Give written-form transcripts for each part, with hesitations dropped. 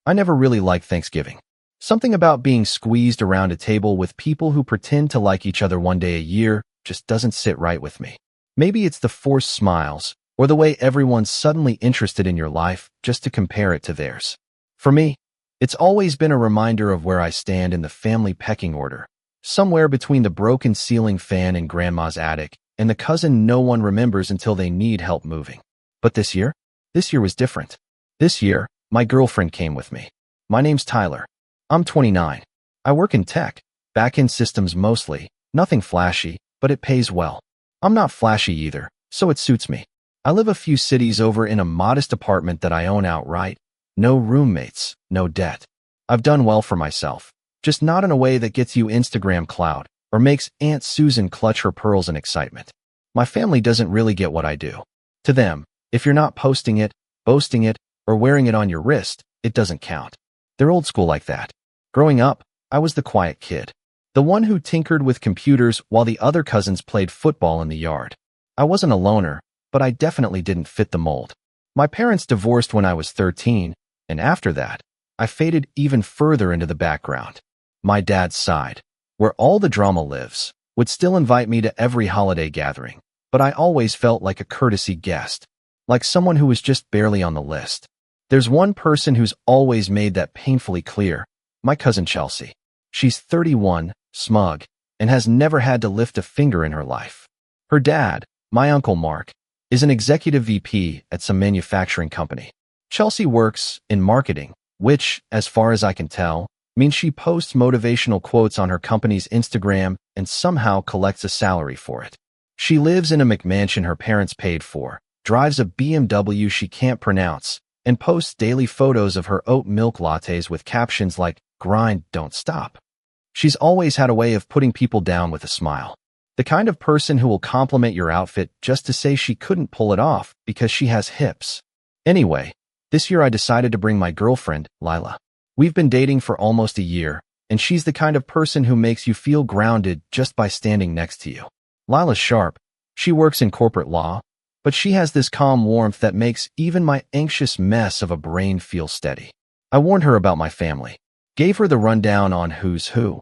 I never really liked Thanksgiving. Something about being squeezed around a table with people who pretend to like each other one day a year just doesn't sit right with me. Maybe it's the forced smiles, or the way everyone's suddenly interested in your life just to compare it to theirs. For me, it's always been a reminder of where I stand in the family pecking order, somewhere between the broken ceiling fan in grandma's attic and the cousin no one remembers until they need help moving. But this year was different. This year, my girlfriend came with me. My name's Tyler. I'm 29. I work in tech, back-end systems mostly, nothing flashy, but it pays well. I'm not flashy either, so it suits me. I live a few cities over in a modest apartment that I own outright. No roommates, no debt. I've done well for myself, just not in a way that gets you Instagram clout or makes Aunt Susan clutch her pearls in excitement. My family doesn't really get what I do. To them, if you're not posting it, boasting it, or wearing it on your wrist, it doesn't count. They're old school like that. Growing up, I was the quiet kid, the one who tinkered with computers while the other cousins played football in the yard. I wasn't a loner, but I definitely didn't fit the mold. My parents divorced when I was 13, and after that, I faded even further into the background. My dad's side, where all the drama lives, would still invite me to every holiday gathering, but I always felt like a courtesy guest, like someone who was just barely on the list. There's one person who's always made that painfully clear, my cousin Chelsea. She's 31, smug, and has never had to lift a finger in her life. Her dad, my Uncle Mark, is an executive VP at some manufacturing company. Chelsea works in marketing, which, as far as I can tell, means she posts motivational quotes on her company's Instagram and somehow collects a salary for it. She lives in a McMansion her parents paid for, drives a BMW she can't pronounce, and posts daily photos of her oat milk lattes with captions like, "Grind, don't stop." She's always had a way of putting people down with a smile. The kind of person who will compliment your outfit just to say she couldn't pull it off because she has hips. Anyway, this year I decided to bring my girlfriend, Lila. We've been dating for almost a year, and she's the kind of person who makes you feel grounded just by standing next to you. Lila's sharp. She works in corporate law, but she has this calm warmth that makes even my anxious mess of a brain feel steady. I warned her about my family, gave her the rundown on who's who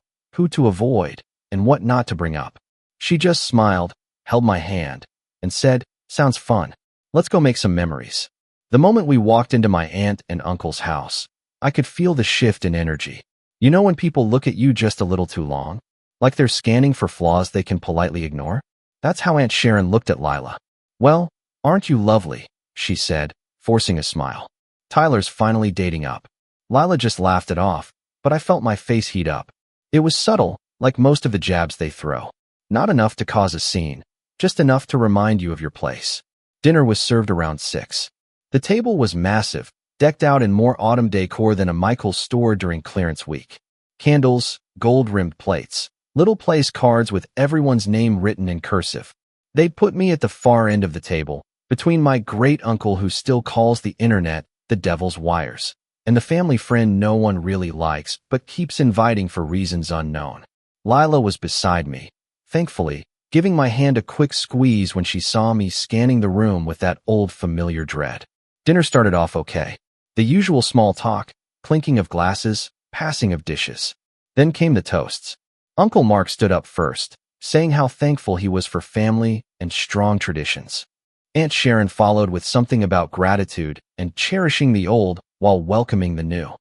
to avoid, and what not to bring up. She just smiled, held my hand, and said, "Sounds fun. Let's go make some memories." The moment we walked into my aunt and uncle's house, I could feel the shift in energy. You know when people look at you just a little too long? Like they're scanning for flaws they can politely ignore? That's how Aunt Sharon looked at Lila. "Well, aren't you lovely?" she said, forcing a smile. "Tyler's finally dating up." Lila just laughed it off, but I felt my face heat up. It was subtle, like most of the jabs they throw. Not enough to cause a scene, just enough to remind you of your place. Dinner was served around 6. The table was massive, decked out in more autumn decor than a Michael's store during clearance week. Candles, gold-rimmed plates, little place cards with everyone's name written in cursive. They put me at the far end of the table, between my great-uncle who still calls the internet the devil's wires, and the family friend no one really likes but keeps inviting for reasons unknown. Lila was beside me, thankfully, giving my hand a quick squeeze when she saw me scanning the room with that old familiar dread. Dinner started off okay. The usual small talk, clinking of glasses, passing of dishes. Then came the toasts. Uncle Mark stood up first, saying how thankful he was for family and strong traditions. Aunt Sharon followed with something about gratitude and cherishing the old while welcoming the new.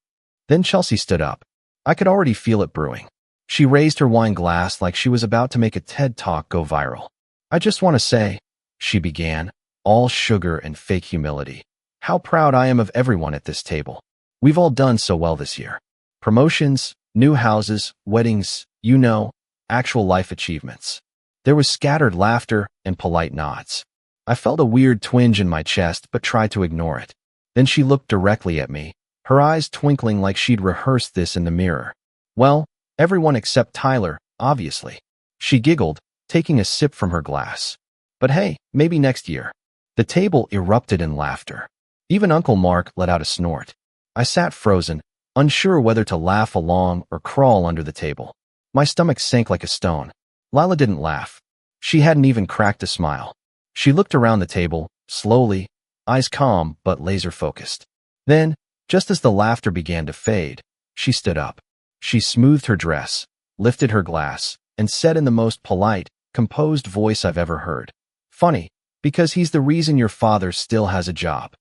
Then Chelsea stood up. I could already feel it brewing. She raised her wine glass like she was about to make a TED Talk go viral. "I just want to say," she began, all sugar and fake humility, "how proud I am of everyone at this table. We've all done so well this year. Promotions, new houses, weddings, you know, actual life achievements." There was scattered laughter and polite nods. I felt a weird twinge in my chest but tried to ignore it. Then she looked directly at me, her eyes twinkling like she'd rehearsed this in the mirror. "Well, everyone except Tyler, obviously." She giggled, taking a sip from her glass. "But hey, maybe next year." The table erupted in laughter. Even Uncle Mark let out a snort. I sat frozen, unsure whether to laugh along or crawl under the table. My stomach sank like a stone. Lila didn't laugh. She hadn't even cracked a smile. She looked around the table, slowly, eyes calm but laser-focused. Then, Just as the laughter began to fade, she stood up. She smoothed her dress, lifted her glass, and said in the most polite, composed voice I've ever heard, "Funny, because he's the reason your father still has a job."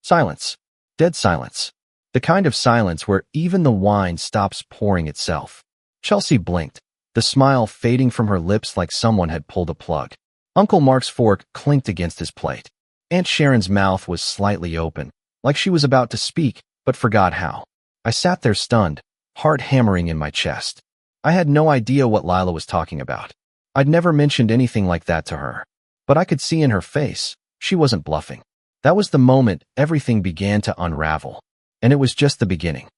Silence. Dead silence. The kind of silence where even the wine stops pouring itself. Chelsea blinked, the smile fading from her lips like someone had pulled a plug. Uncle Mark's fork clinked against his plate. Aunt Sharon's mouth was slightly open, like she was about to speak, but forgot how. I sat there stunned, heart hammering in my chest. I had no idea what Lila was talking about. I'd never mentioned anything like that to her. But I could see in her face, she wasn't bluffing. That was the moment everything began to unravel. And it was just the beginning.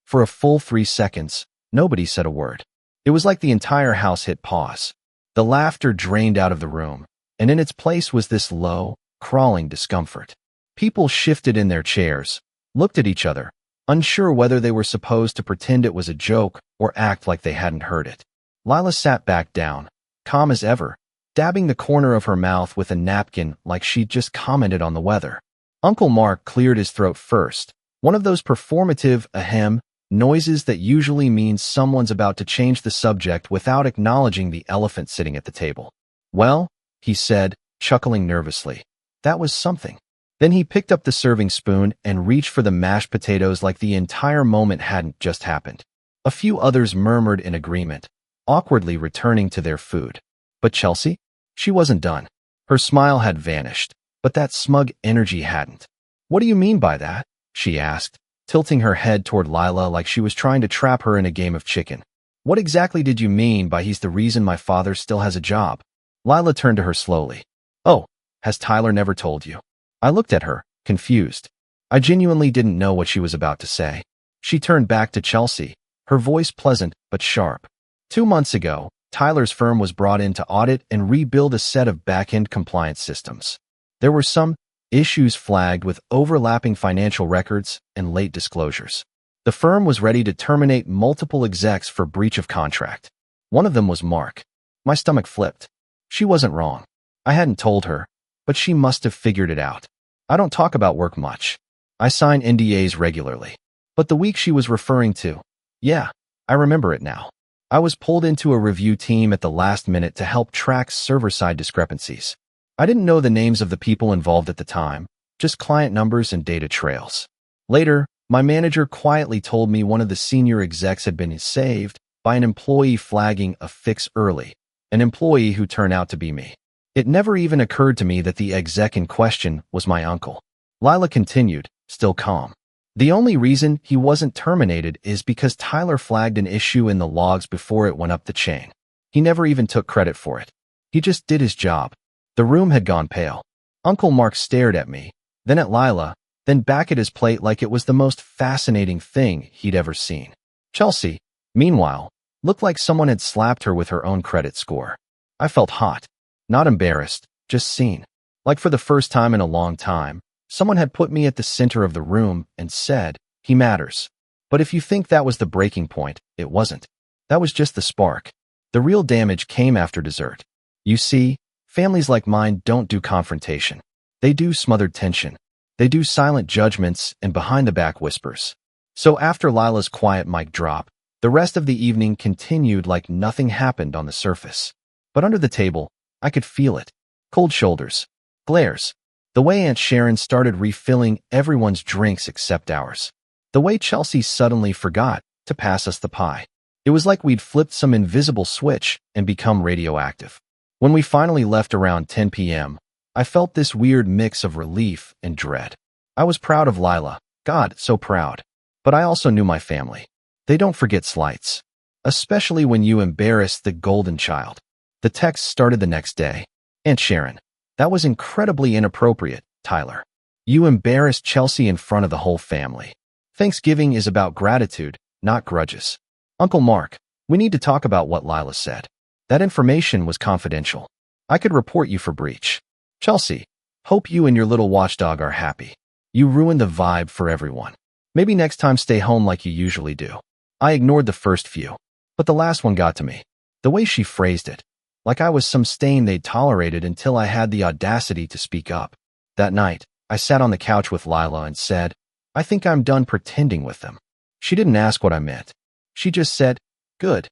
For a full 3 seconds, nobody said a word. It was like the entire house hit pause. The laughter drained out of the room, and in its place was this low, crawling discomfort. People shifted in their chairs, looked at each other, unsure whether they were supposed to pretend it was a joke or act like they hadn't heard it. Lila sat back down, calm as ever, dabbing the corner of her mouth with a napkin like she'd just commented on the weather. Uncle Mark cleared his throat first, one of those performative ahem noises that usually means someone's about to change the subject without acknowledging the elephant sitting at the table. "Well," he said, chuckling nervously, "that was something." Then he picked up the serving spoon and reached for the mashed potatoes like the entire moment hadn't just happened. A few others murmured in agreement, awkwardly returning to their food. But Chelsea? She wasn't done. Her smile had vanished, but that smug energy hadn't. "What do you mean by that?" she asked, tilting her head toward Lila like she was trying to trap her in a game of chicken. "What exactly did you mean by he's the reason my father still has a job?" Lila turned to her slowly. "Oh, has Tyler never told you?" I looked at her, confused. I genuinely didn't know what she was about to say. She turned back to Chelsea, her voice pleasant but sharp. 2 months ago, Tyler's firm was brought in to audit and rebuild a set of back-end compliance systems. There were some issues flagged with overlapping financial records and late disclosures. The firm was ready to terminate multiple execs for breach of contract. One of them was Mark. My stomach flipped. She wasn't wrong. I hadn't told her, but she must have figured it out. I don't talk about work much. I sign NDAs regularly. But the week she was referring to, yeah, I remember it now. I was pulled into a review team at the last minute to help track server-side discrepancies. I didn't know the names of the people involved at the time, just client numbers and data trails. Later, my manager quietly told me one of the senior execs had been saved by an employee flagging a fix early, an employee who turned out to be me. It never even occurred to me that the exec in question was my uncle. Lila continued, still calm. The only reason he wasn't terminated is because Tyler flagged an issue in the logs before it went up the chain. He never even took credit for it. He just did his job. The room had gone pale. Uncle Mark stared at me, then at Lila, then back at his plate like it was the most fascinating thing he'd ever seen. Chelsea, meanwhile, looked like someone had slapped her with her own credit score. I felt hot. Not embarrassed, just seen. Like for the first time in a long time, someone had put me at the center of the room and said, "He matters." But if you think that was the breaking point, it wasn't. That was just the spark. The real damage came after dessert. You see, families like mine don't do confrontation. They do smothered tension. They do silent judgments and behind-the-back whispers. So after Lila's quiet mic drop, the rest of the evening continued like nothing happened on the surface. But under the table, I could feel it. Cold shoulders. Glares. The way Aunt Sharon started refilling everyone's drinks except ours. The way Chelsea suddenly forgot to pass us the pie. It was like we'd flipped some invisible switch and become radioactive. When we finally left around 10 p.m., I felt this weird mix of relief and dread. I was proud of Lila. God, so proud. But I also knew my family. They don't forget slights. Especially when you embarrass the golden child. The text started the next day. "Aunt Sharon, that was incredibly inappropriate, Tyler. You embarrassed Chelsea in front of the whole family. Thanksgiving is about gratitude, not grudges. Uncle Mark, we need to talk about what Lila said. That information was confidential. I could report you for breach. Chelsea, hope you and your little watchdog are happy. You ruined the vibe for everyone. Maybe next time stay home like you usually do." I ignored the first few, but the last one got to me. The way she phrased it. Like I was some stain they'd tolerated until I had the audacity to speak up. That night, I sat on the couch with Lila and said, I think I'm done pretending with them. She didn't ask what I meant. She just said, good.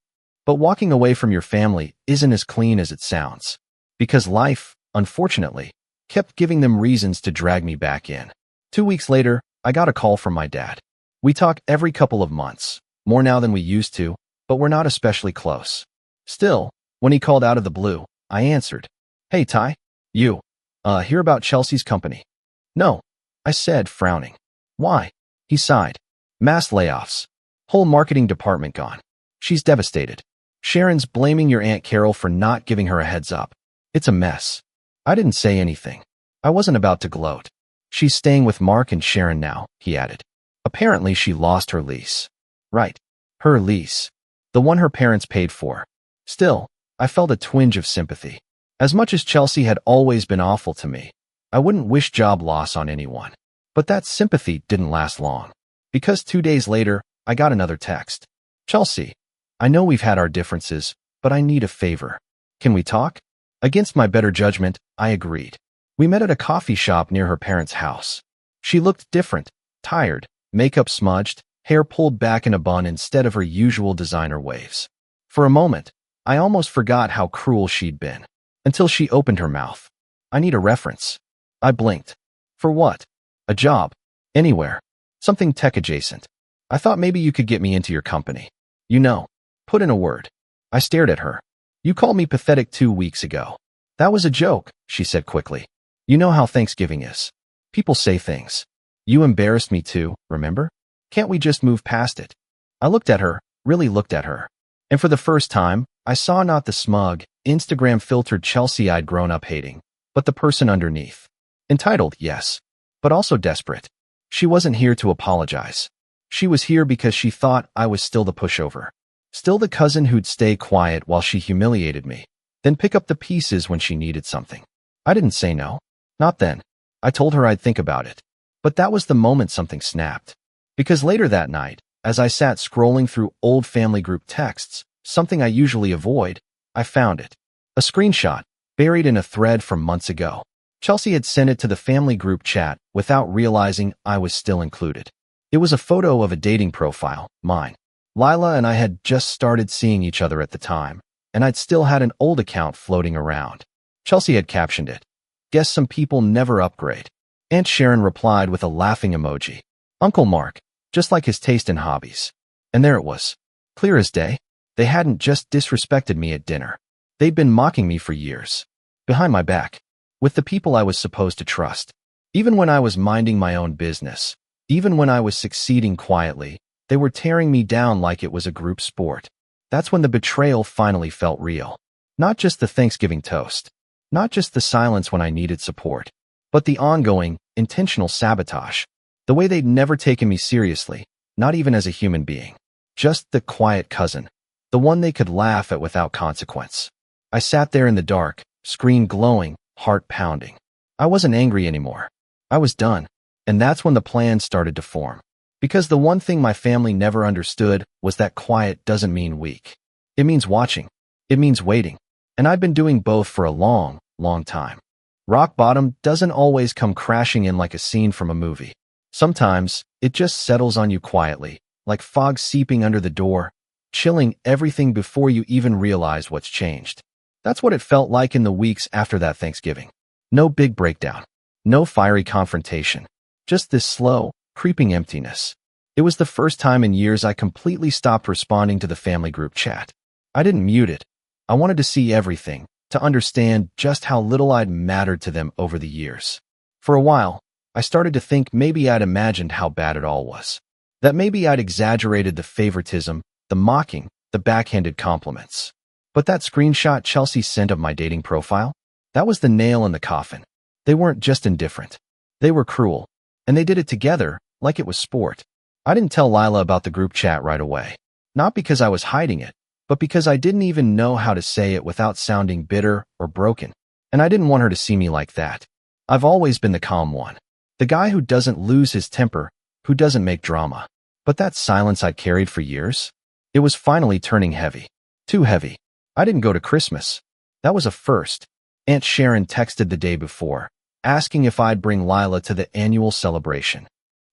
But walking away from your family isn't as clean as it sounds. Because life, unfortunately, kept giving them reasons to drag me back in. 2 weeks later, I got a call from my dad. We talk every couple of months, more now than we used to, but we're not especially close. Still, when he called out of the blue, I answered. Hey, Ty. You, hear about Chelsea's company? No, I said, frowning. Why? He sighed. Mass layoffs. Whole marketing department gone. She's devastated. Sharon's blaming your Aunt Carol for not giving her a heads up. It's a mess. I didn't say anything. I wasn't about to gloat. She's staying with Mark and Sharon now, he added. Apparently she lost her lease. Right. Her lease. The one her parents paid for. Still, I felt a twinge of sympathy. As much as Chelsea had always been awful to me, I wouldn't wish job loss on anyone. But that sympathy didn't last long. Because 2 days later, I got another text. Chelsea, I know we've had our differences, but I need a favor. Can we talk? Against my better judgment, I agreed. We met at a coffee shop near her parents' house. She looked different, tired, makeup smudged, hair pulled back in a bun instead of her usual designer waves. For a moment, I almost forgot how cruel she'd been. Until she opened her mouth. I need a reference. I blinked. For what? A job. Anywhere. Something tech adjacent. I thought maybe you could get me into your company. You know. Put in a word. I stared at her. You called me pathetic 2 weeks ago. That was a joke, she said quickly. You know how Thanksgiving is. People say things. You embarrassed me too, remember? Can't we just move past it? I looked at her, really looked at her. And for the first time, I saw not the smug, Instagram-filtered Chelsea I'd grown up hating, but the person underneath. Entitled, yes, but also desperate. She wasn't here to apologize. She was here because she thought I was still the pushover. Still the cousin who'd stay quiet while she humiliated me, then pick up the pieces when she needed something. I didn't say no. Not then. I told her I'd think about it. But that was the moment something snapped. Because later that night, as I sat scrolling through old family group texts, something I usually avoid, I found it. A screenshot, buried in a thread from months ago. Chelsea had sent it to the family group chat without realizing I was still included. It was a photo of a dating profile, mine. Lila and I had just started seeing each other at the time, and I'd still had an old account floating around. Chelsea had captioned it. Guess some people never upgrade. Aunt Sharon replied with a laughing emoji. Uncle Mark, just like his taste in hobbies. And there it was. Clear as day. They hadn't just disrespected me at dinner. They'd been mocking me for years. Behind my back. With the people I was supposed to trust. Even when I was minding my own business. Even when I was succeeding quietly, they were tearing me down like it was a group sport. That's when the betrayal finally felt real. Not just the Thanksgiving toast. Not just the silence when I needed support. But the ongoing, intentional sabotage. The way they'd never taken me seriously, not even as a human being. Just the quiet cousin. The one they could laugh at without consequence. I sat there in the dark, screen glowing, heart pounding. I wasn't angry anymore. I was done. And that's when the plan started to form. Because the one thing my family never understood was that quiet doesn't mean weak. It means watching. It means waiting. And I'd been doing both for a long, long time. Rock bottom doesn't always come crashing in like a scene from a movie. Sometimes, it just settles on you quietly, like fog seeping under the door, chilling everything before you even realize what's changed. That's what it felt like in the weeks after that Thanksgiving. No big breakdown. No fiery confrontation. Just this slow, creeping emptiness. It was the first time in years I completely stopped responding to the family group chat. I didn't mute it. I wanted to see everything, to understand just how little I'd mattered to them over the years. For a while, I started to think maybe I'd imagined how bad it all was. That maybe I'd exaggerated the favoritism, the mocking, the backhanded compliments. But that screenshot Chelsea sent of my dating profile, that was the nail in the coffin. They weren't just indifferent. They were cruel. And they did it together, like it was sport. I didn't tell Lila about the group chat right away. Not because I was hiding it, but because I didn't even know how to say it without sounding bitter or broken. And I didn't want her to see me like that. I've always been the calm one. The guy who doesn't lose his temper, who doesn't make drama. But that silence I'd carried for years, it was finally turning heavy. Too heavy. I didn't go to Christmas. That was a first. Aunt Sharon texted the day before, asking if I'd bring Lila to the annual celebration.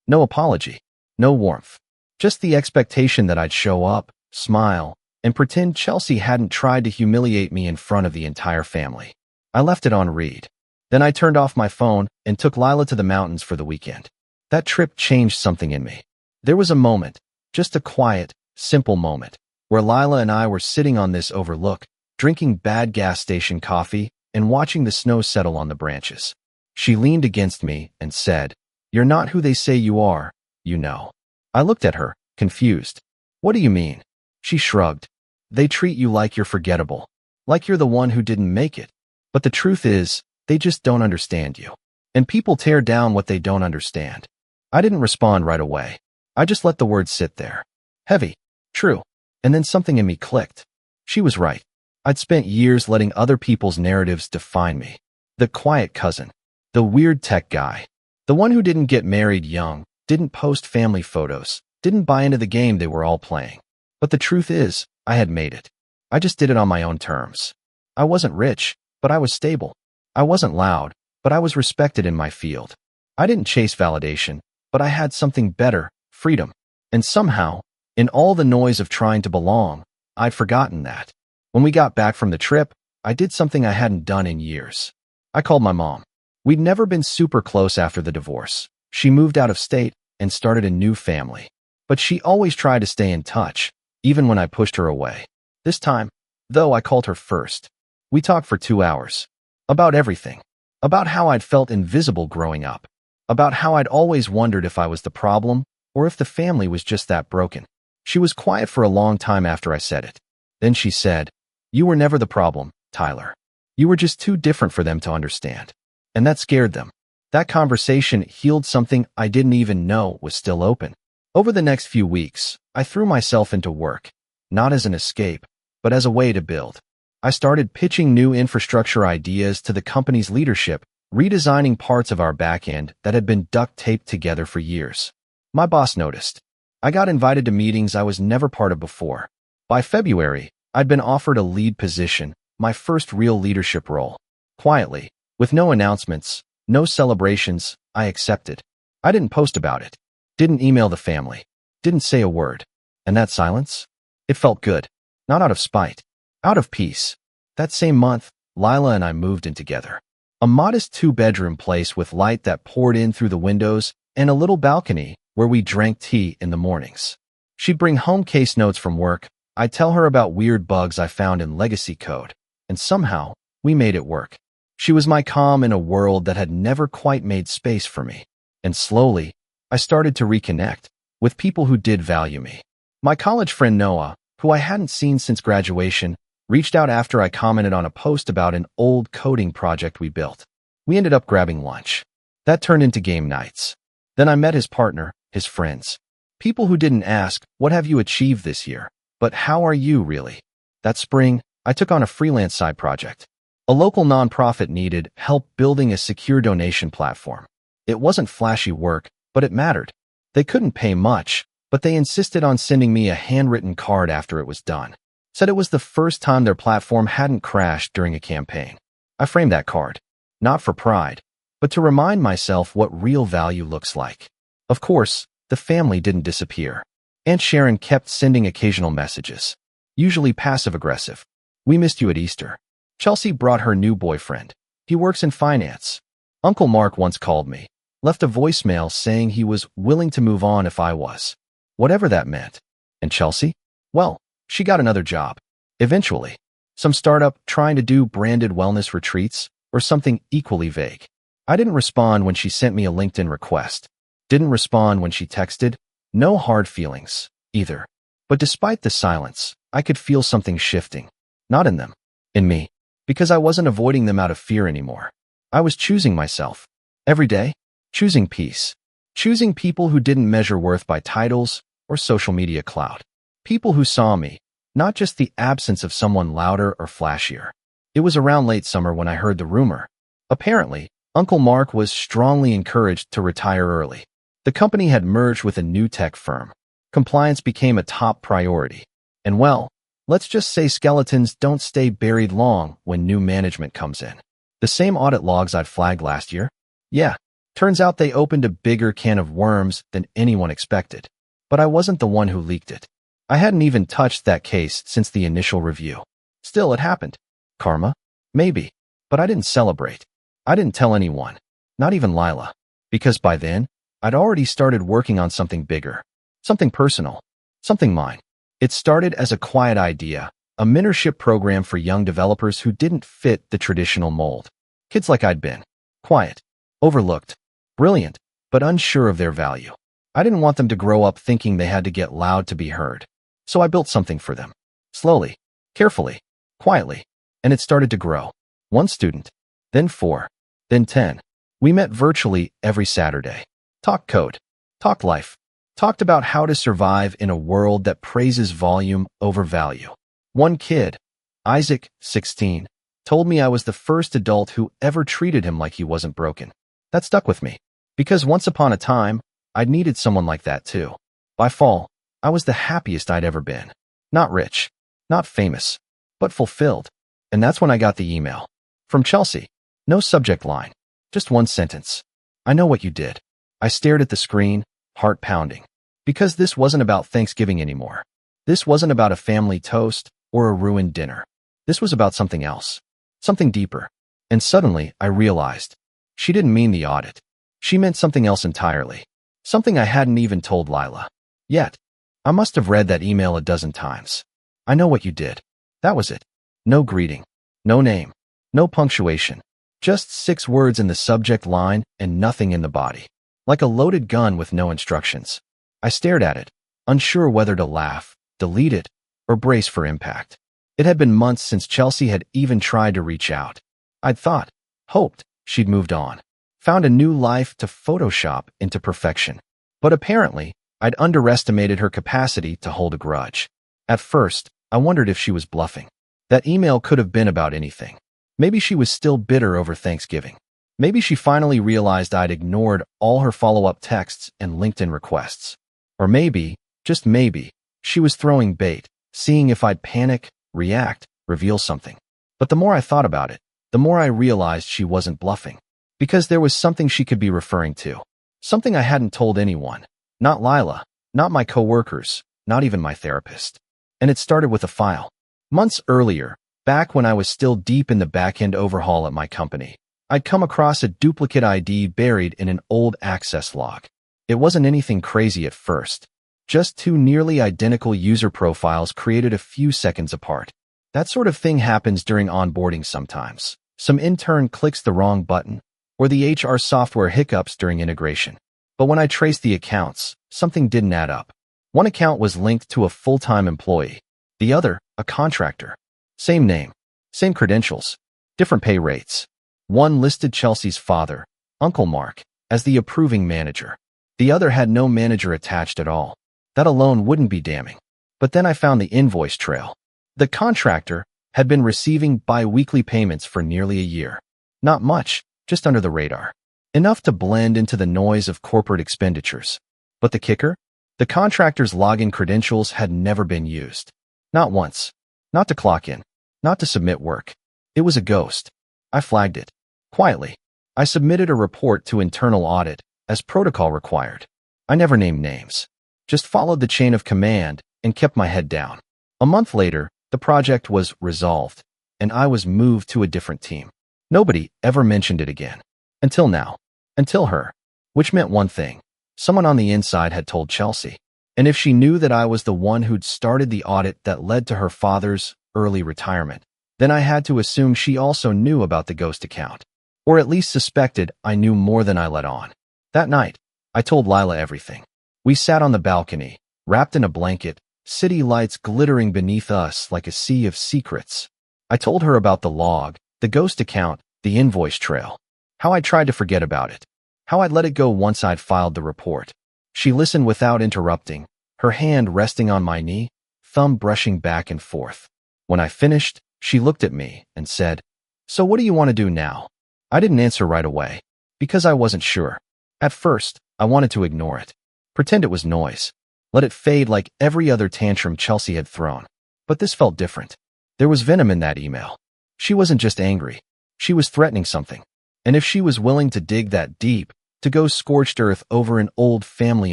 No apology. No warmth. Just the expectation that I'd show up, smile, and pretend Chelsea hadn't tried to humiliate me in front of the entire family. I left it on read. Then I turned off my phone and took Lila to the mountains for the weekend. That trip changed something in me. There was a moment, just a quiet, simple moment, where Lila and I were sitting on this overlook, drinking bad gas station coffee and watching the snow settle on the branches. She leaned against me and said, "You're not who they say you are, you know." I looked at her, confused. "What do you mean?" She shrugged. "They treat you like you're forgettable, like you're the one who didn't make it. But the truth is, they just don't understand you. And people tear down what they don't understand." I didn't respond right away. I just let the words sit there. Heavy. True. And then something in me clicked. She was right. I'd spent years letting other people's narratives define me. The quiet cousin. The weird tech guy. The one who didn't get married young, didn't post family photos, didn't buy into the game they were all playing. But the truth is, I had made it. I just did it on my own terms. I wasn't rich, but I was stable. I wasn't loud, but I was respected in my field. I didn't chase validation, but I had something better, freedom. And somehow, in all the noise of trying to belong, I'd forgotten that. When we got back from the trip, I did something I hadn't done in years. I called my mom. We'd never been super close after the divorce. She moved out of state and started a new family. But she always tried to stay in touch, even when I pushed her away. This time, though, I called her first. We talked for 2 hours. About everything. About how I'd felt invisible growing up. About how I'd always wondered if I was the problem, or if the family was just that broken. She was quiet for a long time after I said it. Then she said, "You were never the problem, Tyler. You were just too different for them to understand." And that scared them. That conversation healed something I didn't even know was still open. Over the next few weeks, I threw myself into work, not as an escape, but as a way to build. I started pitching new infrastructure ideas to the company's leadership, redesigning parts of our backend that had been duct-taped together for years. My boss noticed. I got invited to meetings I was never part of before. By February, I'd been offered a lead position, my first real leadership role. Quietly, with no announcements, no celebrations, I accepted. I didn't post about it. Didn't email the family. Didn't say a word. And that silence? It felt good. Not out of spite. Out of peace. That same month, Lila and I moved in together. A modest 2-bedroom place with light that poured in through the windows and a little balcony where we drank tea in the mornings. She'd bring home case notes from work. I'd tell her about weird bugs I found in legacy code. And somehow, we made it work. She was my calm in a world that had never quite made space for me. And slowly, I started to reconnect with people who did value me. My college friend Noah, who I hadn't seen since graduation, reached out after I commented on a post about an old coding project we built. We ended up grabbing lunch. That turned into game nights. Then I met his partner, his friends. People who didn't ask, "What have you achieved this year?" but "How are you really?" That spring, I took on a freelance side project. A local nonprofit needed help building a secure donation platform. It wasn't flashy work, but it mattered. They couldn't pay much, but they insisted on sending me a handwritten card after it was done. Said it was the first time their platform hadn't crashed during a campaign. I framed that card, not for pride, but to remind myself what real value looks like. Of course, the family didn't disappear. Aunt Sharon kept sending occasional messages, usually passive-aggressive. "We missed you at Easter." Chelsea brought her new boyfriend. He works in finance. Uncle Mark once called me, left a voicemail saying he was willing to move on if I was. Whatever that meant. And Chelsea? Well, she got another job. Eventually. Some startup trying to do branded wellness retreats or something equally vague. I didn't respond when she sent me a LinkedIn request. Didn't respond when she texted. No hard feelings, either. But despite the silence, I could feel something shifting. Not in them. In me. Because I wasn't avoiding them out of fear anymore. I was choosing myself. Every day. Choosing peace. Choosing people who didn't measure worth by titles or social media clout. People who saw me, not just the absence of someone louder or flashier. It was around late summer when I heard the rumor. Apparently, Uncle Mark was strongly encouraged to retire early. The company had merged with a new tech firm. Compliance became a top priority. And well, let's just say skeletons don't stay buried long when new management comes in. The same audit logs I'd flagged last year? Yeah, Turns out they opened a bigger can of worms than anyone expected. But I wasn't the one who leaked it. I hadn't even touched that case since the initial review. Still, it happened. Karma? Maybe. But I didn't celebrate. I didn't tell anyone. Not even Lila. Because by then, I'd already started working on something bigger. Something personal. Something mine. It started as a quiet idea, a mentorship program for young developers who didn't fit the traditional mold. Kids like I'd been. Quiet. Overlooked. Brilliant, but unsure of their value. I didn't want them to grow up thinking they had to get loud to be heard. So I built something for them. Slowly. Carefully. Quietly. And it started to grow. 1 student. Then 4. Then 10. We met virtually every Saturday. Talked code. Talked life. Talked about how to survive in a world that praises volume over value. One kid, Isaac, 16, told me I was the first adult who ever treated him like he wasn't broken. That stuck with me. Because once upon a time, I'd needed someone like that too. By fall, I was the happiest I'd ever been. Not rich. Not famous. But fulfilled. And that's when I got the email. From Chelsea. No subject line. Just 1 sentence. I know what you did. I stared at the screen, heart pounding. Because this wasn't about Thanksgiving anymore. This wasn't about a family toast or a ruined dinner. This was about something else. Something deeper. And suddenly, I realized. She didn't mean the audit. She meant something else entirely. Something I hadn't even told Lila. Yet. I must have read that email a dozen times. I know what you did. That was it. No greeting. No name. No punctuation. Just 6 words in the subject line and nothing in the body. Like a loaded gun with no instructions. I stared at it, unsure whether to laugh, delete it, or brace for impact. It had been months since Chelsea had even tried to reach out. I'd thought, hoped, she'd moved on. Found a new life to Photoshop into perfection. But apparently, I'd underestimated her capacity to hold a grudge. At first, I wondered if she was bluffing. That email could have been about anything. Maybe she was still bitter over Thanksgiving. Maybe she finally realized I'd ignored all her follow-up texts and LinkedIn requests. Or maybe, just maybe, she was throwing bait, seeing if I'd panic, react, reveal something. But the more I thought about it, the more I realized she wasn't bluffing. Because there was something she could be referring to. Something I hadn't told anyone. Not Lila, not my coworkers, not even my therapist. And it started with a file. Months earlier, back when I was still deep in the back-end overhaul at my company, I'd come across a duplicate ID buried in an old access log. It wasn't anything crazy at first. Just 2 nearly identical user profiles created a few seconds apart. That sort of thing happens during onboarding sometimes. Some intern clicks the wrong button, or the HR software hiccups during integration. But when I traced the accounts, something didn't add up. One account was linked to a full-time employee. The other, a contractor. Same name, same credentials, different pay rates. One listed Chelsea's father, Uncle Mark, as the approving manager. The other had no manager attached at all. That alone wouldn't be damning. But then I found the invoice trail. The contractor had been receiving bi-weekly payments for nearly a year. Not much, just under the radar. Enough to blend into the noise of corporate expenditures. But the kicker? The contractor's login credentials had never been used. Not once. Not to clock in. Not to submit work. It was a ghost. I flagged it. Quietly. I submitted a report to internal audit, as protocol required. I never named names. Just followed the chain of command and kept my head down. A month later, the project was resolved, and I was moved to a different team. Nobody ever mentioned it again. Until now. Until her. Which meant one thing. Someone on the inside had told Chelsea. And if she knew that I was the one who'd started the audit that led to her father's early retirement, then I had to assume she also knew about the ghost account. Or at least suspected I knew more than I let on. That night, I told Lila everything. We sat on the balcony, wrapped in a blanket, city lights glittering beneath us like a sea of secrets. I told her about the log, the ghost account, the invoice trail. How I tried to forget about it. How I'd let it go once I'd filed the report. She listened without interrupting, her hand resting on my knee, thumb brushing back and forth. When I finished, she looked at me and said, "So what do you want to do now?" I didn't answer right away, because I wasn't sure. At first, I wanted to ignore it. Pretend it was noise. Let it fade like every other tantrum Chelsea had thrown. But this felt different. There was venom in that email. She wasn't just angry. She was threatening something. And if she was willing to dig that deep, to go scorched earth over an old family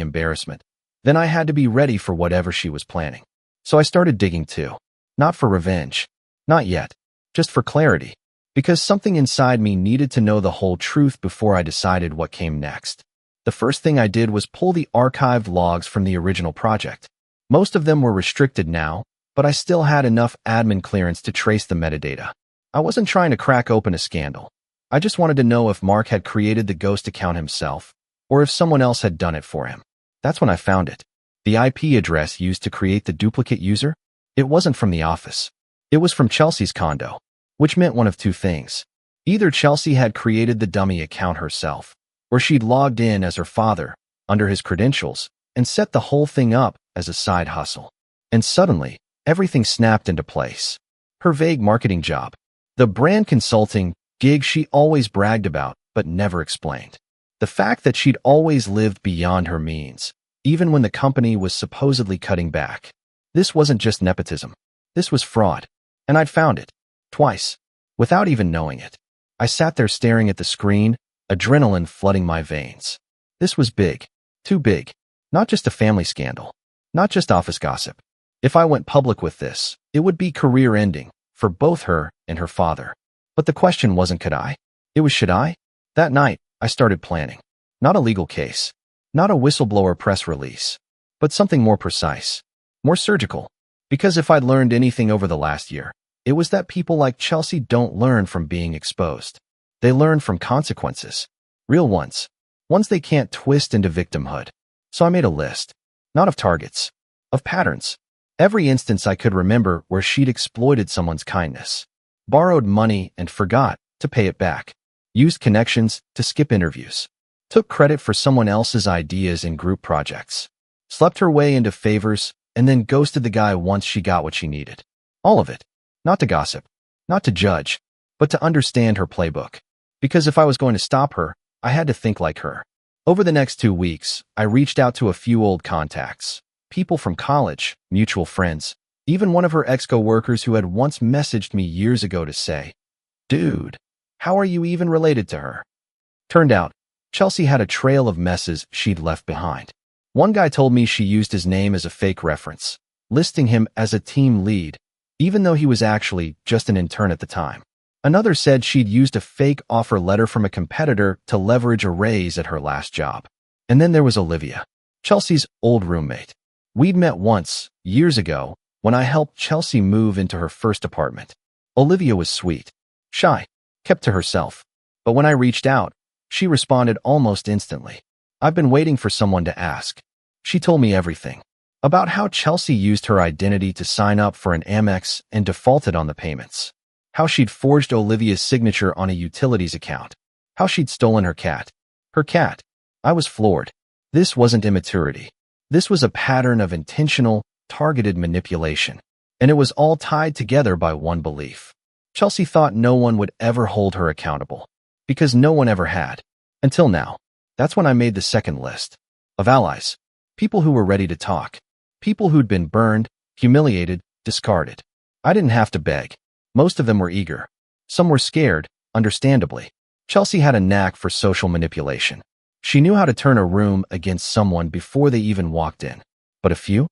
embarrassment, then I had to be ready for whatever she was planning. So I started digging too. Not for revenge. Not yet. Just for clarity. Because something inside me needed to know the whole truth before I decided what came next. The first thing I did was pull the archived logs from the original project. Most of them were restricted now, but I still had enough admin clearance to trace the metadata. I wasn't trying to crack open a scandal. I just wanted to know if Mark had created the ghost account himself, or if someone else had done it for him. That's when I found it. The IP address used to create the duplicate user? It wasn't from the office. It was from Chelsea's condo, which meant one of two things. Either Chelsea had created the dummy account herself, or she'd logged in as her father, under his credentials, and set the whole thing up as a side hustle. And suddenly, everything snapped into place. Her vague marketing job. The brand consulting gig she always bragged about, but never explained. The fact that she'd always lived beyond her means, even when the company was supposedly cutting back. This wasn't just nepotism. This was fraud. And I'd found it. Twice. Without even knowing it. I sat there staring at the screen, adrenaline flooding my veins. This was big. Too big. Not just a family scandal. Not just office gossip. If I went public with this, it would be career-ending for both her and her father. But the question wasn't could I? It was should I? That night, I started planning. Not a legal case. Not a whistleblower press release. But something more precise. More surgical. Because if I'd learned anything over the last year, it was that people like Chelsea don't learn from being exposed. They learn from consequences. Real ones. Ones they can't twist into victimhood. So I made a list. Not of targets. Of patterns. Every instance I could remember where she'd exploited someone's kindness. Borrowed money and forgot to pay it back. Used connections to skip interviews. Took credit for someone else's ideas in group projects. Slept her way into favors and then ghosted the guy once she got what she needed. All of it. Not to gossip. Not to judge. But to understand her playbook. Because if I was going to stop her, I had to think like her. Over the next 2 weeks, I reached out to a few old contacts. People from college, mutual friends, even one of her ex-coworkers who had once messaged me years ago to say, "Dude, how are you even related to her?" Turned out, Chelsea had a trail of messes she'd left behind. One guy told me she used his name as a fake reference, listing him as a team lead, even though he was actually just an intern at the time. Another said she'd used a fake offer letter from a competitor to leverage a raise at her last job. And then there was Olivia, Chelsea's old roommate. We'd met once, years ago, when I helped Chelsea move into her first apartment. Olivia was sweet, shy, kept to herself. But when I reached out, she responded almost instantly. "I've been waiting for someone to ask." She told me everything. About how Chelsea used her identity to sign up for an Amex and defaulted on the payments. How she'd forged Olivia's signature on a utilities account. How she'd stolen her cat. Her cat. I was floored. This wasn't immaturity. This was a pattern of intentional, targeted manipulation. And it was all tied together by one belief. Chelsea thought no one would ever hold her accountable. Because no one ever had. Until now. That's when I made the second list. Of allies. People who were ready to talk. People who'd been burned, humiliated, discarded. I didn't have to beg. Most of them were eager. Some were scared, understandably. Chelsea had a knack for social manipulation. She knew how to turn a room against someone before they even walked in. But a few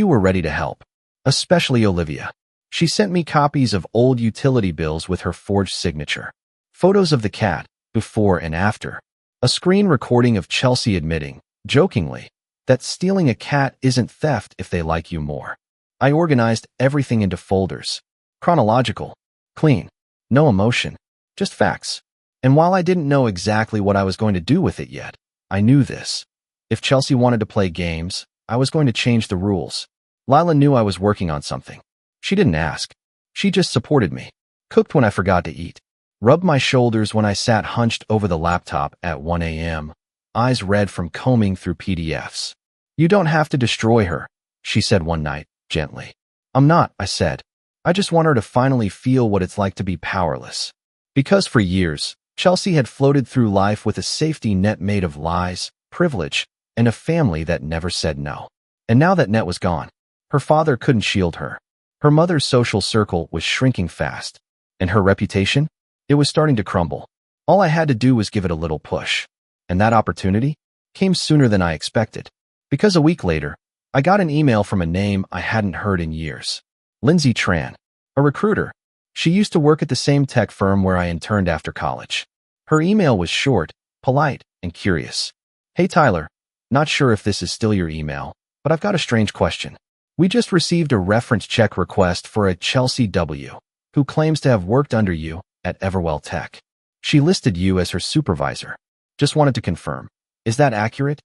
were ready to help. Especially Olivia. She sent me copies of old utility bills with her forged signature. Photos of the cat, before and after. A screen recording of Chelsea admitting, jokingly, that stealing a cat isn't theft if they like you more. I organized everything into folders. Chronological. Clean. No emotion. Just facts. And while I didn't know exactly what I was going to do with it yet, I knew this. If Chelsea wanted to play games, I was going to change the rules. Lila knew I was working on something. She didn't ask. She just supported me. Cooked when I forgot to eat. Rubbed my shoulders when I sat hunched over the laptop at 1 a.m., eyes red from combing through PDFs. "You don't have to destroy her," she said one night, gently. "I'm not," I said. "I just want her to finally feel what it's like to be powerless." Because for years, Chelsea had floated through life with a safety net made of lies, privilege, and a family that never said no. And now that net was gone. Her father couldn't shield her. Her mother's social circle was shrinking fast. And her reputation? It was starting to crumble. All I had to do was give it a little push. And that opportunity came sooner than I expected. Because a week later, I got an email from a name I hadn't heard in years. Lindsay Tran, a recruiter. She used to work at the same tech firm where I interned after college. Her email was short, polite, and curious. Hey Tyler, not sure if this is still your email, but I've got a strange question. We just received a reference check request for a Chelsea W, who claims to have worked under you at Everwell Tech. She listed you as her supervisor. Just wanted to confirm. Is that accurate?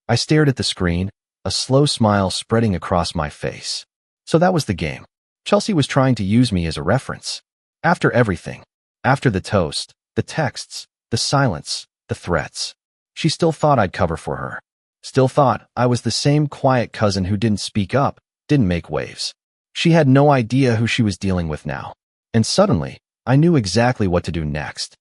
I stared at the screen, a slow smile spreading across my face. So that was the game. Chelsea was trying to use me as a reference. After everything. After the toast, the texts, the silence, the threats. She still thought I'd cover for her. Still thought I was the same quiet cousin who didn't speak up, didn't make waves. She had no idea who she was dealing with now. And suddenly, I knew exactly what to do next.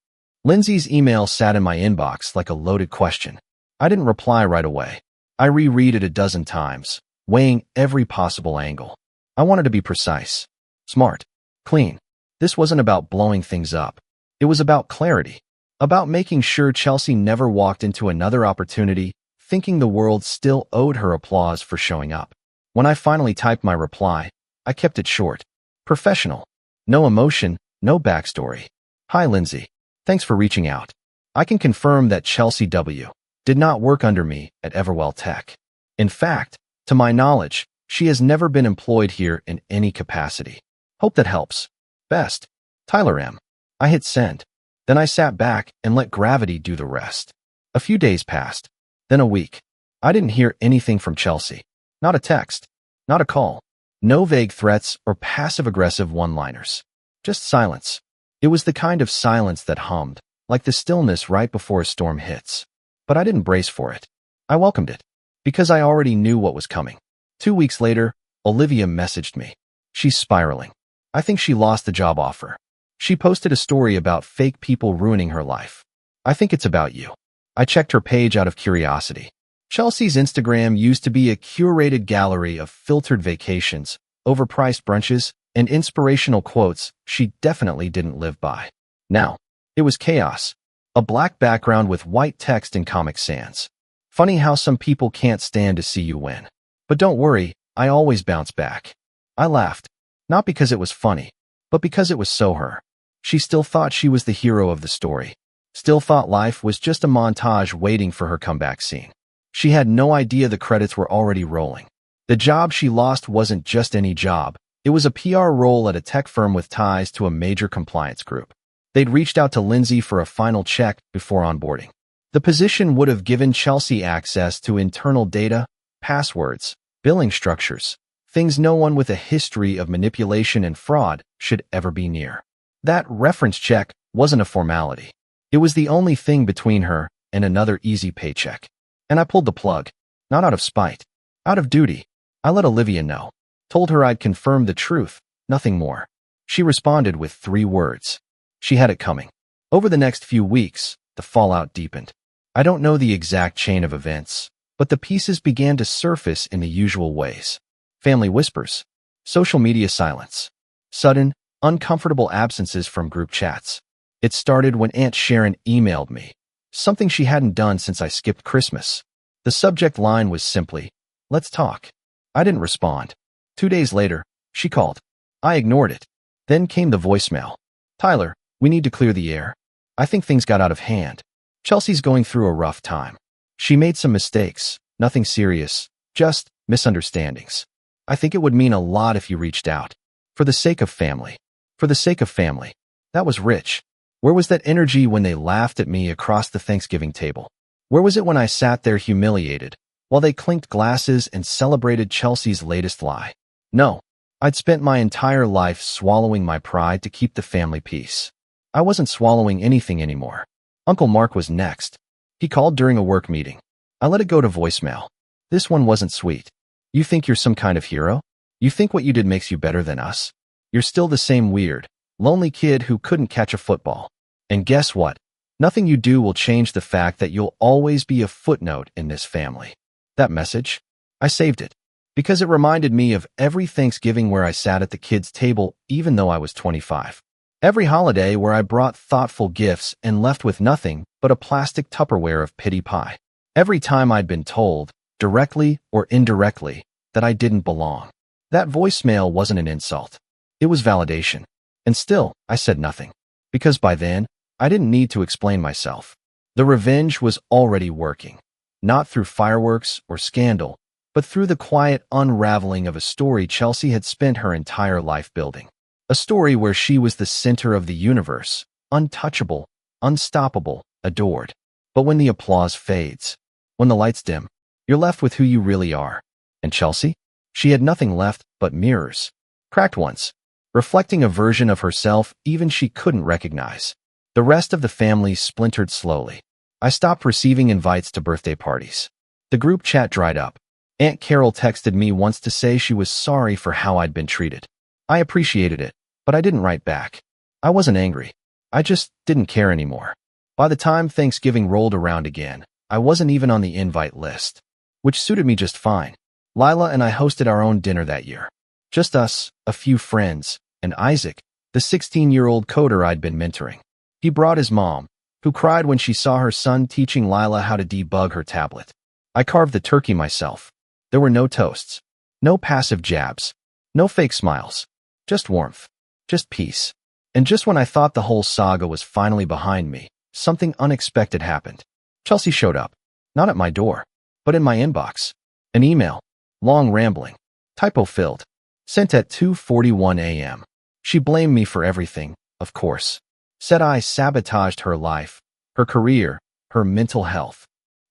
Lindsay's email sat in my inbox like a loaded question. I didn't reply right away. I reread it a dozen times, weighing every possible angle. I wanted to be precise, smart, clean. This wasn't about blowing things up. It was about clarity, about making sure Chelsea never walked into another opportunity thinking the world still owed her applause for showing up. When I finally typed my reply, I kept it short, professional. No emotion, no backstory. Hi Lindsay. Thanks for reaching out. I can confirm that Chelsea W. did not work under me at Everwell Tech. In fact, to my knowledge, she has never been employed here in any capacity. Hope that helps. Best. Tyler M. I hit send. Then I sat back and let gravity do the rest. A few days passed. Then a week. I didn't hear anything from Chelsea. Not a text. Not a call. No vague threats or passive-aggressive one-liners. Just silence. It was the kind of silence that hummed, like the stillness right before a storm hits. But I didn't brace for it. I welcomed it, because I already knew what was coming. 2 weeks later, Olivia messaged me. She's spiraling. I think she lost the job offer. She posted a story about fake people ruining her life. I think it's about you. I checked her page out of curiosity. Chelsea's Instagram used to be a curated gallery of filtered vacations, overpriced brunches, and inspirational quotes she definitely didn't live by. Now, it was chaos. A black background with white text in Comic Sans. Funny how some people can't stand to see you win. But don't worry, I always bounce back. I laughed. Not because it was funny, but because it was so her. She still thought she was the hero of the story. Still thought life was just a montage waiting for her comeback scene. She had no idea the credits were already rolling. The job she lost wasn't just any job. It was a PR role at a tech firm with ties to a major compliance group. They'd reached out to Lindsay for a final check before onboarding. The position would have given Chelsea access to internal data, passwords, billing structures, things no one with a history of manipulation and fraud should ever be near. That reference check wasn't a formality. It was the only thing between her and another easy paycheck. And I pulled the plug, not out of spite, out of duty. I let Olivia know. Told her I'd confirmed the truth, nothing more. She responded with 3 words. She had it coming. Over the next few weeks, the fallout deepened. I don't know the exact chain of events, but the pieces began to surface in the usual ways. Family whispers, social media silence, sudden, uncomfortable absences from group chats. It started when Aunt Sharon emailed me, something she hadn't done since I skipped Christmas. The subject line was simply, "Let's talk." I didn't respond. 2 days later, she called. I ignored it. Then came the voicemail. "Tyler, we need to clear the air. I think things got out of hand. Chelsea's going through a rough time. She made some mistakes, nothing serious, just misunderstandings. I think it would mean a lot if you reached out. For the sake of family. For the sake of family." That was rich. Where was that energy when they laughed at me across the Thanksgiving table? Where was it when I sat there humiliated, while they clinked glasses and celebrated Chelsea's latest lie? No. I'd spent my entire life swallowing my pride to keep the family peace. I wasn't swallowing anything anymore. Uncle Mark was next. He called during a work meeting. I let it go to voicemail. This one wasn't sweet. "You think you're some kind of hero? You think what you did makes you better than us? You're still the same weird, lonely kid who couldn't catch a football. And guess what? Nothing you do will change the fact that you'll always be a footnote in this family." That message? I saved it. Because it reminded me of every Thanksgiving where I sat at the kids' table even though I was 25. Every holiday where I brought thoughtful gifts and left with nothing but a plastic Tupperware of pity pie. Every time I'd been told, directly or indirectly, that I didn't belong. That voicemail wasn't an insult. It was validation. And still, I said nothing. Because by then, I didn't need to explain myself. The revenge was already working. Not through fireworks or scandal, but through the quiet unraveling of a story Chelsea had spent her entire life building. A story where she was the center of the universe, untouchable, unstoppable, adored. But when the applause fades, when the lights dim, you're left with who you really are. And Chelsea? She had nothing left but mirrors. Cracked ones, reflecting a version of herself even she couldn't recognize. The rest of the family splintered slowly. I stopped receiving invites to birthday parties. The group chat dried up. Aunt Carol texted me once to say she was sorry for how I'd been treated. I appreciated it, but I didn't write back. I wasn't angry. I just didn't care anymore. By the time Thanksgiving rolled around again, I wasn't even on the invite list, which suited me just fine. Lila and I hosted our own dinner that year. Just us, a few friends, and Isaac, the 16-year-old coder I'd been mentoring. He brought his mom, who cried when she saw her son teaching Lila how to debug her tablet. I carved the turkey myself. There were no toasts, no passive jabs, no fake smiles, just warmth, just peace. And just when I thought the whole saga was finally behind me, something unexpected happened. Chelsea showed up, not at my door, but in my inbox. An email, long rambling, typo-filled, sent at 2:41 a.m. She blamed me for everything, of course. Said I sabotaged her life, her career, her mental health.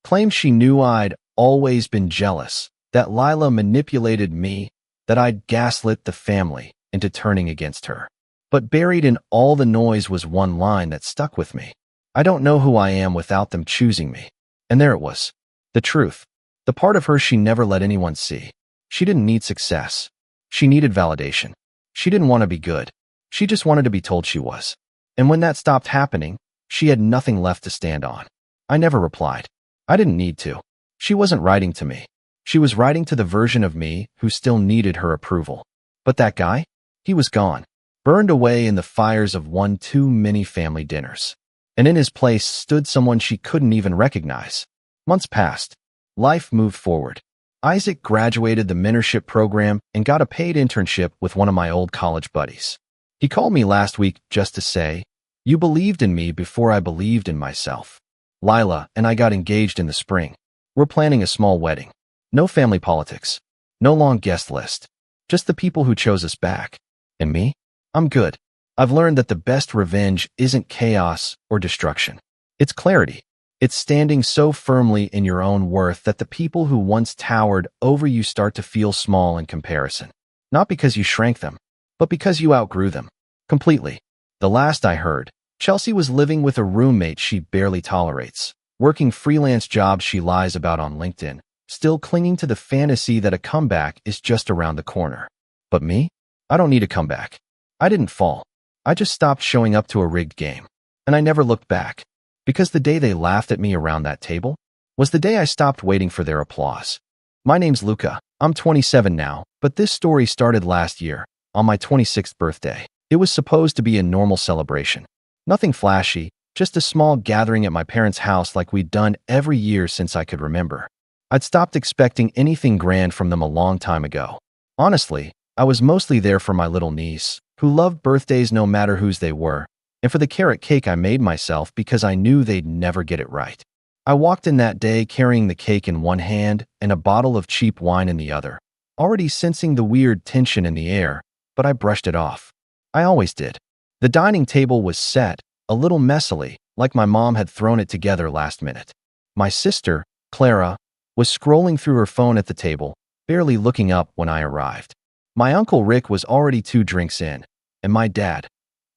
Claimed she knew I'd always been jealous, that Lila manipulated me, that I'd gaslit the family into turning against her. But buried in all the noise was one line that stuck with me. I don't know who I am without them choosing me. And there it was. The truth. The part of her she never let anyone see. She didn't need success. She needed validation. She didn't want to be good. She just wanted to be told she was. And when that stopped happening, she had nothing left to stand on. I never replied. I didn't need to. She wasn't writing to me. She was writing to the version of me who still needed her approval. But that guy? He was gone. Burned away in the fires of one too many family dinners. And in his place stood someone she couldn't even recognize. Months passed. Life moved forward. Isaac graduated the mentorship program and got a paid internship with one of my old college buddies. He called me last week just to say, "You believed in me before I believed in myself." Lila and I got engaged in the spring. We're planning a small wedding. No family politics. No long guest list. Just the people who chose us back. And me? I'm good. I've learned that the best revenge isn't chaos or destruction. It's clarity. It's standing so firmly in your own worth that the people who once towered over you start to feel small in comparison. Not because you shrank them, but because you outgrew them. Completely. The last I heard, Chelsea was living with a roommate she barely tolerates, working freelance jobs she lies about on LinkedIn, still clinging to the fantasy that a comeback is just around the corner. But me? I don't need a comeback. I didn't fall. I just stopped showing up to a rigged game. And I never looked back. Because the day they laughed at me around that table was the day I stopped waiting for their applause. My name's Luca. I'm 27 now, but this story started last year, on my 26th birthday. It was supposed to be a normal celebration. Nothing flashy, just a small gathering at my parents' house like we'd done every year since I could remember. I'd stopped expecting anything grand from them a long time ago. Honestly, I was mostly there for my little niece, who loved birthdays no matter whose they were, and for the carrot cake I made myself because I knew they'd never get it right. I walked in that day carrying the cake in one hand and a bottle of cheap wine in the other, already sensing the weird tension in the air, but I brushed it off. I always did. The dining table was set, a little messily, like my mom had thrown it together last minute. My sister, Clara, was scrolling through her phone at the table, barely looking up when I arrived. My Uncle Rick was already 2 drinks in, and my dad,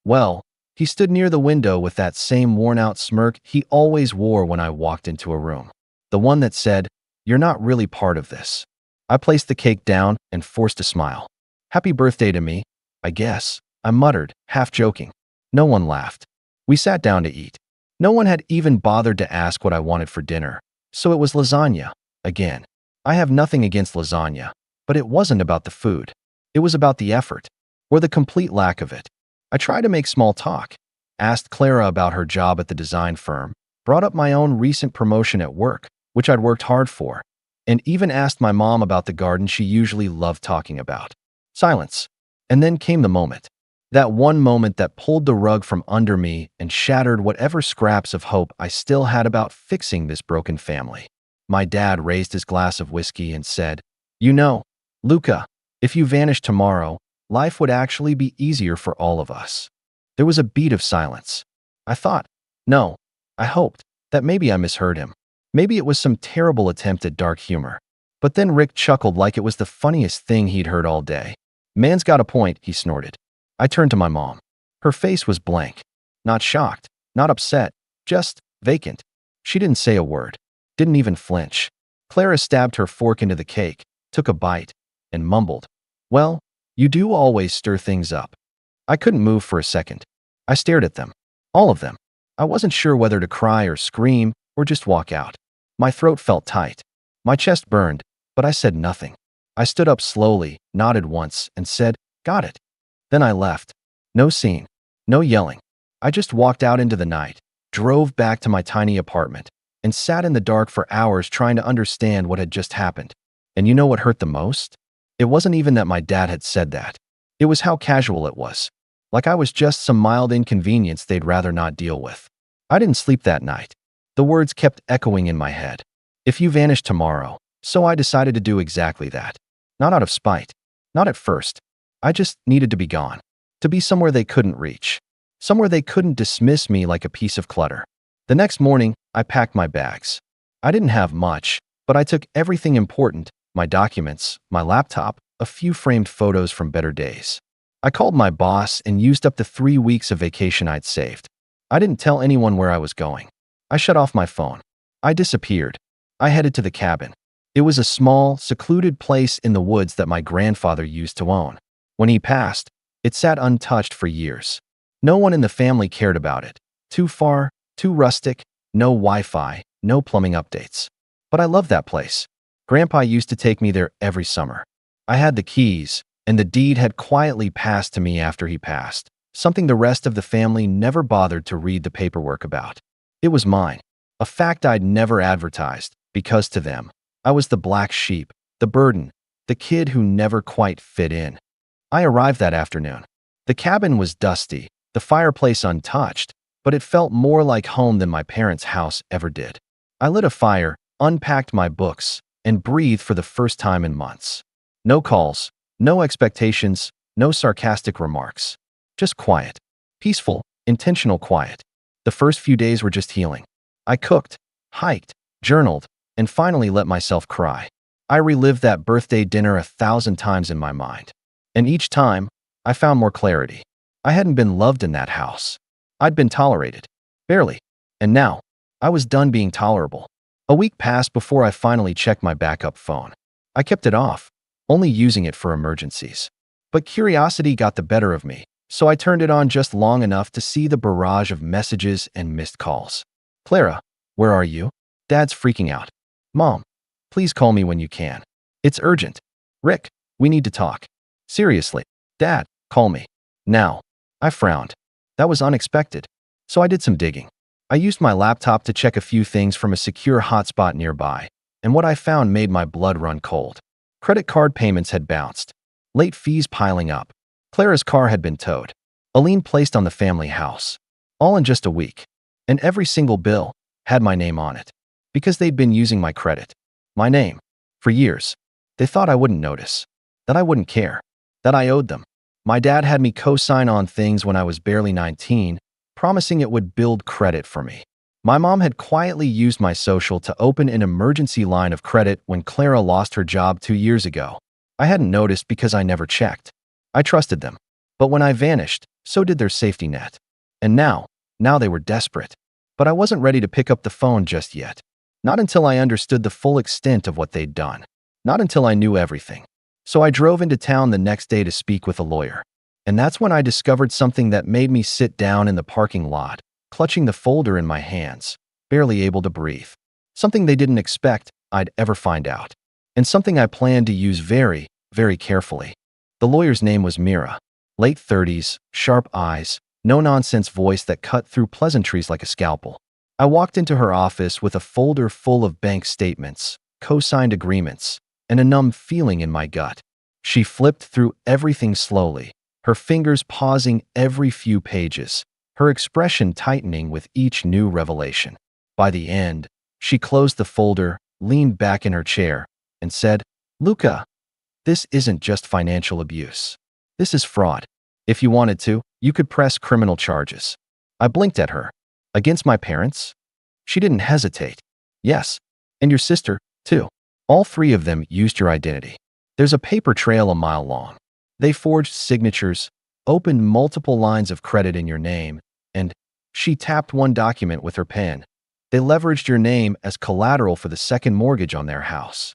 well, he stood near the window with that same worn-out smirk he always wore when I walked into a room. The one that said, "You're not really part of this." I placed the cake down and forced a smile. "Happy birthday to me, I guess," I muttered, half joking. No one laughed. We sat down to eat. No one had even bothered to ask what I wanted for dinner, so it was lasagna, again. I have nothing against lasagna, but it wasn't about the food. It was about the effort, or the complete lack of it. I tried to make small talk, asked Clara about her job at the design firm, brought up my own recent promotion at work, which I'd worked hard for, and even asked my mom about the garden she usually loved talking about. Silence. And then came the moment. That one moment that pulled the rug from under me and shattered whatever scraps of hope I still had about fixing this broken family. My dad raised his glass of whiskey and said, "You know, Luca, if you vanished tomorrow, life would actually be easier for all of us." There was a beat of silence. I thought, no, I hoped, that maybe I misheard him. Maybe it was some terrible attempt at dark humor. But then Rick chuckled like it was the funniest thing he'd heard all day. "Man's got a point," he snorted. I turned to my mom. Her face was blank. Not shocked, not upset, just vacant. She didn't say a word, didn't even flinch. Clara stabbed her fork into the cake, took a bite, and mumbled, "Well, you do always stir things up." I couldn't move for a second. I stared at them. All of them. I wasn't sure whether to cry or scream or just walk out. My throat felt tight. My chest burned, but I said nothing. I stood up slowly, nodded once, and said, "Got it." Then I left. No scene. No yelling. I just walked out into the night, drove back to my tiny apartment, and sat in the dark for hours trying to understand what had just happened. And you know what hurt the most? It wasn't even that my dad had said that. It was how casual it was. Like I was just some mild inconvenience they'd rather not deal with. I didn't sleep that night. The words kept echoing in my head. If you vanish tomorrow. So I decided to do exactly that. Not out of spite. Not at first. I just needed to be gone. To be somewhere they couldn't reach. Somewhere they couldn't dismiss me like a piece of clutter. The next morning, I packed my bags. I didn't have much, but I took everything important, my documents, my laptop, a few framed photos from better days. I called my boss and used up the 3 weeks of vacation I'd saved. I didn't tell anyone where I was going. I shut off my phone. I disappeared. I headed to the cabin. It was a small, secluded place in the woods that my grandfather used to own. When he passed, it sat untouched for years. No one in the family cared about it. Too far, too rustic, no Wi-Fi, no plumbing updates. But I loved that place. Grandpa used to take me there every summer. I had the keys, and the deed had quietly passed to me after he passed, something the rest of the family never bothered to read the paperwork about. It was mine, a fact I'd never advertised, because to them, I was the black sheep, the burden, the kid who never quite fit in. I arrived that afternoon. The cabin was dusty, the fireplace untouched, but it felt more like home than my parents' house ever did. I lit a fire, unpacked my books, and breathed for the first time in months. No calls, no expectations, no sarcastic remarks. Just quiet. Peaceful, intentional quiet. The first few days were just healing. I cooked, hiked, journaled, and finally let myself cry. I relived that birthday dinner 1,000 times in my mind. And each time, I found more clarity. I hadn't been loved in that house. I'd been tolerated. Barely. And now, I was done being tolerable. A week passed before I finally checked my backup phone. I kept it off, only using it for emergencies. But curiosity got the better of me, so I turned it on just long enough to see the barrage of messages and missed calls. "Clara, where are you? Dad's freaking out. Mom, please call me when you can. It's urgent. Rick, we need to talk. Seriously. Dad, call me. Now." I frowned. That was unexpected. So I did some digging. I used my laptop to check a few things from a secure hotspot nearby, and what I found made my blood run cold. Credit card payments had bounced. Late fees piling up. Clara's car had been towed. A lien placed on the family house. All in just a week. And every single bill had my name on it. Because they'd been using my credit. My name. For years. They thought I wouldn't notice. That I wouldn't care. That I owed them. My dad had me co-sign on things when I was barely 19, promising it would build credit for me. My mom had quietly used my social to open an emergency line of credit when Clara lost her job 2 years ago. I hadn't noticed because I never checked. I trusted them. But when I vanished, so did their safety net. And now they were desperate. But I wasn't ready to pick up the phone just yet. Not until I understood the full extent of what they'd done. Not until I knew everything. So I drove into town the next day to speak with a lawyer. And that's when I discovered something that made me sit down in the parking lot, clutching the folder in my hands, barely able to breathe. Something they didn't expect I'd ever find out. And something I planned to use very, very carefully. The lawyer's name was Mira. Late 30s, sharp eyes, no-nonsense voice that cut through pleasantries like a scalpel. I walked into her office with a folder full of bank statements, co-signed agreements, and a numb feeling in my gut. She flipped through everything slowly, her fingers pausing every few pages, her expression tightening with each new revelation. By the end, she closed the folder, leaned back in her chair, and said, "Luca, this isn't just financial abuse. This is fraud. If you wanted to, you could press criminal charges." I blinked at her. "Against my parents?" She didn't hesitate. "Yes, and your sister, too. All three of them used your identity. There's a paper trail a mile long. They forged signatures, opened multiple lines of credit in your name, and," she tapped one document with her pen, "they leveraged your name as collateral for the second mortgage on their house."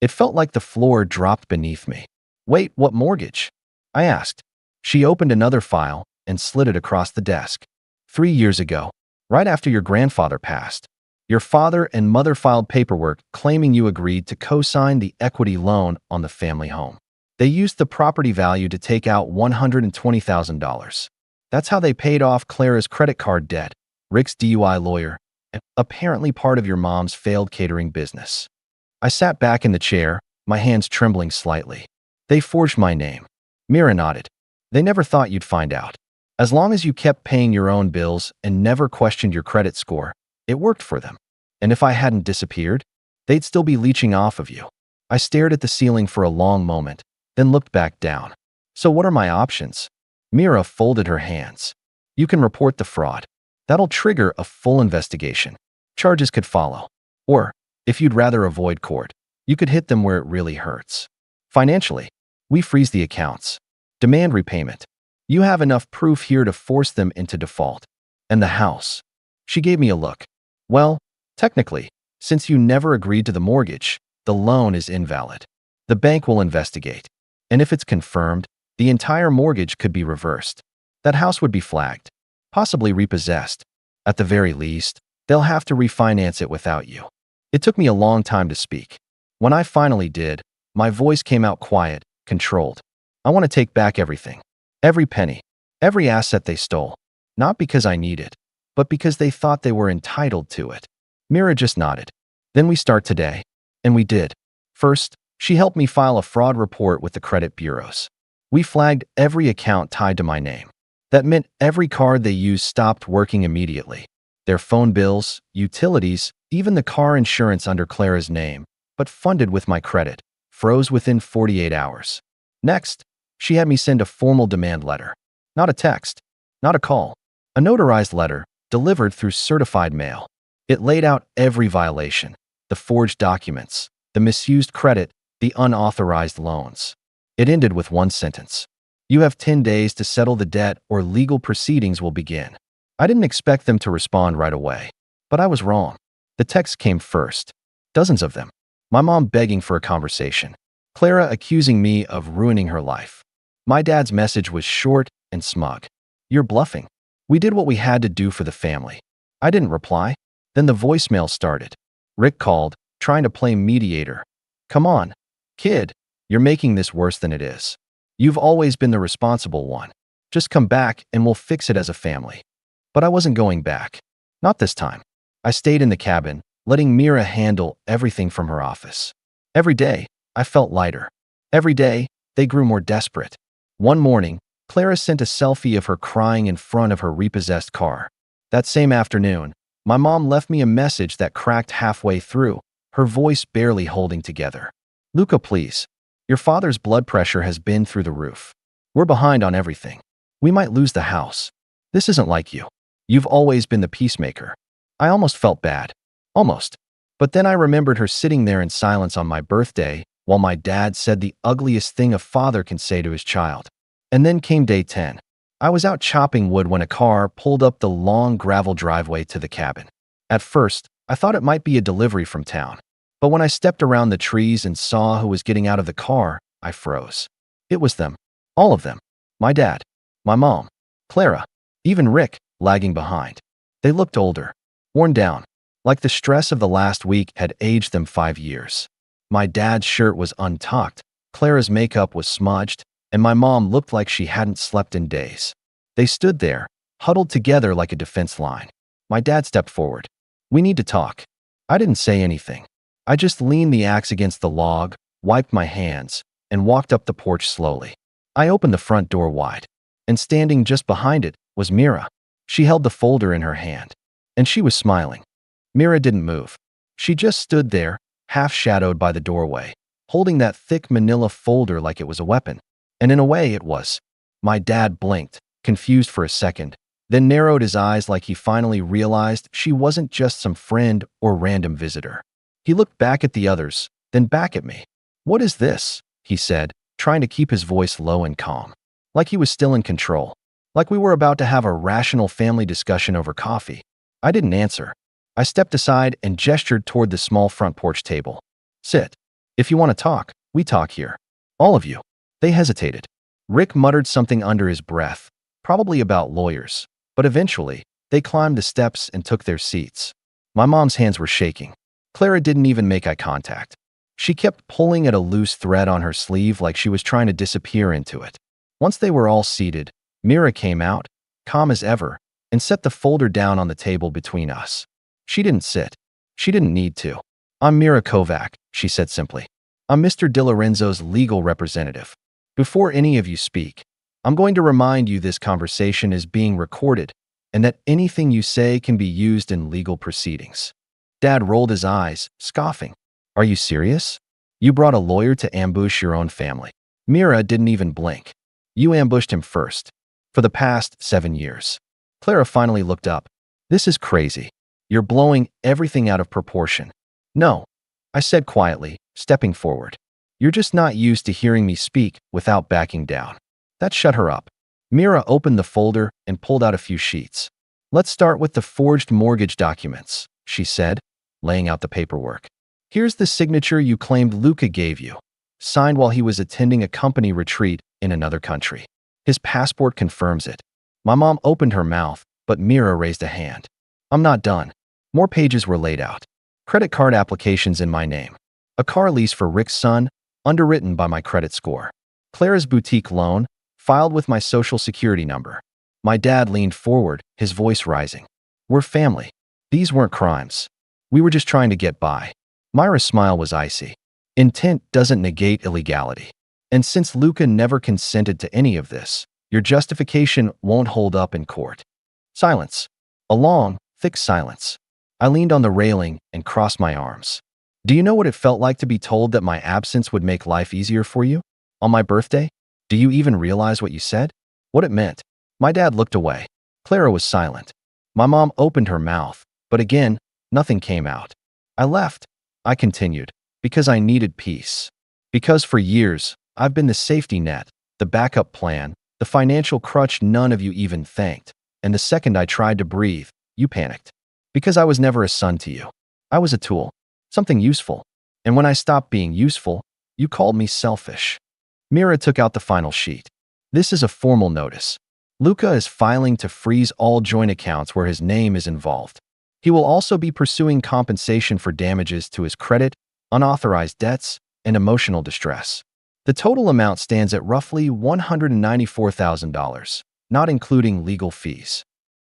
It felt like the floor dropped beneath me. "Wait, what mortgage?" I asked. She opened another file and slid it across the desk. 3 years ago, right after your grandfather passed, your father and mother filed paperwork claiming you agreed to co-sign the equity loan on the family home. They used the property value to take out $120,000. That's how they paid off Clara's credit card debt, Rick's DUI lawyer, and apparently part of your mom's failed catering business. I sat back in the chair, my hands trembling slightly. "They forged my name." Mira nodded. "They never thought you'd find out. As long as you kept paying your own bills and never questioned your credit score, it worked for them. And if I hadn't disappeared, they'd still be leeching off of you." I stared at the ceiling for a long moment, then looked back down. "So what are my options?" Mira folded her hands. "You can report the fraud. That'll trigger a full investigation. Charges could follow. Or, if you'd rather avoid court, you could hit them where it really hurts. Financially, we freeze the accounts. Demand repayment. You have enough proof here to force them into default. And the house." She gave me a look. "Well, technically, since you never agreed to the mortgage, the loan is invalid. The bank will investigate. And if it's confirmed, the entire mortgage could be reversed. That house would be flagged, possibly repossessed. At the very least, they'll have to refinance it without you." It took me a long time to speak. When I finally did, my voice came out quiet, controlled. "I want to take back everything. Every penny. Every asset they stole. Not because I need it, but because they thought they were entitled to it." Mira just nodded. "Then we start today." And we did. First, she helped me file a fraud report with the credit bureaus. We flagged every account tied to my name. That meant every card they used stopped working immediately. Their phone bills, utilities, even the car insurance under Clara's name, but funded with my credit, froze within 48 hours. Next, she had me send a formal demand letter. Not a text, not a call. A notarized letter, delivered through certified mail. It laid out every violation, the forged documents, the misused credit, the unauthorized loans. It ended with one sentence. "You have 10 days to settle the debt or legal proceedings will begin." I didn't expect them to respond right away, but I was wrong. The text came first. Dozens of them. My mom begging for a conversation. Clara accusing me of ruining her life. My dad's message was short and smug. "You're bluffing. We did what we had to do for the family." I didn't reply. Then the voicemail started. Rick called, trying to play mediator. "Come on, kid. You're making this worse than it is. You've always been the responsible one. Just come back and we'll fix it as a family." But I wasn't going back. Not this time. I stayed in the cabin, letting Mira handle everything from her office. Every day, I felt lighter. Every day, they grew more desperate. One morning, Clara sent a selfie of her crying in front of her repossessed car. That same afternoon, my mom left me a message that cracked halfway through, her voice barely holding together. "Luca, please. Your father's blood pressure has been through the roof. We're behind on everything. We might lose the house. This isn't like you. You've always been the peacemaker." I almost felt bad. Almost. But then I remembered her sitting there in silence on my birthday while my dad said the ugliest thing a father can say to his child. And then came day 10. I was out chopping wood when a car pulled up the long gravel driveway to the cabin. At first, I thought it might be a delivery from town. But when I stepped around the trees and saw who was getting out of the car, I froze. It was them. All of them. My dad. My mom. Clara. Even Rick, lagging behind. They looked older. Worn down. Like the stress of the last week had aged them 5 years. My dad's shirt was untucked. Clara's makeup was smudged. And my mom looked like she hadn't slept in days. They stood there, huddled together like a defense line. My dad stepped forward. We need to talk. I didn't say anything. I just leaned the axe against the log, wiped my hands, and walked up the porch slowly. I opened the front door wide, and standing just behind it was Mira. She held the folder in her hand, and she was smiling. Mira didn't move. She just stood there, half shadowed by the doorway, holding that thick manila folder like it was a weapon. And in a way, it was. My dad blinked, confused for a second, then narrowed his eyes like he finally realized she wasn't just some friend or random visitor. He looked back at the others, then back at me. "What is this?" he said, trying to keep his voice low and calm, like he was still in control, like we were about to have a rational family discussion over coffee. I didn't answer. I stepped aside and gestured toward the small front porch table. "Sit. If you want to talk, we talk here. All of you." They hesitated. Rick muttered something under his breath, probably about lawyers, but eventually, they climbed the steps and took their seats. My mom's hands were shaking. Clara didn't even make eye contact. She kept pulling at a loose thread on her sleeve like she was trying to disappear into it. Once they were all seated, Mira came out, calm as ever, and set the folder down on the table between us. She didn't sit. She didn't need to. "I'm Mira Kovac," she said simply. "I'm Mr. DiLorenzo's legal representative. Before any of you speak, I'm going to remind you this conversation is being recorded and that anything you say can be used in legal proceedings." Dad rolled his eyes, scoffing. "Are you serious? You brought a lawyer to ambush your own family?" Mira didn't even blink. "You ambushed him first. For the past 7 years. Clara finally looked up. "This is crazy. You're blowing everything out of proportion." "No," I said quietly, stepping forward. "You're just not used to hearing me speak without backing down." That shut her up. Mira opened the folder and pulled out a few sheets. "Let's start with the forged mortgage documents," she said, laying out the paperwork. "Here's the signature you claimed Luca gave you, signed while he was attending a company retreat in another country. His passport confirms it." My mom opened her mouth, but Mira raised a hand. "I'm not done." More pages were laid out. Credit card applications in my name. A car lease for Rick's son, underwritten by my credit score. Clara's boutique loan, filed with my social security number. My dad leaned forward, his voice rising. "We're family. These weren't crimes. We were just trying to get by." Myra's smile was icy. "Intent doesn't negate illegality. And since Luca never consented to any of this, your justification won't hold up in court." Silence. A long, thick silence. I leaned on the railing and crossed my arms. "Do you know what it felt like to be told that my absence would make life easier for you? On my birthday? Do you even realize what you said? What it meant?" My dad looked away. Clara was silent. My mom opened her mouth, but again, nothing came out. "I left," I continued, "because I needed peace. Because for years, I've been the safety net, the backup plan, the financial crutch none of you even thanked. And the second I tried to breathe, you panicked. Because I was never a son to you. I was a tool, something useful. And when I stopped being useful, you called me selfish." Mira took out the final sheet. "This is a formal notice. Luca is filing to freeze all joint accounts where his name is involved. He will also be pursuing compensation for damages to his credit, unauthorized debts, and emotional distress. The total amount stands at roughly $194,000, not including legal fees."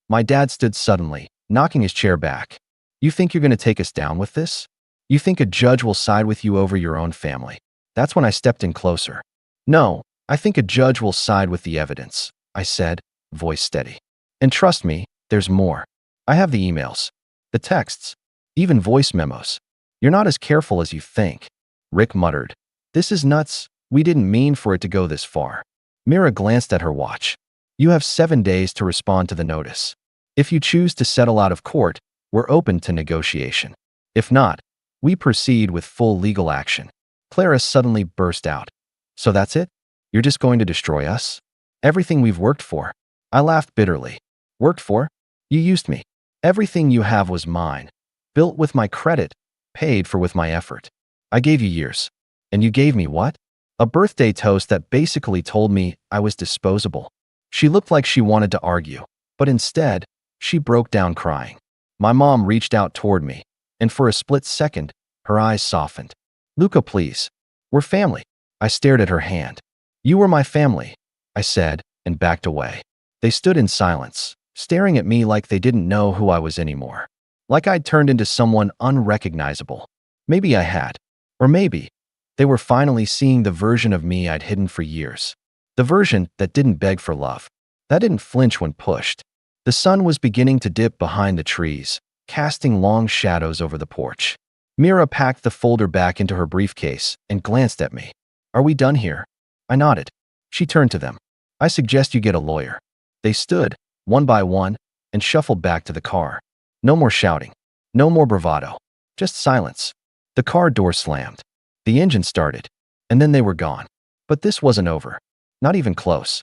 My dad stood suddenly, knocking his chair back. "You think you're going to take us down with this? You think a judge will side with you over your own family?" That's when I stepped in closer. "No, I think a judge will side with the evidence," I said, voice steady. "And trust me, there's more. I have the emails, the texts, even voice memos. You're not as careful as you think." Rick muttered. "This is nuts. We didn't mean for it to go this far." Mira glanced at her watch. "You have 7 days to respond to the notice. If you choose to settle out of court, we're open to negotiation. If not, we proceed with full legal action." Clara suddenly burst out. "So that's it? You're just going to destroy us? Everything we've worked for?" I laughed bitterly. "Worked for? You used me. Everything you have was mine. Built with my credit, paid for with my effort. I gave you years. And you gave me what? A birthday toast that basically told me I was disposable." She looked like she wanted to argue, but instead, she broke down crying. My mom reached out toward me, and for a split second, her eyes softened. "Luca, please. We're family." I stared at her hand. "You were my family," I said, and backed away. They stood in silence, staring at me like they didn't know who I was anymore. like I'd turned into someone unrecognizable. Maybe I had. Or maybe they were finally seeing the version of me I'd hidden for years. The version that didn't beg for love, that didn't flinch when pushed. The sun was beginning to dip behind the trees, casting long shadows over the porch. Mira packed the folder back into her briefcase and glanced at me. "Are we done here?" I nodded. She turned to them. "I suggest you get a lawyer." They stood, one by one, and shuffled back to the car. No more shouting. No more bravado. Just silence. The car door slammed. The engine started, and then they were gone. But this wasn't over. Not even close.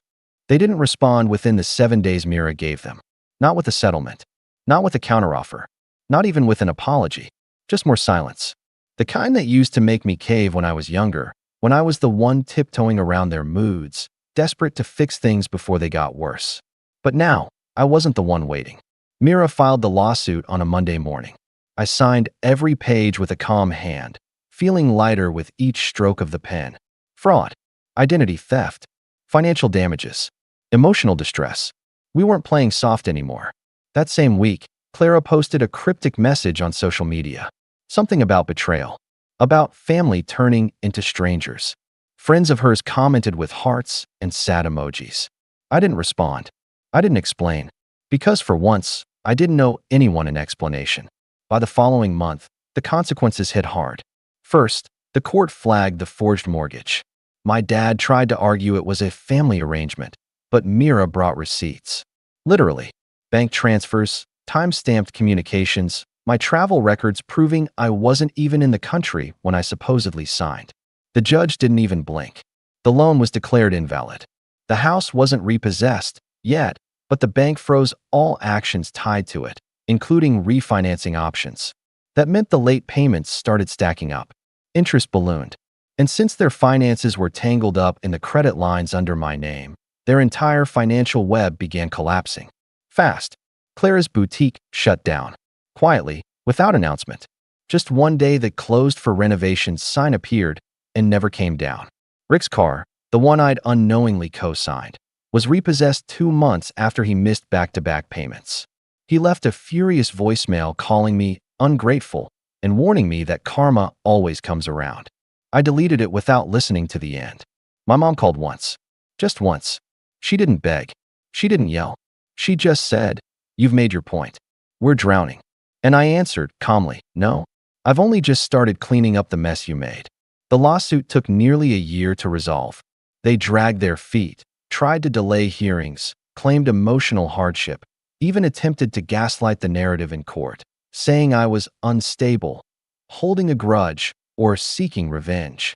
They didn't respond within the 7 days Mira gave them. Not with a settlement. Not with a counteroffer. Not even with an apology. Just more silence. The kind that used to make me cave when I was younger, when I was the one tiptoeing around their moods, desperate to fix things before they got worse. But now, I wasn't the one waiting. Mira filed the lawsuit on a Monday morning. I signed every page with a calm hand, feeling lighter with each stroke of the pen. Fraud, identity theft, financial damages, emotional distress. We weren't playing soft anymore. That same week, Clara posted a cryptic message on social media. Something about betrayal. About family turning into strangers. Friends of hers commented with hearts and sad emojis. I didn't respond. I didn't explain. Because for once, I didn't owe anyone an explanation. By the following month, the consequences hit hard. First, the court flagged the forged mortgage. My dad tried to argue it was a family arrangement, but Mira brought receipts. Literally, bank transfers, time-stamped communications, my travel records proving I wasn't even in the country when I supposedly signed. The judge didn't even blink. The loan was declared invalid. The house wasn't repossessed yet, but the bank froze all actions tied to it, including refinancing options. That meant the late payments started stacking up. Interest ballooned. And since their finances were tangled up in the credit lines under my name, their entire financial web began collapsing. Fast. Clara's boutique shut down. Quietly, without announcement. Just one day the closed for renovations sign appeared and never came down. Rick's car, the one I'd unknowingly co-signed, was repossessed 2 months after he missed back-to-back payments. He left a furious voicemail calling me ungrateful and warning me that karma always comes around. I deleted it without listening to the end. My mom called once. Just once. She didn't beg. She didn't yell. She just said, "You've made your point. We're drowning." And I answered calmly, "No, I've only just started cleaning up the mess you made." The lawsuit took nearly a year to resolve. They dragged their feet, tried to delay hearings, claimed emotional hardship, even attempted to gaslight the narrative in court, saying I was unstable, holding a grudge, or seeking revenge.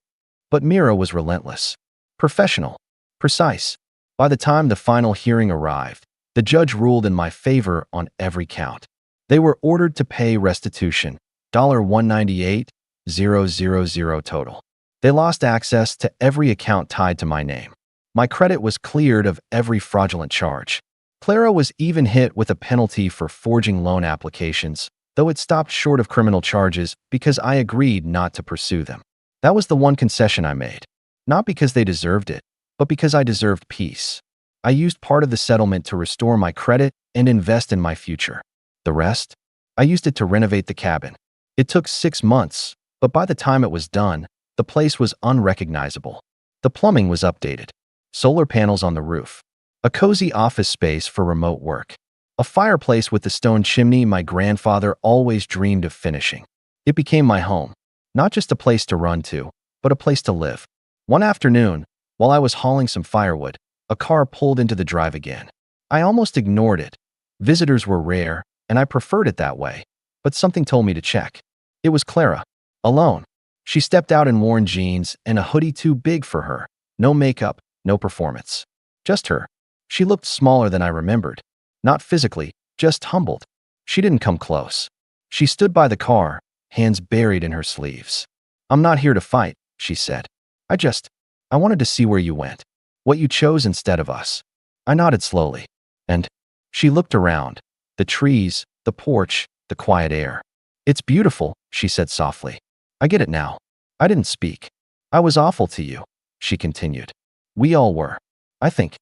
But Mira was relentless, professional, precise. By the time the final hearing arrived, the judge ruled in my favor on every count. They were ordered to pay restitution, $198,000 total. They lost access to every account tied to my name. My credit was cleared of every fraudulent charge. Clara was even hit with a penalty for forging loan applications, though it stopped short of criminal charges because I agreed not to pursue them. That was the one concession I made. Not because they deserved it, but because I deserved peace. I used part of the settlement to restore my credit and invest in my future. The rest? I used it to renovate the cabin. It took 6 months, but by the time it was done, the place was unrecognizable. The plumbing was updated. Solar panels on the roof. A cozy office space for remote work. A fireplace with the stone chimney my grandfather always dreamed of finishing. It became my home. Not just a place to run to, but a place to live. One afternoon, while I was hauling some firewood, a car pulled into the drive again. I almost ignored it. Visitors were rare, and I preferred it that way. But something told me to check. It was Clara. Alone. She stepped out in worn jeans and a hoodie too big for her. No makeup, no performance. Just her. She looked smaller than I remembered. Not physically, just humbled. She didn't come close. She stood by the car, hands buried in her sleeves. "I'm not here to fight," she said. I wanted to see where you went. What you chose instead of us." I nodded slowly. And she looked around. The trees, the porch, the quiet air. "It's beautiful," she said softly. "I get it now." I didn't speak. "I was awful to you," she continued. "We all were. I think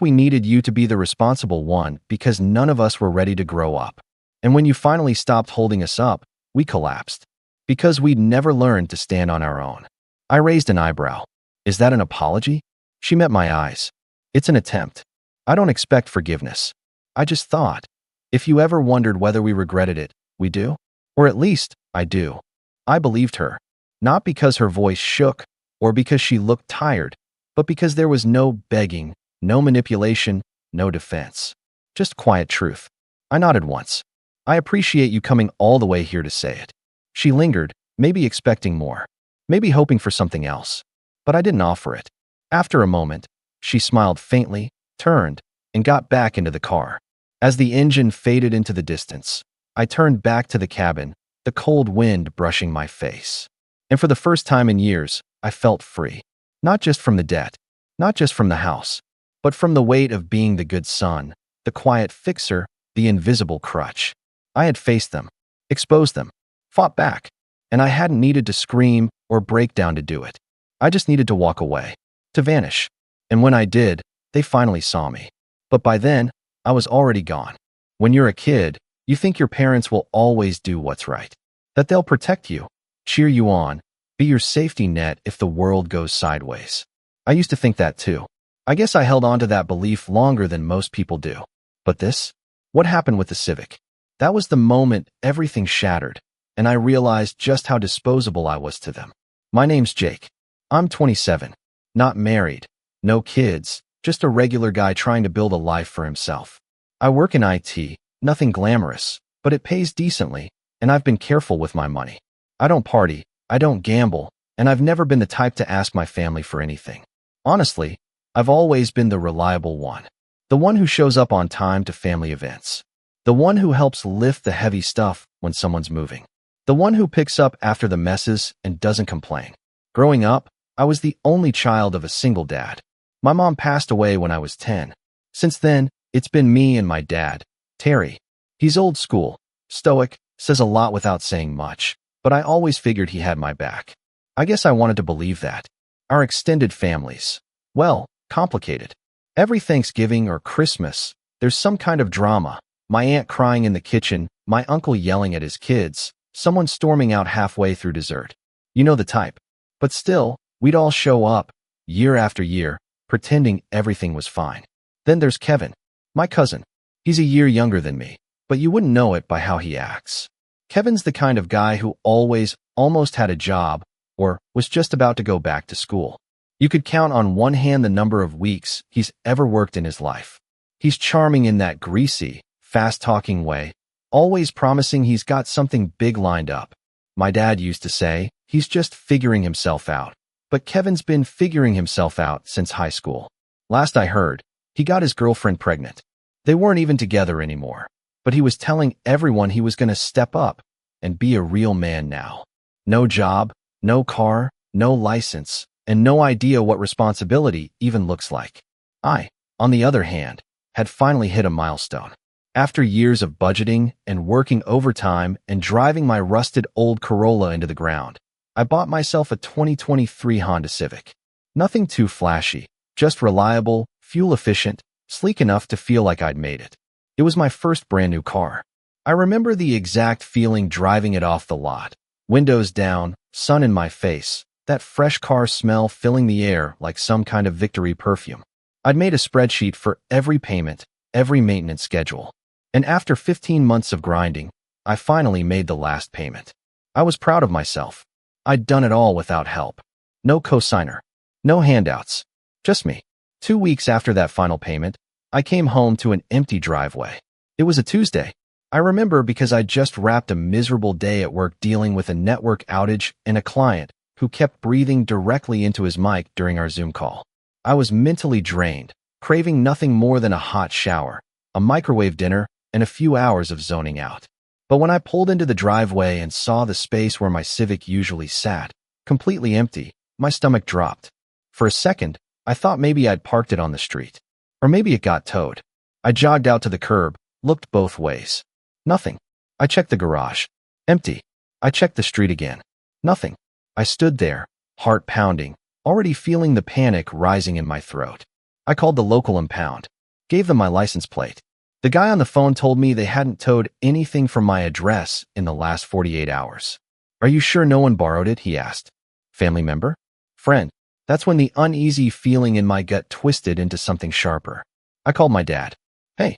we needed you to be the responsible one because none of us were ready to grow up. And when you finally stopped holding us up, we collapsed. Because we'd never learned to stand on our own. I raised an eyebrow. Is that an apology? She met my eyes. It's an attempt. I don't expect forgiveness. I just thought, if you ever wondered whether we regretted it, we do. Or at least, I do. I believed her. Not because her voice shook, or because she looked tired, but because there was no begging, no manipulation, no defense. Just quiet truth. I nodded once. I appreciate you coming all the way here to say it. She lingered, maybe expecting more, maybe hoping for something else. But I didn't offer it. After a moment, she smiled faintly, turned, and got back into the car. As the engine faded into the distance, I turned back to the cabin, the cold wind brushing my face. And for the first time in years, I felt free. Not just from the debt, not just from the house, but from the weight of being the good son, the quiet fixer, the invisible crutch. I had faced them, exposed them, fought back, and I hadn't needed to scream or break down to do it. I just needed to walk away, to vanish. And when I did, they finally saw me. But by then, I was already gone. When you're a kid, you think your parents will always do what's right, that they'll protect you, cheer you on, be your safety net if the world goes sideways. I used to think that too. I guess I held on to that belief longer than most people do. But this? What happened with the Civic? That was the moment everything shattered, and I realized just how disposable I was to them. My name's Jake. I'm 27, not married, no kids, just a regular guy trying to build a life for himself. I work in IT, nothing glamorous, but it pays decently, and I've been careful with my money. I don't party, I don't gamble, and I've never been the type to ask my family for anything. Honestly, I've always been the reliable one. The one who shows up on time to family events. The one who helps lift the heavy stuff when someone's moving. The one who picks up after the messes and doesn't complain. Growing up, I was the only child of a single dad. My mom passed away when I was 10. Since then, it's been me and my dad, Terry. He's old school, stoic, says a lot without saying much, but I always figured he had my back. I guess I wanted to believe that. Our extended families, well, complicated. Every Thanksgiving or Christmas, there's some kind of drama. My aunt crying in the kitchen, my uncle yelling at his kids, someone storming out halfway through dessert. You know the type. But still, we'd all show up, year after year, pretending everything was fine. Then there's Kevin, my cousin. He's a year younger than me, but you wouldn't know it by how he acts. Kevin's the kind of guy who always almost had a job or was just about to go back to school. You could count on one hand the number of weeks he's ever worked in his life. He's charming in that greasy, fast-talking way, always promising he's got something big lined up. My dad used to say, he's just figuring himself out. But Kevin's been figuring himself out since high school. Last I heard, he got his girlfriend pregnant. They weren't even together anymore, but he was telling everyone he was going to step up and be a real man now. No job, no car, no license, and no idea what responsibility even looks like. I, on the other hand, had finally hit a milestone. After years of budgeting and working overtime and driving my rusted old Corolla into the ground, I bought myself a 2023 Honda Civic. Nothing too flashy, just reliable, fuel-efficient, sleek enough to feel like I'd made it. It was my first brand new car. I remember the exact feeling driving it off the lot. Windows down, sun in my face, that fresh car smell filling the air like some kind of victory perfume. I'd made a spreadsheet for every payment, every maintenance schedule. And after 15 months of grinding, I finally made the last payment. I was proud of myself. I'd done it all without help. No cosigner. No handouts. Just me. 2 weeks after that final payment, I came home to an empty driveway. It was a Tuesday. I remember because I'd just wrapped a miserable day at work dealing with a network outage and a client who kept breathing directly into his mic during our Zoom call. I was mentally drained, craving nothing more than a hot shower, a microwave dinner, and a few hours of zoning out. But when I pulled into the driveway and saw the space where my Civic usually sat, completely empty, my stomach dropped. For a second, I thought maybe I'd parked it on the street. Or maybe it got towed. I jogged out to the curb, looked both ways. Nothing. I checked the garage. Empty. I checked the street again. Nothing. I stood there, heart pounding, already feeling the panic rising in my throat. I called the local impound, gave them my license plate. The guy on the phone told me they hadn't towed anything from my address in the last 48 hours. Are you sure no one borrowed it? He asked. Family member? Friend. That's when the uneasy feeling in my gut twisted into something sharper. I called my dad. Hey,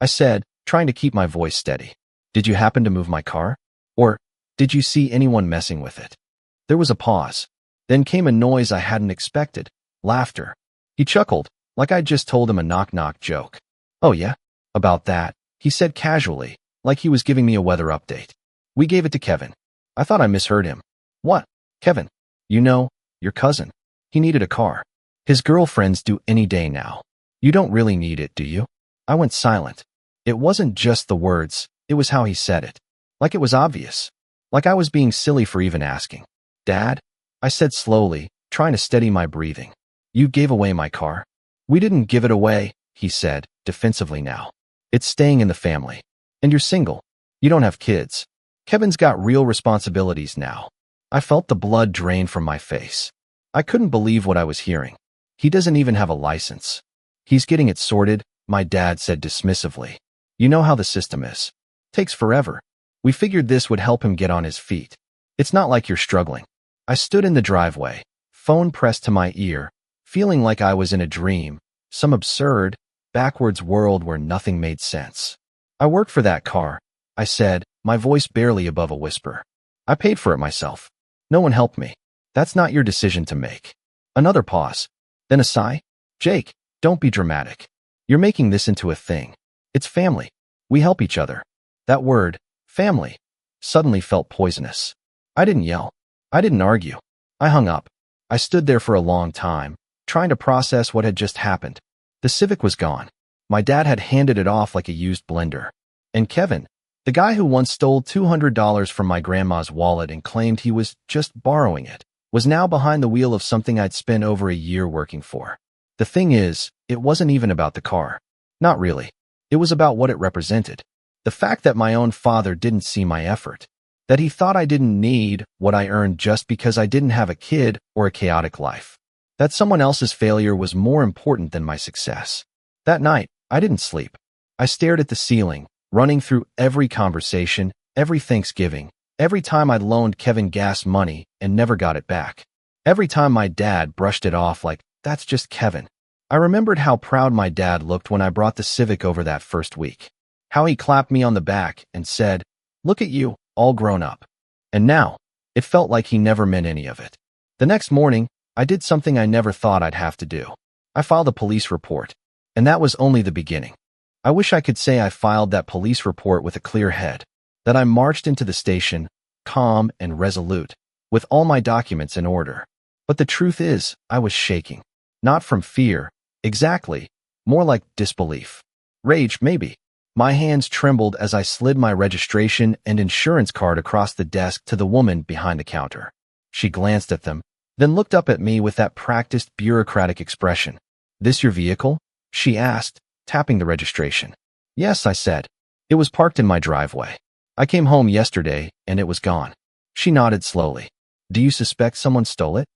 I said, trying to keep my voice steady. Did you happen to move my car? Or did you see anyone messing with it? There was a pause. Then came a noise I hadn't expected. Laughter. He chuckled, like I'd just told him a knock-knock joke. Oh yeah? About that, he said casually, like he was giving me a weather update. We gave it to Kevin. I thought I misheard him. What? Kevin? You know, your cousin. He needed a car. His girlfriends do any day now. You don't really need it, do you? I went silent. It wasn't just the words, it was how he said it. Like it was obvious. Like I was being silly for even asking. Dad? I said slowly, trying to steady my breathing. You gave away my car? We didn't give it away, he said, defensively now. It's staying in the family. And you're single. You don't have kids. Kevin's got real responsibilities now. I felt the blood drain from my face. I couldn't believe what I was hearing. He doesn't even have a license. He's getting it sorted, my dad said dismissively. You know how the system is. Takes forever. We figured this would help him get on his feet. It's not like you're struggling. I stood in the driveway, phone pressed to my ear, feeling like I was in a dream, some absurd, backwards world where nothing made sense. I worked for that car, I said, my voice barely above a whisper. I paid for it myself. No one helped me. That's not your decision to make. Another pause. Then a sigh. Jake, don't be dramatic. You're making this into a thing. It's family. We help each other. That word, family, suddenly felt poisonous. I didn't yell. I didn't argue. I hung up. I stood there for a long time, trying to process what had just happened. The Civic was gone. My dad had handed it off like a used blender. And Kevin, the guy who once stole $200 from my grandma's wallet and claimed he was just borrowing it, was now behind the wheel of something I'd spent over a year working for. The thing is, it wasn't even about the car. Not really. It was about what it represented. The fact that my own father didn't see my effort. That he thought I didn't need what I earned just because I didn't have a kid or a chaotic life. That someone else's failure was more important than my success. That night, I didn't sleep. I stared at the ceiling, running through every conversation, every Thanksgiving, every time I'd loaned Kevin gas money and never got it back. Every time my dad brushed it off like, that's just Kevin. I remembered how proud my dad looked when I brought the Civic over that first week. How he clapped me on the back and said, look at you, all grown up. And now, it felt like he never meant any of it. The next morning, I did something I never thought I'd have to do. I filed a police report. And that was only the beginning. I wish I could say I filed that police report with a clear head. That I marched into the station, calm and resolute, with all my documents in order. But the truth is, I was shaking. Not from fear, exactly, more like disbelief. Rage, maybe. My hands trembled as I slid my registration and insurance card across the desk to the woman behind the counter. She glanced at them, then looked up at me with that practiced bureaucratic expression. This your vehicle? She asked, tapping the registration. Yes, I said. It was parked in my driveway. I came home yesterday, and it was gone. She nodded slowly. Do you suspect someone stole it?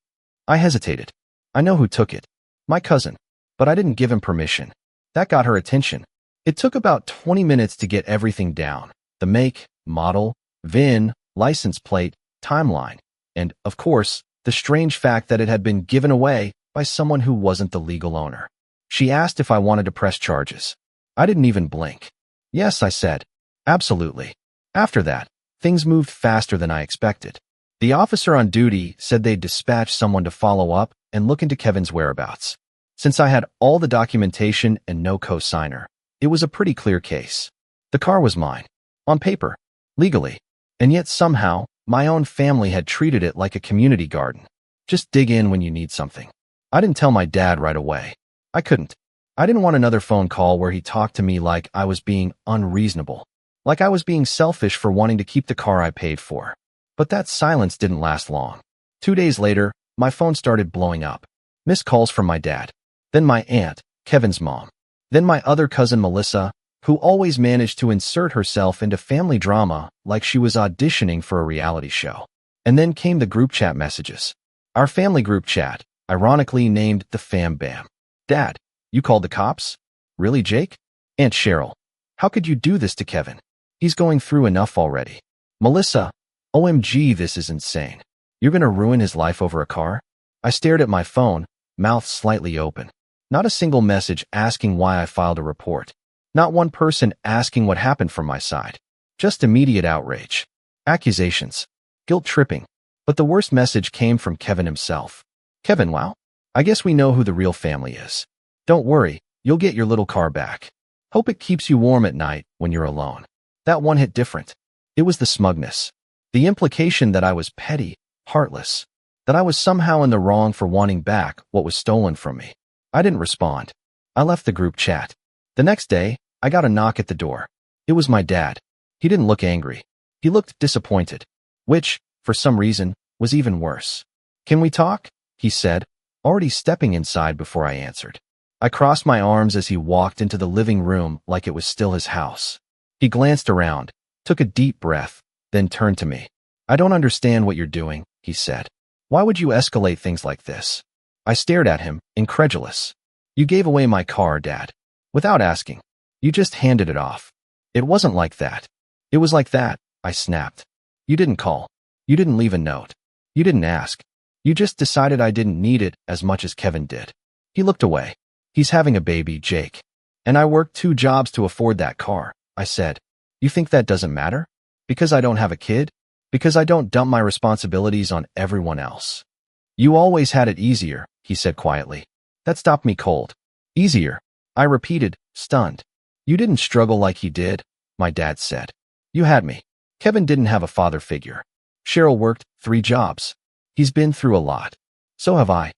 I hesitated. I know who took it. My cousin. But I didn't give him permission. That got her attention. It took about 20 minutes to get everything down. The make, model, VIN, license plate, timeline, and, of course, the strange fact that it had been given away by someone who wasn't the legal owner. She asked if I wanted to press charges. I didn't even blink. Yes, I said. Absolutely. After that, things moved faster than I expected. The officer on duty said they'd dispatch someone to follow up and look into Kevin's whereabouts. Since I had all the documentation and no co-signer, it was a pretty clear case. The car was mine. On paper. Legally. And yet somehow, my own family had treated it like a community garden. Just dig in when you need something. I didn't tell my dad right away. I couldn't. I didn't want another phone call where he talked to me like I was being unreasonable. Like I was being selfish for wanting to keep the car I paid for. But that silence didn't last long. 2 days later, my phone started blowing up. Missed calls from my dad. Then my aunt, Kevin's mom. Then my other cousin Melissa, who always managed to insert herself into family drama like she was auditioning for a reality show. And then came the group chat messages. Our family group chat, ironically named the Fam Bam. Dad, you called the cops? Really, Jake? Aunt Cheryl. How could you do this to Kevin? He's going through enough already. Melissa, OMG, this is insane. You're gonna ruin his life over a car? I stared at my phone, mouth slightly open. Not a single message asking why I filed a report. Not one person asking what happened from my side. Just immediate outrage. Accusations. Guilt-tripping. But the worst message came from Kevin himself. Kevin, wow. I guess we know who the real family is. Don't worry, you'll get your little car back. Hope it keeps you warm at night when you're alone. That one hit different. It was the smugness. The implication that I was petty, heartless. That I was somehow in the wrong for wanting back what was stolen from me. I didn't respond. I left the group chat. The next day, I got a knock at the door. It was my dad. He didn't look angry. He looked disappointed, which, for some reason, was even worse. Can we talk? He said, already stepping inside before I answered. I crossed my arms as he walked into the living room like it was still his house. He glanced around, took a deep breath, then turned to me. I don't understand what you're doing, he said. Why would you escalate things like this? I stared at him, incredulous. You gave away my car, Dad. Without asking. You just handed it off. It wasn't like that. It was like that, I snapped. You didn't call. You didn't leave a note. You didn't ask. You just decided I didn't need it as much as Kevin did. He looked away. He's having a baby, Jake. And I worked 2 jobs to afford that car, I said. You think that doesn't matter? Because I don't have a kid? Because I don't dump my responsibilities on everyone else. You always had it easier, he said quietly. That stopped me cold. Easier, I repeated, stunned. You didn't struggle like he did, my dad said. You had me. Kevin didn't have a father figure. Cheryl worked 3 jobs. He's been through a lot. So have I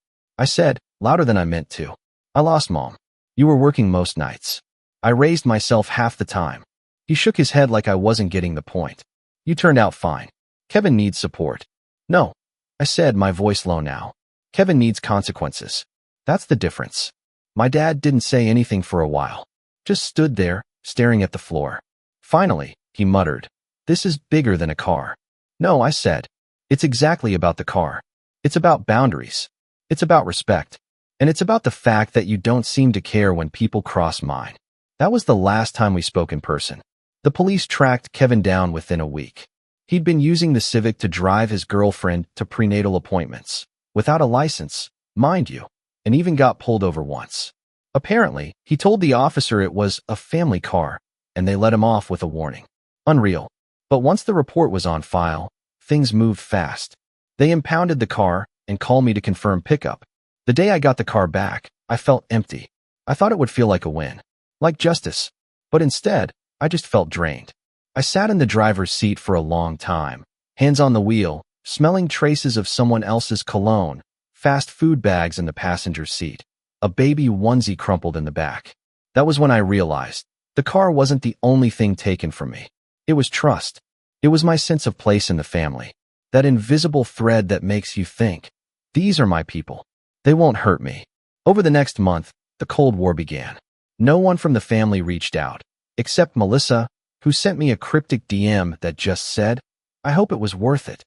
said, louder than I meant to. I lost Mom. You were working most nights. I raised myself half the time. He shook his head like I wasn't getting the point. You turned out fine. Kevin needs support. No, I said, my voice low now. Kevin needs consequences. That's the difference. My dad didn't say anything for a while. Just stood there, staring at the floor. Finally, he muttered, this is bigger than a car. No, I said. It's exactly about the car. It's about boundaries. It's about respect. And it's about the fact that you don't seem to care when people cross mine. That was the last time we spoke in person. The police tracked Kevin down within a week. He'd been using the Civic to drive his girlfriend to prenatal appointments, without a license, mind you, and even got pulled over once. Apparently, he told the officer it was a family car, and they let him off with a warning. Unreal. But once the report was on file, things moved fast. They impounded the car and called me to confirm pickup. The day I got the car back, I felt empty. I thought it would feel like a win, like justice. But instead, I just felt drained. I sat in the driver's seat for a long time, hands on the wheel, smelling traces of someone else's cologne, fast food bags in the passenger seat, a baby onesie crumpled in the back. That was when I realized the car wasn't the only thing taken from me. It was trust. It was my sense of place in the family, that invisible thread that makes you think, these are my people. They won't hurt me. Over the next month, the Cold War began. No one from the family reached out, except Melissa, who sent me a cryptic DM that just said, I hope it was worth it.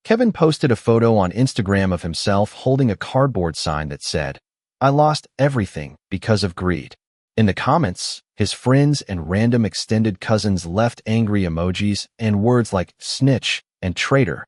Kevin posted a photo on Instagram of himself holding a cardboard sign that said, I lost everything because of greed. In the comments, his friends and random extended cousins left angry emojis and words like snitch and traitor.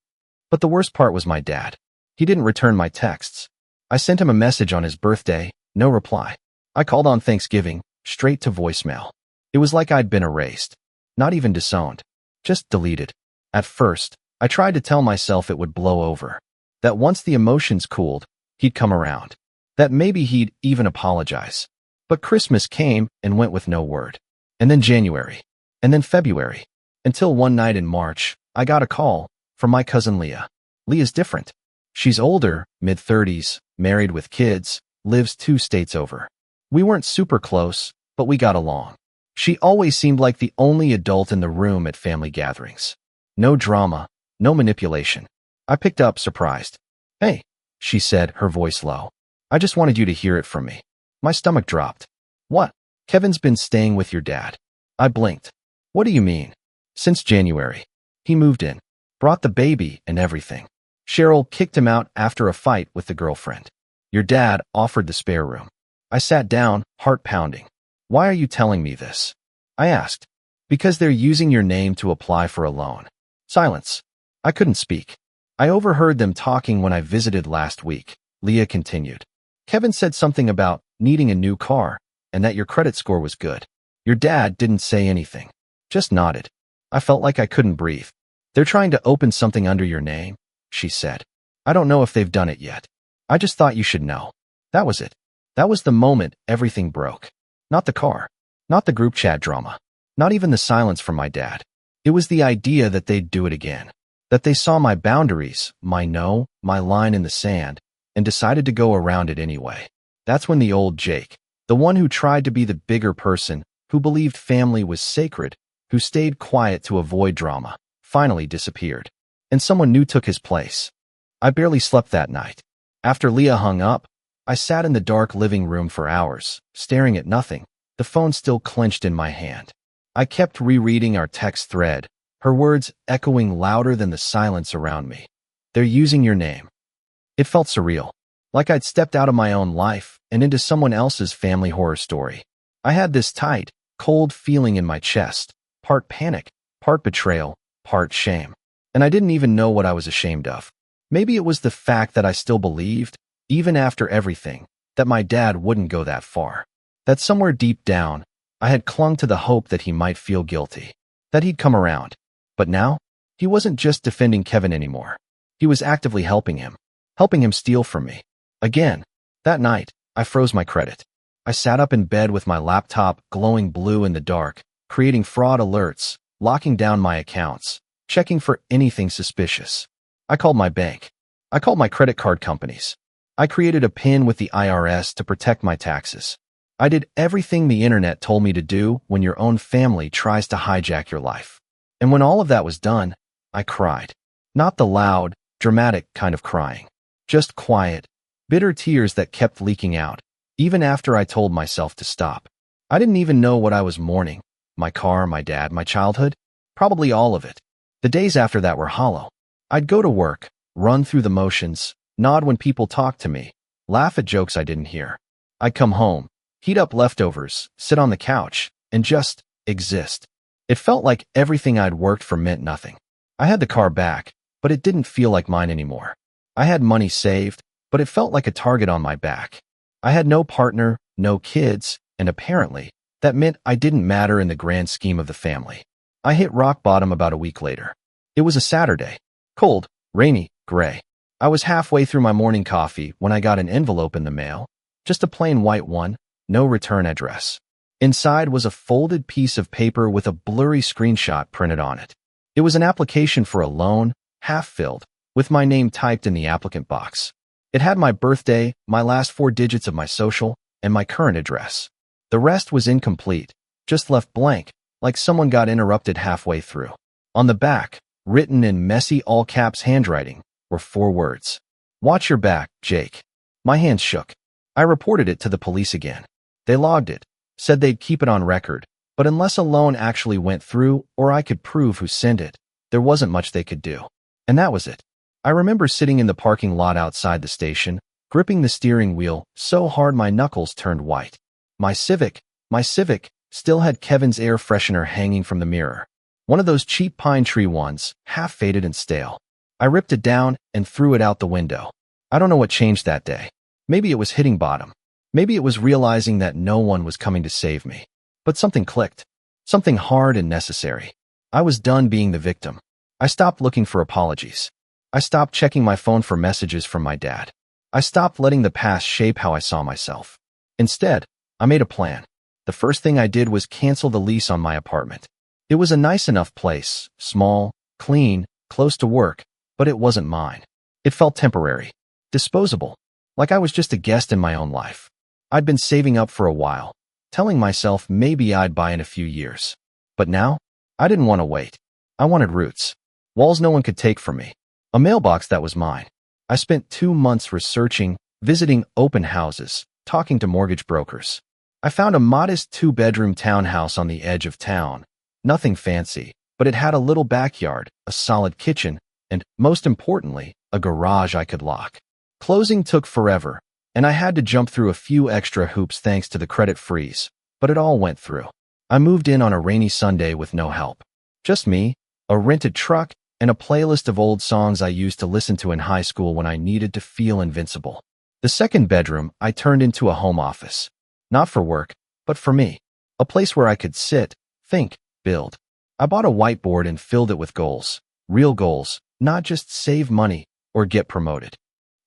But the worst part was my dad. He didn't return my texts. I sent him a message on his birthday, no reply. I called on Thanksgiving, straight to voicemail. It was like I'd been erased. Not even disowned. Just deleted. At first, I tried to tell myself it would blow over. That once the emotions cooled, he'd come around. That maybe he'd even apologize. But Christmas came and went with no word. And then January. And then February. Until one night in March, I got a call from my cousin Leah. Leah's different. She's older, mid-30s, married with kids, lives 2 states over. We weren't super close, but we got along. She always seemed like the only adult in the room at family gatherings. No drama, no manipulation. I picked up, surprised. Hey, she said, her voice low. I just wanted you to hear it from me. My stomach dropped. What? Kevin's been staying with your dad. I blinked. What do you mean? Since January. He moved in, brought the baby and everything. Cheryl kicked him out after a fight with the girlfriend. Your dad offered the spare room. I sat down, heart pounding. Why are you telling me this? I asked. Because they're using your name to apply for a loan. Silence. I couldn't speak. I overheard them talking when I visited last week. Leah continued. Kevin said something about needing a new car and that your credit score was good. Your dad didn't say anything. Just nodded. I felt like I couldn't breathe. They're trying to open something under your name, she said. I don't know if they've done it yet. I just thought you should know. That was it. That was the moment everything broke. Not the car. Not the group chat drama. Not even the silence from my dad. It was the idea that they'd do it again. That they saw my boundaries, my no, my line in the sand, and decided to go around it anyway. That's when the old Jake, the one who tried to be the bigger person, who believed family was sacred, who stayed quiet to avoid drama, finally disappeared. And someone new took his place. I barely slept that night. After Leah hung up, I sat in the dark living room for hours, staring at nothing, the phone still clenched in my hand. I kept rereading our text thread, her words echoing louder than the silence around me. They're using your name. It felt surreal, like I'd stepped out of my own life and into someone else's family horror story. I had this tight, cold feeling in my chest, part panic, part betrayal, part shame. And I didn't even know what I was ashamed of. Maybe it was the fact that I still believed, even after everything, that my dad wouldn't go that far. That somewhere deep down, I had clung to the hope that he might feel guilty, that he'd come around. But now, he wasn't just defending Kevin anymore. He was actively helping him steal from me. Again, that night, I froze my credit. I sat up in bed with my laptop glowing blue in the dark, creating fraud alerts, locking down my accounts, checking for anything suspicious. I called my bank. I called my credit card companies. I created a PIN with the IRS to protect my taxes. I did everything the internet told me to do when your own family tries to hijack your life. And when all of that was done, I cried. Not the loud, dramatic kind of crying. Just quiet, bitter tears that kept leaking out, even after I told myself to stop. I didn't even know what I was mourning. My car, my dad, my childhood? Probably all of it. The days after that were hollow. I'd go to work, run through the motions, nod when people talked to me, laugh at jokes I didn't hear. I'd come home, heat up leftovers, sit on the couch, and just exist. It felt like everything I'd worked for meant nothing. I had the car back, but it didn't feel like mine anymore. I had money saved, but it felt like a target on my back. I had no partner, no kids, and apparently, that meant I didn't matter in the grand scheme of the family. I hit rock bottom about a week later. It was a Saturday. Cold, rainy, gray. I was halfway through my morning coffee when I got an envelope in the mail. Just a plain white one, no return address. Inside was a folded piece of paper with a blurry screenshot printed on it. It was an application for a loan, half-filled, with my name typed in the applicant box. It had my birthday, my last 4 digits of my social, and my current address. The rest was incomplete, just left blank, like someone got interrupted halfway through. On the back, written in messy all-caps handwriting, were 4 words. Watch your back, Jake. My hands shook. I reported it to the police again. They logged it, said they'd keep it on record, but unless a loan actually went through or I could prove who sent it, there wasn't much they could do. And that was it. I remember sitting in the parking lot outside the station, gripping the steering wheel so hard my knuckles turned white. My Civic, still had Kevin's air freshener hanging from the mirror. One of those cheap pine tree ones, half faded and stale. I ripped it down and threw it out the window. I don't know what changed that day. Maybe it was hitting bottom. Maybe it was realizing that no one was coming to save me. But something clicked. Something hard and necessary. I was done being the victim. I stopped looking for apologies. I stopped checking my phone for messages from my dad. I stopped letting the past shape how I saw myself. Instead, I made a plan. The first thing I did was cancel the lease on my apartment. It was a nice enough place, small, clean, close to work, but it wasn't mine. It felt temporary, disposable, like I was just a guest in my own life. I'd been saving up for a while, telling myself maybe I'd buy in a few years. But now, I didn't want to wait. I wanted roots. Walls no one could take from me. A mailbox that was mine. I spent 2 months researching, visiting open houses, talking to mortgage brokers. I found a modest 2-bedroom townhouse on the edge of town. Nothing fancy, but it had a little backyard, a solid kitchen, and, most importantly, a garage I could lock. Closing took forever, and I had to jump through a few extra hoops thanks to the credit freeze, but it all went through. I moved in on a rainy Sunday with no help. Just me, a rented truck, and a playlist of old songs I used to listen to in high school when I needed to feel invincible. The second bedroom I turned into a home office. Not for work, but for me. A place where I could sit, think, build. I bought a whiteboard and filled it with goals. Real goals, not just save money or get promoted.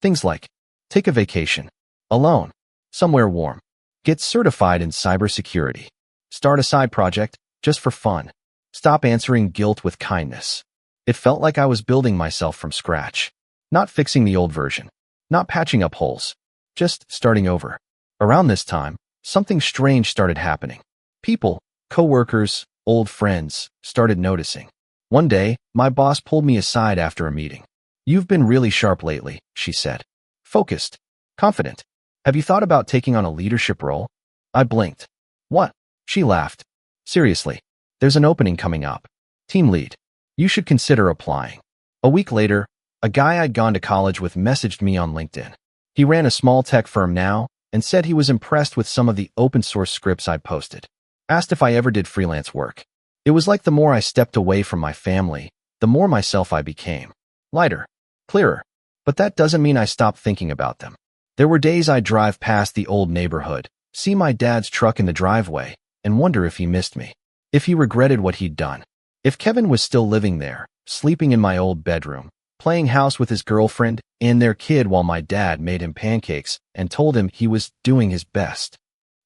Things like, take a vacation, alone, somewhere warm, get certified in cybersecurity, start a side project just for fun, stop answering guilt with kindness. It felt like I was building myself from scratch, not fixing the old version, not patching up holes, just starting over. Around this time, something strange started happening. People, coworkers, old friends, started noticing. One day, my boss pulled me aside after a meeting. "You've been really sharp lately," she said. "Focused, confident. Have you thought about taking on a leadership role?" I blinked. "What?" She laughed. "Seriously, there's an opening coming up. Team lead. You should consider applying." A week later, a guy I'd gone to college with messaged me on LinkedIn. He ran a small tech firm now and said he was impressed with some of the open source scripts I'd posted. Asked if I ever did freelance work. It was like the more I stepped away from my family, the more myself I became. Lighter, clearer. But that doesn't mean I stopped thinking about them. There were days I'd drive past the old neighborhood, see my dad's truck in the driveway, and wonder if he missed me, if he regretted what he'd done. If Kevin was still living there, sleeping in my old bedroom, playing house with his girlfriend and their kid while my dad made him pancakes and told him he was doing his best.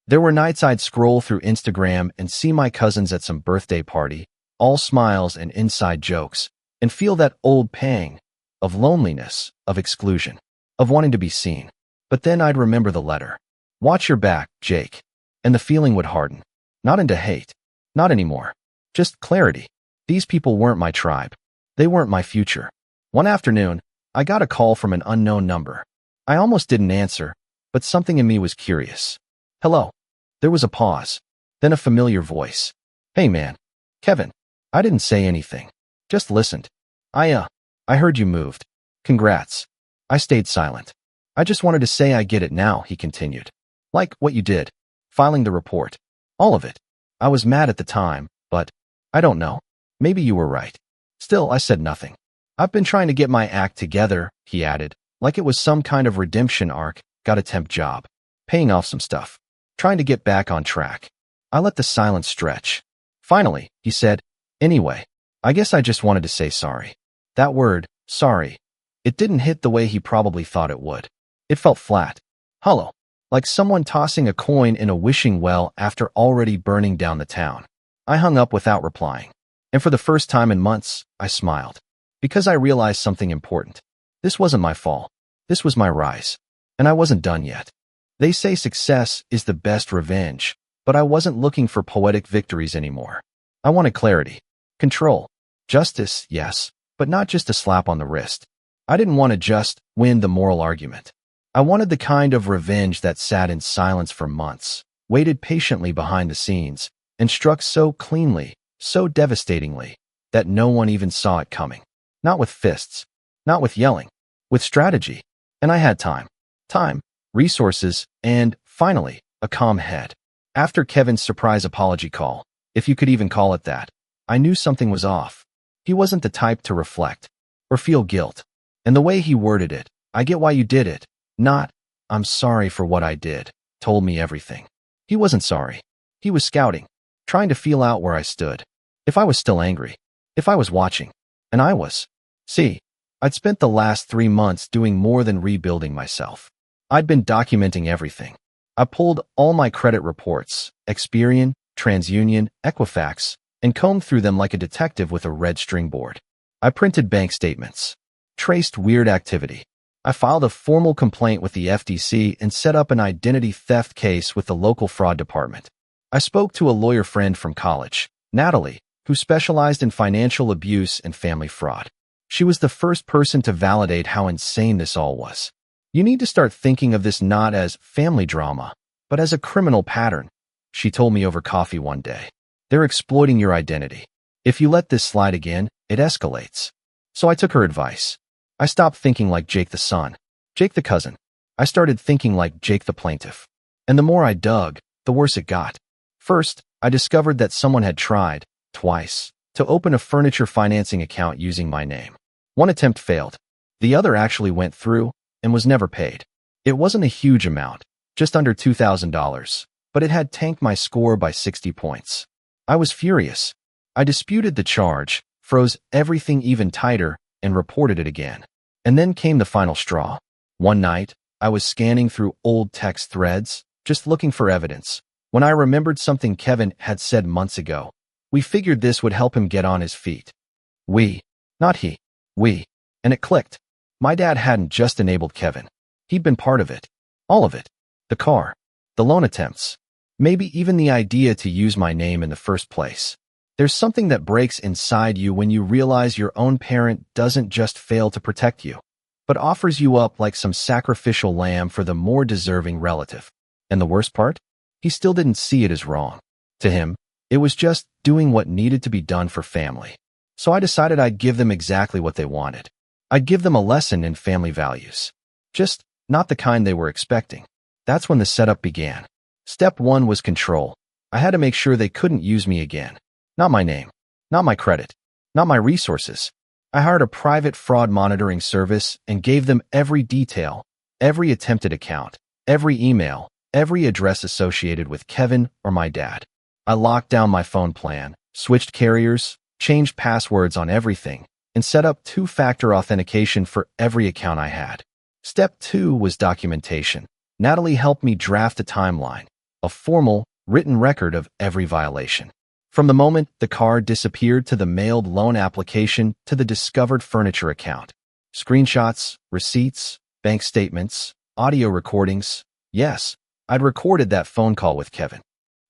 There were nights I'd scroll through Instagram and see my cousins at some birthday party, all smiles and inside jokes, and feel that old pang of loneliness, of exclusion, of wanting to be seen. But then I'd remember the letter. "Watch your back, Jake." And the feeling would harden. Not into hate. Not anymore. Just clarity. These people weren't my tribe. They weren't my future. One afternoon, I got a call from an unknown number. I almost didn't answer, but something in me was curious. "Hello." There was a pause. Then a familiar voice. "Hey man. Kevin." I didn't say anything. Just listened. I heard you moved. Congrats." I stayed silent. "I just wanted to say I get it now," he continued. "Like what you did. Filing the report. All of it. I was mad at the time, but I don't know. Maybe you were right." Still, I said nothing. "I've been trying to get my act together," he added, like it was some kind of redemption arc. "Got a temp job. Paying off some stuff. Trying to get back on track." I let the silence stretch. Finally, he said, "Anyway, I guess I just wanted to say sorry." That word, sorry, it didn't hit the way he probably thought it would. It felt flat, hollow, like someone tossing a coin in a wishing well after already burning down the town. I hung up without replying. And for the first time in months, I smiled. Because I realized something important. This wasn't my fall. This was my rise. And I wasn't done yet. They say success is the best revenge, but I wasn't looking for poetic victories anymore. I wanted clarity. Control. Justice, yes, but not just a slap on the wrist. I didn't want to just win the moral argument. I wanted the kind of revenge that sat in silence for months, waited patiently behind the scenes, and struck so cleanly, so devastatingly, that no one even saw it coming. Not with fists, not with yelling, with strategy. And I had time. Time, resources, and, finally, a calm head. After Kevin's surprise apology call, if you could even call it that, I knew something was off. He wasn't the type to reflect or feel guilt. And the way he worded it, "I get why you did it," not, "I'm sorry for what I did," told me everything. He wasn't sorry. He was scouting, trying to feel out where I stood. If I was still angry. If I was watching. And I was. See, I'd spent the last 3 months doing more than rebuilding myself. I'd been documenting everything. I pulled all my credit reports, Experian, TransUnion, Equifax, and combed through them like a detective with a red string board. I printed bank statements, traced weird activity. I filed a formal complaint with the FTC and set up an identity theft case with the local fraud department. I spoke to a lawyer friend from college, Natalie, who specialized in financial abuse and family fraud. She was the first person to validate how insane this all was. "You need to start thinking of this not as family drama, but as a criminal pattern," she told me over coffee one day. "They're exploiting your identity. If you let this slide again, it escalates." So I took her advice. I stopped thinking like Jake the son, Jake the cousin. I started thinking like Jake the plaintiff. And the more I dug, the worse it got. First, I discovered that someone had tried, twice, to open a furniture financing account using my name. One attempt failed. The other actually went through and was never paid. It wasn't a huge amount, just under $2,000, but it had tanked my score by 60 points. I was furious. I disputed the charge, froze everything even tighter, and reported it again. And then came the final straw. One night, I was scanning through old text threads, just looking for evidence, when I remembered something Kevin had said months ago. We figured this would help him get on his feet. We, not he, we. And it clicked. My dad hadn't just enabled Kevin. He'd been part of it. All of it. The car. The loan attempts. Maybe even the idea to use my name in the first place. There's something that breaks inside you when you realize your own parent doesn't just fail to protect you, but offers you up like some sacrificial lamb for the more deserving relative. And the worst part? He still didn't see it as wrong. To him, it was just doing what needed to be done for family. So I decided I'd give them exactly what they wanted. I'd give them a lesson in family values. Just not the kind they were expecting. That's when the setup began. Step 1 was control. I had to make sure they couldn't use me again. Not my name, not my credit, not my resources. I hired a private fraud monitoring service and gave them every detail, every attempted account, every email, every address associated with Kevin or my dad. I locked down my phone plan, switched carriers, changed passwords on everything, and set up 2-factor authentication for every account I had. Step 2 was documentation. Natalie helped me draft a timeline, a formal, written record of every violation. From the moment the car disappeared to the mailed loan application to the discovered furniture account. Screenshots, receipts, bank statements, audio recordings. Yes, I'd recorded that phone call with Kevin.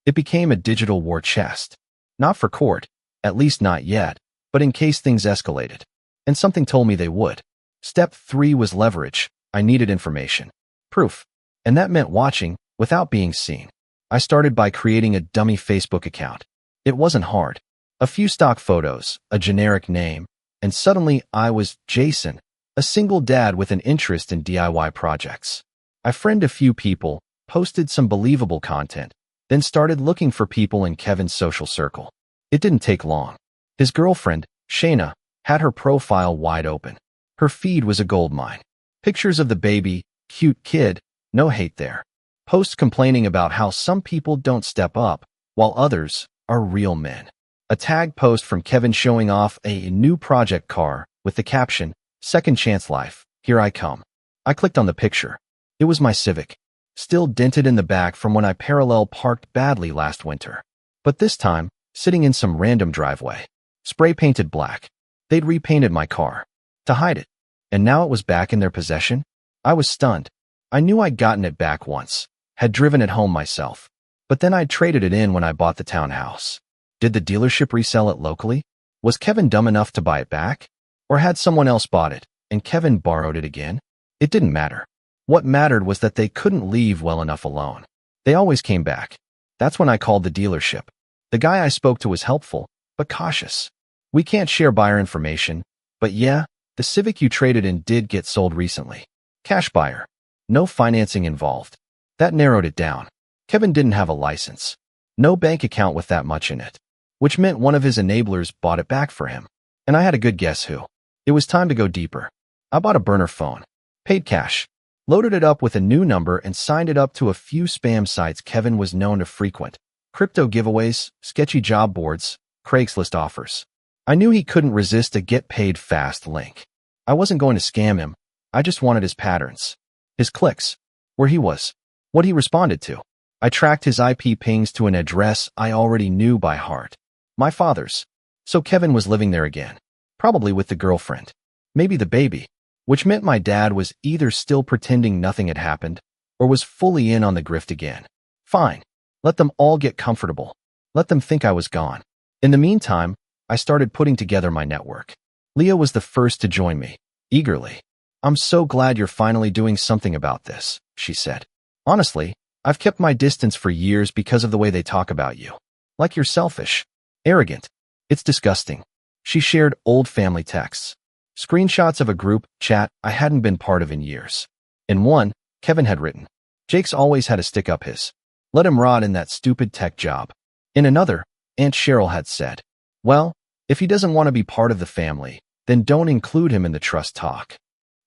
It became a digital war chest. Not for court, at least not yet, but in case things escalated. And something told me they would. Step 3 was leverage. I needed information. Proof. And that meant watching, without being seen. I started by creating a dummy Facebook account. It wasn't hard. A few stock photos, a generic name, and suddenly I was Jason, a single dad with an interest in DIY projects. I friended a few people, posted some believable content, then started looking for people in Kevin's social circle. It didn't take long. His girlfriend, Shayna, had her profile wide open. Her feed was a goldmine. Pictures of the baby, cute kid, no hate there. Posts complaining about how some people don't step up, while others are real men. A tag post from Kevin showing off a new project car with the caption, "Second chance life, here I come." I clicked on the picture. It was my Civic, still dented in the back from when I parallel parked badly last winter. But this time, sitting in some random driveway. Spray painted black. They'd repainted my car to hide it. And now it was back in their possession? I was stunned. I knew I'd gotten it back once, had driven it home myself. But then I'd traded it in when I bought the townhouse. Did the dealership resell it locally? Was Kevin dumb enough to buy it back? Or had someone else bought it, and Kevin borrowed it again? It didn't matter. What mattered was that they couldn't leave well enough alone. They always came back. That's when I called the dealership. The guy I spoke to was helpful, but cautious. "We can't share buyer information, but yeah, the Civic you traded in did get sold recently. Cash buyer. No financing involved." That narrowed it down. Kevin didn't have a license. No bank account with that much in it, which meant one of his enablers bought it back for him. And I had a good guess who. It was time to go deeper. I bought a burner phone, paid cash, loaded it up with a new number and signed it up to a few spam sites Kevin was known to frequent. Crypto giveaways, sketchy job boards, Craigslist offers. I knew he couldn't resist a get paid fast link. I wasn't going to scam him. I just wanted his patterns, his clicks, where he was, what he responded to. I tracked his IP pings to an address I already knew by heart. My father's. So Kevin was living there again. Probably with the girlfriend. Maybe the baby. Which meant my dad was either still pretending nothing had happened, or was fully in on the grift again. Fine. Let them all get comfortable. Let them think I was gone. In the meantime, I started putting together my network. Leah was the first to join me, eagerly. "I'm so glad you're finally doing something about this," she said. "Honestly, I've kept my distance for years because of the way they talk about you. Like you're selfish, arrogant. It's disgusting." She shared old family texts, screenshots of a group chat I hadn't been part of in years. In one, Kevin had written, "Jake's always had to stick up his. Let him rot in that stupid tech job." In another, Aunt Cheryl had said, well, if he doesn't want to be part of the family, then don't include him in the trust talk.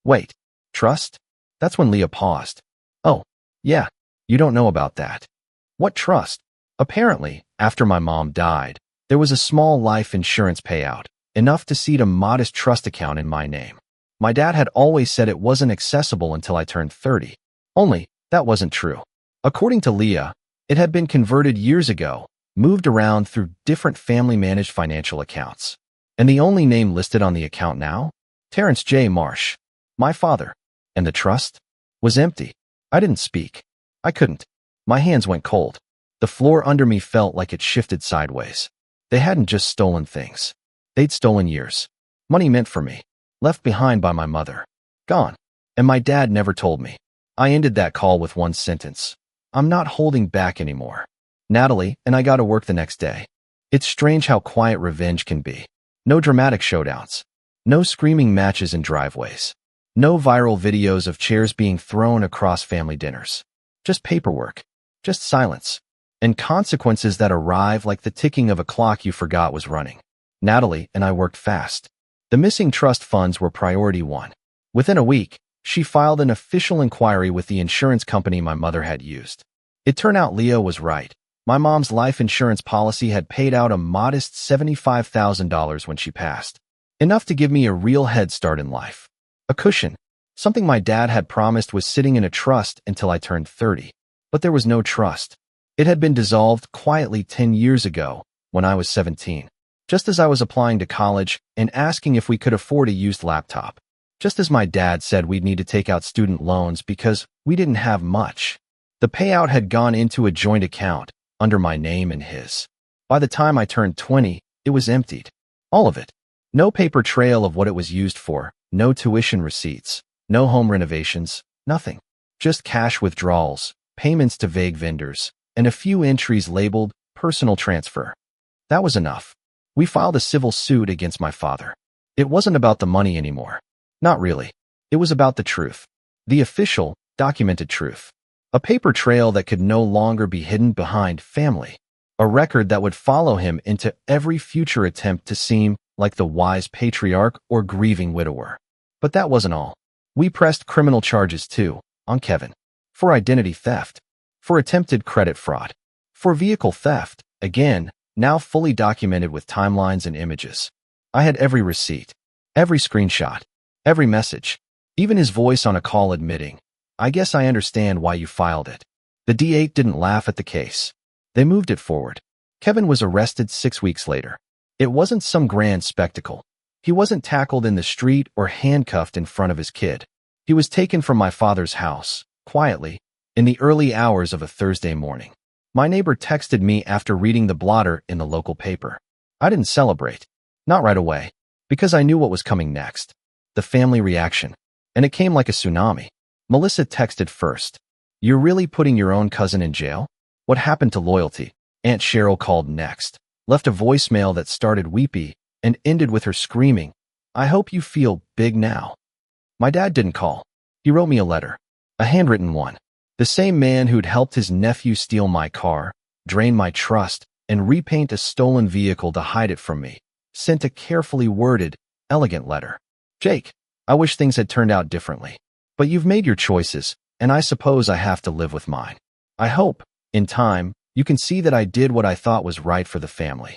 Wait, trust? That's when Leah paused. Oh, yeah, you don't know about that. What trust? Apparently, after my mom died, there was a small life insurance payout, enough to seed a modest trust account in my name. My dad had always said it wasn't accessible until I turned 30. Only, that wasn't true. According to Leah, it had been converted years ago, moved around through different family-managed financial accounts. And the only name listed on the account now? Terrence J. Marsh, my father. And the trust? Was empty. I didn't speak. I couldn't. My hands went cold. The floor under me felt like it shifted sideways. They hadn't just stolen things. They'd stolen years. Money meant for me. Left behind by my mother. Gone. And my dad never told me. I ended that call with one sentence. I'm not holding back anymore. Natalie and I got to work the next day. It's strange how quiet revenge can be. No dramatic showdowns. No screaming matches in driveways. No viral videos of chairs being thrown across family dinners. Just paperwork. Just silence. And consequences that arrive like the ticking of a clock you forgot was running. Natalie and I worked fast. The missing trust funds were priority one. Within a week, she filed an official inquiry with the insurance company my mother had used. It turned out Leah was right. My mom's life insurance policy had paid out a modest $75,000 when she passed. Enough to give me a real head start in life. A cushion. Something my dad had promised was sitting in a trust until I turned 30. But there was no trust. It had been dissolved quietly 10 years ago, when I was 17. Just as I was applying to college and asking if we could afford a used laptop. Just as my dad said we'd need to take out student loans because we didn't have much. The payout had gone into a joint account, under my name and his. By the time I turned 20, it was emptied. All of it. No paper trail of what it was used for, no tuition receipts, no home renovations, nothing. Just cash withdrawals, payments to vague vendors, and a few entries labeled personal transfer. That was enough. We filed a civil suit against my father. It wasn't about the money anymore. Not really. It was about the truth. The official, documented truth. A paper trail that could no longer be hidden behind family. A record that would follow him into every future attempt to seem like the wise patriarch or grieving widower. But that wasn't all. We pressed criminal charges too, on Kevin. For identity theft. For attempted credit fraud. For vehicle theft, again, now fully documented with timelines and images. I had every receipt. Every screenshot. Every message. Even his voice on a call admitting, I guess I understand why you filed it. The D8 didn't laugh at the case. They moved it forward. Kevin was arrested 6 weeks later. It wasn't some grand spectacle. He wasn't tackled in the street or handcuffed in front of his kid. He was taken from my father's house, quietly, in the early hours of a Thursday morning. My neighbor texted me after reading the blotter in the local paper. I didn't celebrate. Not right away. Because I knew what was coming next. The family reaction. And it came like a tsunami. Melissa texted first. You're really putting your own cousin in jail? What happened to loyalty? Aunt Cheryl called next. Left a voicemail that started weepy and ended with her screaming, I hope you feel big now. My dad didn't call. He wrote me a letter. A handwritten one. The same man who'd helped his nephew steal my car, drain my trust, and repaint a stolen vehicle to hide it from me, sent a carefully worded, elegant letter. Jake, I wish things had turned out differently. But you've made your choices, and I suppose I have to live with mine. I hope, in time, you can see that I did what I thought was right for the family.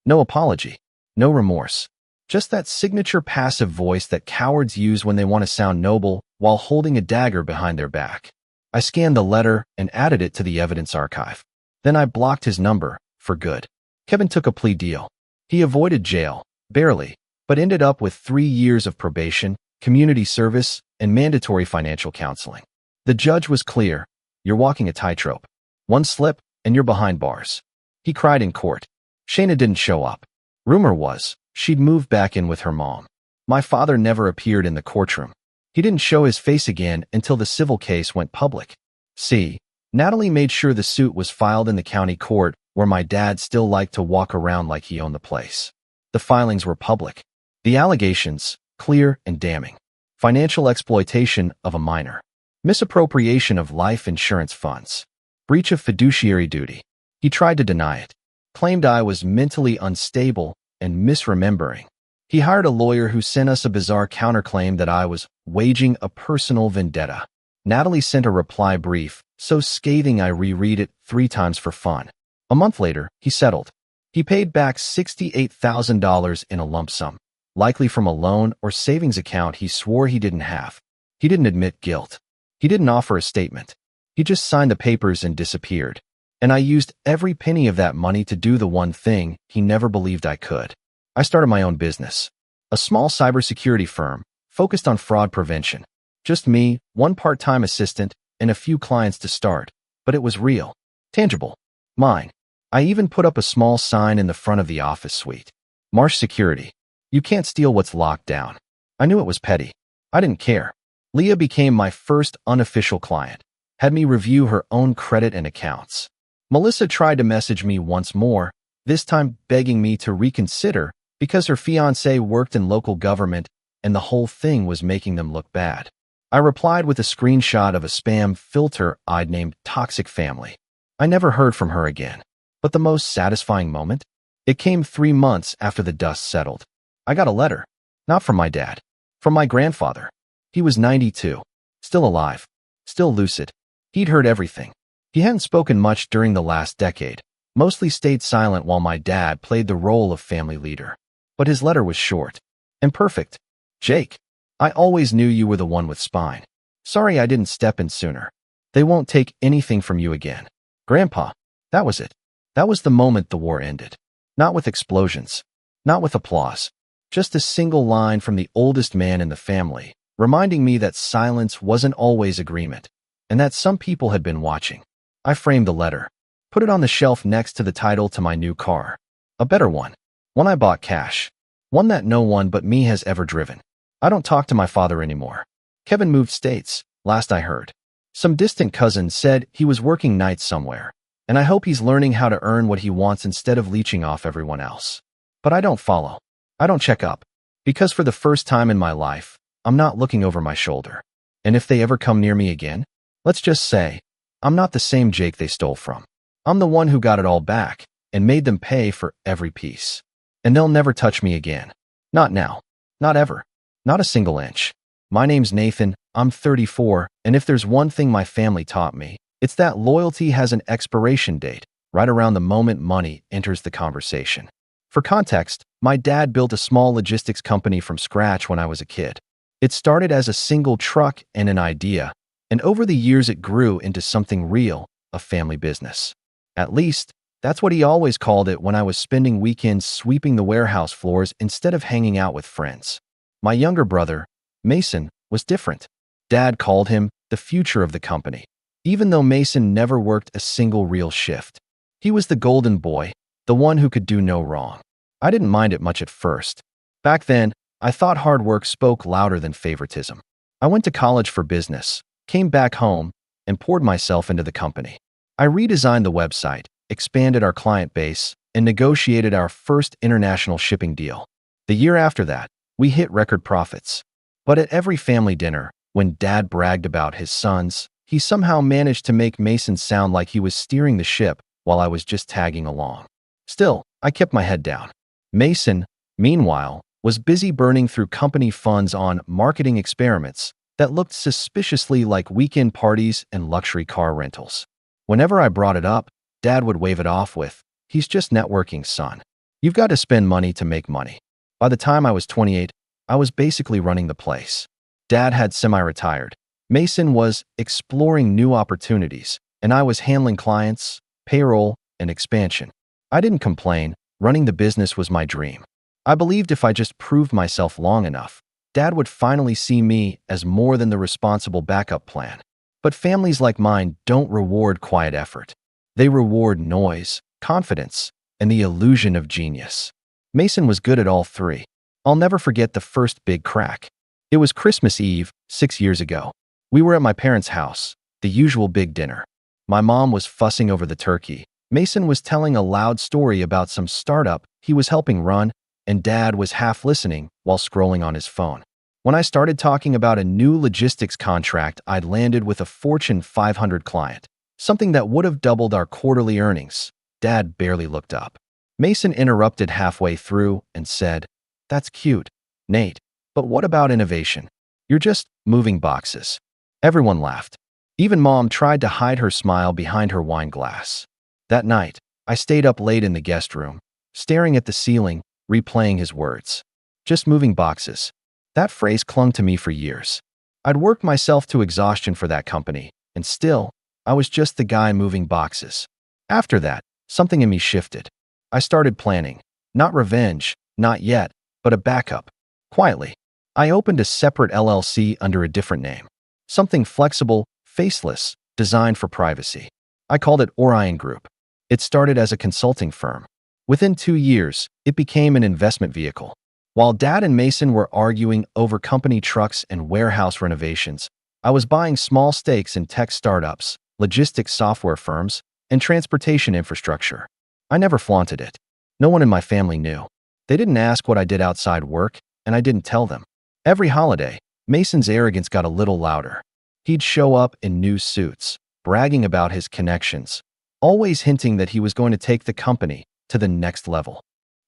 No apology. No remorse. Just that signature passive voice that cowards use when they want to sound noble while holding a dagger behind their back. I scanned the letter and added it to the evidence archive. Then I blocked his number, for good. Kevin took a plea deal. He avoided jail, barely, but ended up with 3 years of probation, community service, and mandatory financial counseling. The judge was clear. You're walking a tightrope. One slip, and you're behind bars. He cried in court. Shayna didn't show up. Rumor was, she'd moved back in with her mom. My father never appeared in the courtroom. He didn't show his face again until the civil case went public. See, Natalie made sure the suit was filed in the county court where my dad still liked to walk around like he owned the place. The filings were public. The allegations, clear and damning. Financial exploitation of a minor. Misappropriation of life insurance funds. Breach of fiduciary duty. He tried to deny it. claimed I was mentally unstable and misremembering. He hired a lawyer who sent us a bizarre counterclaim that I was waging a personal vendetta. Natalie sent a reply brief, so scathing I reread it 3 times for fun. A month later, he settled. He paid back $68,000 in a lump sum, likely from a loan or savings account he swore he didn't have. He didn't admit guilt. He didn't offer a statement. He just signed the papers and disappeared. And I used every penny of that money to do the one thing he never believed I could. I started my own business, a small cybersecurity firm focused on fraud prevention. Just me, one part-time assistant, and a few clients to start, but it was real, tangible, mine. I even put up a small sign in the front of the office suite. Marsh Security. You can't steal what's locked down. I knew it was petty. I didn't care. Leah became my first unofficial client, had me review her own credit and accounts. Melissa tried to message me once more, this time begging me to reconsider because her fiancé worked in local government and the whole thing was making them look bad. I replied with a screenshot of a spam filter I'd named Toxic Family. I never heard from her again. But the most satisfying moment? It came 3 months after the dust settled. I got a letter. Not from my dad. From my grandfather. He was 92. Still alive. Still lucid. He'd heard everything. He hadn't spoken much during the last decade. Mostly stayed silent while my dad played the role of family leader. But his letter was short. And perfect. Jake, I always knew you were the one with spine. Sorry I didn't step in sooner. They won't take anything from you again. Grandpa, that was it. That was the moment the war ended. Not with explosions. Not with applause. Just a single line from the oldest man in the family, reminding me that silence wasn't always agreement, and that some people had been watching. I framed the letter. Put it on the shelf next to the title to my new car. A better one. One I bought cash. One that no one but me has ever driven. I don't talk to my father anymore. Kevin moved states, last I heard. Some distant cousin said he was working nights somewhere, and I hope he's learning how to earn what he wants instead of leeching off everyone else. But I don't follow. I don't check up. Because for the first time in my life, I'm not looking over my shoulder. And if they ever come near me again, let's just say, I'm not the same Jake they stole from. I'm the one who got it all back and made them pay for every piece. And they'll never touch me again. Not now. Not ever. Not a single inch. My name's Nathan, I'm 34, and if there's one thing my family taught me, it's that loyalty has an expiration date, right around the moment money enters the conversation. For context, my dad built a small logistics company from scratch when I was a kid. It started as a single truck and an idea, and over the years it grew into something real, a family business. At least, that's what he always called it when I was spending weekends sweeping the warehouse floors instead of hanging out with friends. My younger brother, Mason, was different. Dad called him the future of the company, even though Mason never worked a single real shift. He was the golden boy, the one who could do no wrong. I didn't mind it much at first. Back then, I thought hard work spoke louder than favoritism. I went to college for business, came back home, and poured myself into the company. I redesigned the website, expanded our client base, and negotiated our first international shipping deal. The year after that, we hit record profits. But at every family dinner, when Dad bragged about his sons, he somehow managed to make Mason sound like he was steering the ship while I was just tagging along. Still, I kept my head down. Mason, meanwhile, was busy burning through company funds on marketing experiments that looked suspiciously like weekend parties and luxury car rentals. Whenever I brought it up, Dad would wave it off with, "He's just networking, son. You've got to spend money to make money." By the time I was 28, I was basically running the place. Dad had semi-retired. Mason was exploring new opportunities, and I was handling clients, payroll, and expansion. I didn't complain. Running the business was my dream. I believed if I just proved myself long enough, Dad would finally see me as more than the responsible backup plan. But families like mine don't reward quiet effort. They reward noise, confidence, and the illusion of genius. Mason was good at all three. I'll never forget the first big crack. It was Christmas Eve, 6 years ago. We were at my parents' house, the usual big dinner. My mom was fussing over the turkey. Mason was telling a loud story about some startup he was helping run, and Dad was half listening while scrolling on his phone. When I started talking about a new logistics contract I'd landed with a Fortune 500 client, something that would have doubled our quarterly earnings, Dad barely looked up. Mason interrupted halfway through and said, "That's cute, Nate, but what about innovation? You're just moving boxes." Everyone laughed. Even Mom tried to hide her smile behind her wine glass. That night, I stayed up late in the guest room, staring at the ceiling, replaying his words. Just moving boxes. That phrase clung to me for years. I'd worked myself to exhaustion for that company, and still, I was just the guy moving boxes. After that, something in me shifted. I started planning. Not revenge, not yet, but a backup. Quietly, I opened a separate LLC under a different name. Something flexible, faceless, designed for privacy. I called it Orion Group. It started as a consulting firm. Within 2 years, it became an investment vehicle. While Dad and Mason were arguing over company trucks and warehouse renovations, I was buying small stakes in tech startups, logistics software firms, and transportation infrastructure. I never flaunted it. No one in my family knew. They didn't ask what I did outside work, and I didn't tell them. Every holiday, Mason's arrogance got a little louder. He'd show up in new suits, bragging about his connections, always hinting that he was going to take the company to the next level.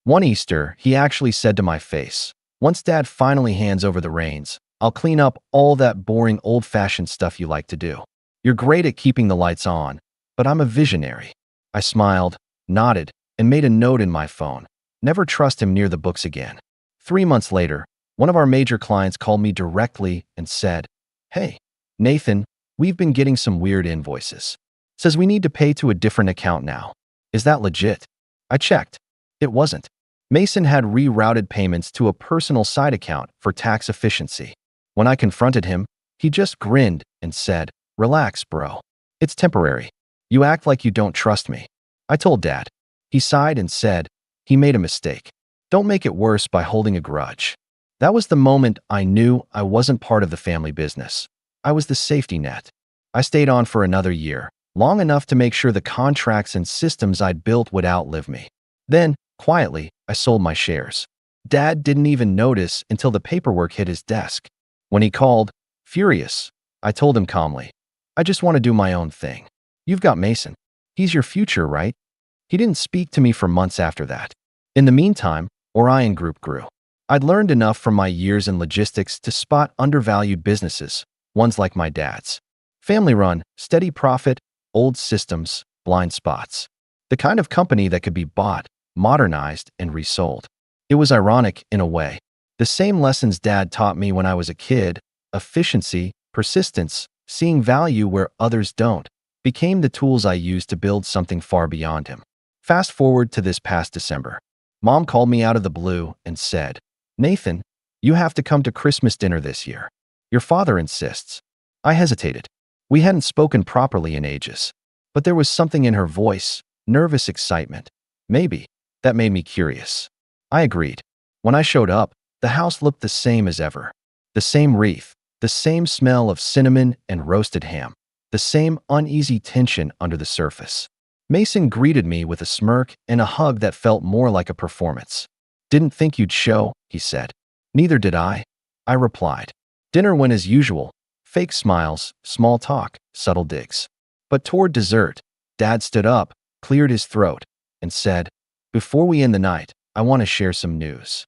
One Easter, he actually said to my face, "Once Dad finally hands over the reins, I'll clean up all that boring old-fashioned stuff you like to do. You're great at keeping the lights on, but I'm a visionary." I smiled, nodded, and made a note in my phone. Never trust him near the books again. 3 months later, one of our major clients called me directly and said, "Hey, Nathan, we've been getting some weird invoices. Says we need to pay to a different account now. Is that legit?" I checked. It wasn't. Mason had rerouted payments to a personal side account for tax efficiency. When I confronted him, he just grinned and said, "Relax, bro. It's temporary. You act like you don't trust me." I told Dad. He sighed and said, "He made a mistake. Don't make it worse by holding a grudge." That was the moment I knew I wasn't part of the family business. I was the safety net. I stayed on for another year, long enough to make sure the contracts and systems I'd built would outlive me. Then, quietly, I sold my shares. Dad didn't even notice until the paperwork hit his desk. When he called, furious, I told him calmly, "I just want to do my own thing. You've got Mason. He's your future, right?" He didn't speak to me for months after that. In the meantime, Orion Group grew. I'd learned enough from my years in logistics to spot undervalued businesses, ones like my dad's. Family-run, steady profit, old systems, blind spots. The kind of company that could be bought, modernized, and resold. It was ironic in a way. The same lessons Dad taught me when I was a kid, efficiency, persistence, seeing value where others don't, became the tools I used to build something far beyond him. Fast forward to this past December. Mom called me out of the blue and said, "Nathan, you have to come to Christmas dinner this year. Your father insists." I hesitated. We hadn't spoken properly in ages. But there was something in her voice, nervous excitement. Maybe. That made me curious. I agreed. When I showed up, the house looked the same as ever. The same wreath, the same smell of cinnamon and roasted ham, the same uneasy tension under the surface. Mason greeted me with a smirk and a hug that felt more like a performance. "Didn't think you'd show," he said. "Neither did I," I replied. Dinner went as usual. Fake smiles, small talk, subtle digs. But toward dessert, Dad stood up, cleared his throat, and said, "Before we end the night, I want to share some news."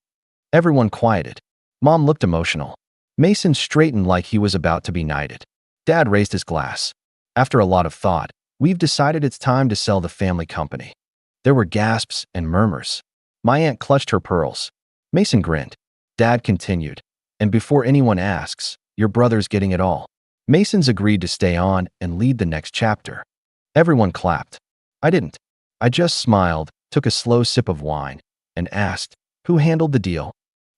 Everyone quieted. Mom looked emotional. Mason straightened like he was about to be knighted. Dad raised his glass. "After a lot of thought, we've decided it's time to sell the family company." There were gasps and murmurs. My aunt clutched her pearls. Mason grinned. Dad continued, "And before anyone asks, your brother's getting it all. Mason's agreed to stay on and lead the next chapter." Everyone clapped. I didn't. I just smiled, took a slow sip of wine, and asked, "Who handled the deal?"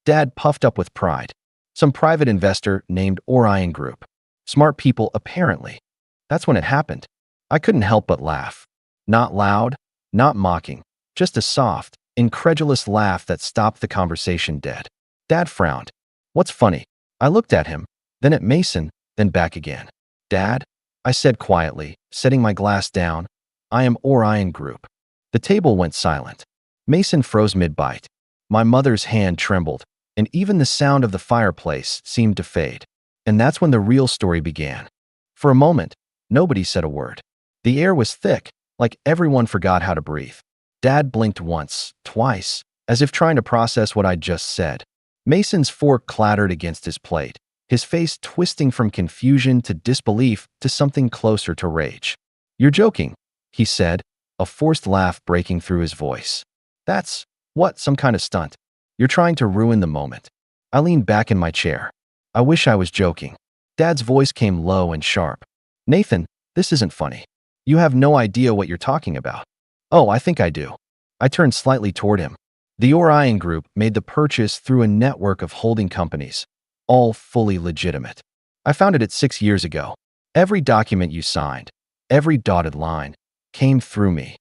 Dad puffed up with pride. "Some private investor named Orion Group. Smart people, apparently." That's when it happened. I couldn't help but laugh. Not loud, not mocking, just a soft, incredulous laugh that stopped the conversation dead. Dad frowned. "What's funny?" I looked at him, then at Mason, then back again. "Dad," I said quietly, setting my glass down, "I am Orion Group." The table went silent. Mason froze mid-bite. My mother's hand trembled, and even the sound of the fireplace seemed to fade. And that's when the real story began. For a moment, nobody said a word. The air was thick, like everyone forgot how to breathe. Dad blinked once, twice, as if trying to process what I'd just said. Mason's fork clattered against his plate, his face twisting from confusion to disbelief to something closer to rage. "You're joking," he said, a forced laugh breaking through his voice. "That's, what, some kind of stunt? You're trying to ruin the moment." I leaned back in my chair. "I wish I was joking." Dad's voice came low and sharp. "Nathan, this isn't funny. You have no idea what you're talking about." "Oh, I think I do." I turned slightly toward him. The Orion Group made the purchase through a network of holding companies, all fully legitimate. I founded it 6 years ago. Every document you signed, every dotted line, came through me.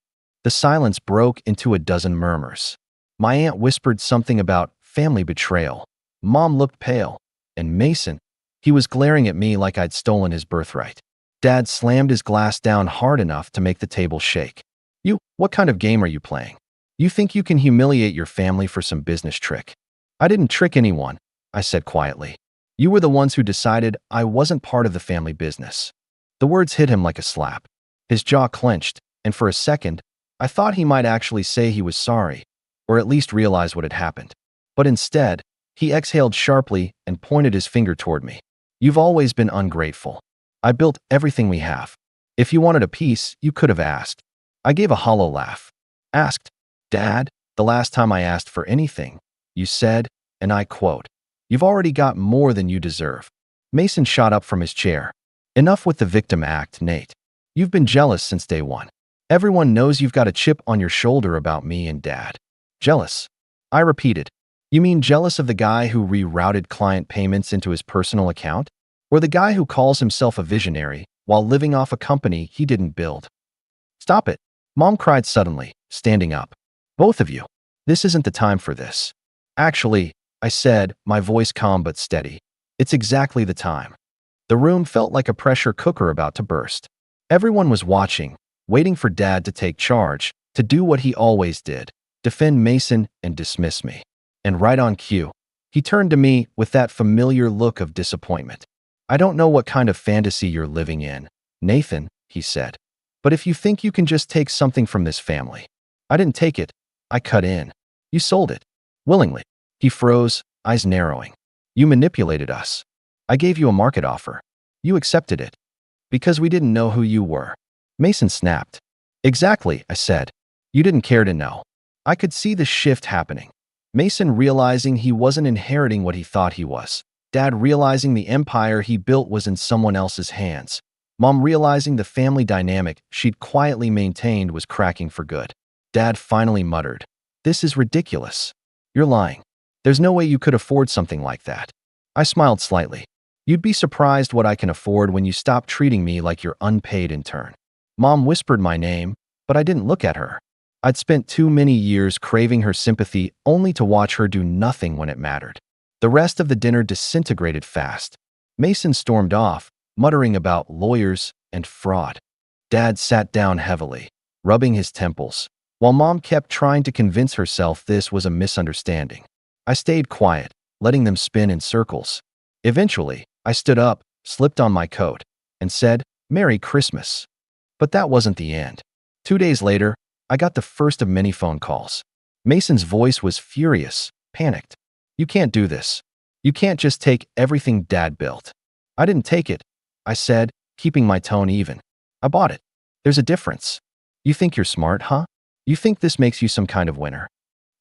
The silence broke into a dozen murmurs. My aunt whispered something about family betrayal. Mom looked pale. And Mason, he was glaring at me like I'd stolen his birthright. Dad slammed his glass down hard enough to make the table shake. What kind of game are you playing? You think you can humiliate your family for some business trick?" "I didn't trick anyone," I said quietly. "You were the ones who decided I wasn't part of the family business." The words hit him like a slap. His jaw clenched, and for a second, I thought he might actually say he was sorry, or at least realize what had happened. But instead, he exhaled sharply and pointed his finger toward me. "You've always been ungrateful. I built everything we have. If you wanted a piece, you could have asked." I gave a hollow laugh. "Asked? Dad, the last time I asked for anything, you said, and I quote, 'You've already got more than you deserve.'" Mason shot up from his chair. "Enough with the victim act, Nate. You've been jealous since day one. Everyone knows you've got a chip on your shoulder about me and Dad." "Jealous?" I repeated. "You mean jealous of the guy who rerouted client payments into his personal account? Or the guy who calls himself a visionary while living off a company he didn't build?" "Stop it," Mom cried suddenly, standing up. "Both of you. This isn't the time for this." "Actually," I said, my voice calm but steady, "it's exactly the time." The room felt like a pressure cooker about to burst. Everyone was watching, waiting for Dad to take charge, to do what he always did, defend Mason and dismiss me. And right on cue, he turned to me with that familiar look of disappointment. "I don't know what kind of fantasy you're living in, Nathan," he said. "But if you think you can just take something from this family—" "I didn't take it," I cut in. "You sold it. Willingly." He froze, eyes narrowing. "You manipulated us. I gave you a market offer. You accepted it. Because we didn't know who you were." Mason snapped. "Exactly," I said. "You didn't care to know." I could see the shift happening. Mason realizing he wasn't inheriting what he thought he was. Dad realizing the empire he built was in someone else's hands. Mom realizing the family dynamic she'd quietly maintained was cracking for good. Dad finally muttered, "This is ridiculous. You're lying. There's no way you could afford something like that." I smiled slightly. "You'd be surprised what I can afford when you stop treating me like your unpaid intern." Mom whispered my name, but I didn't look at her. I'd spent too many years craving her sympathy only to watch her do nothing when it mattered. The rest of the dinner disintegrated fast. Mason stormed off, muttering about lawyers and fraud. Dad sat down heavily, rubbing his temples, while Mom kept trying to convince herself this was a misunderstanding. I stayed quiet, letting them spin in circles. Eventually, I stood up, slipped on my coat, and said, "Merry Christmas." But that wasn't the end. 2 days later, I got the first of many phone calls. Mason's voice was furious, panicked. "You can't do this. You can't just take everything Dad built." "I didn't take it," I said, keeping my tone even. "I bought it. There's a difference. You think you're smart, huh? You think this makes you some kind of winner?"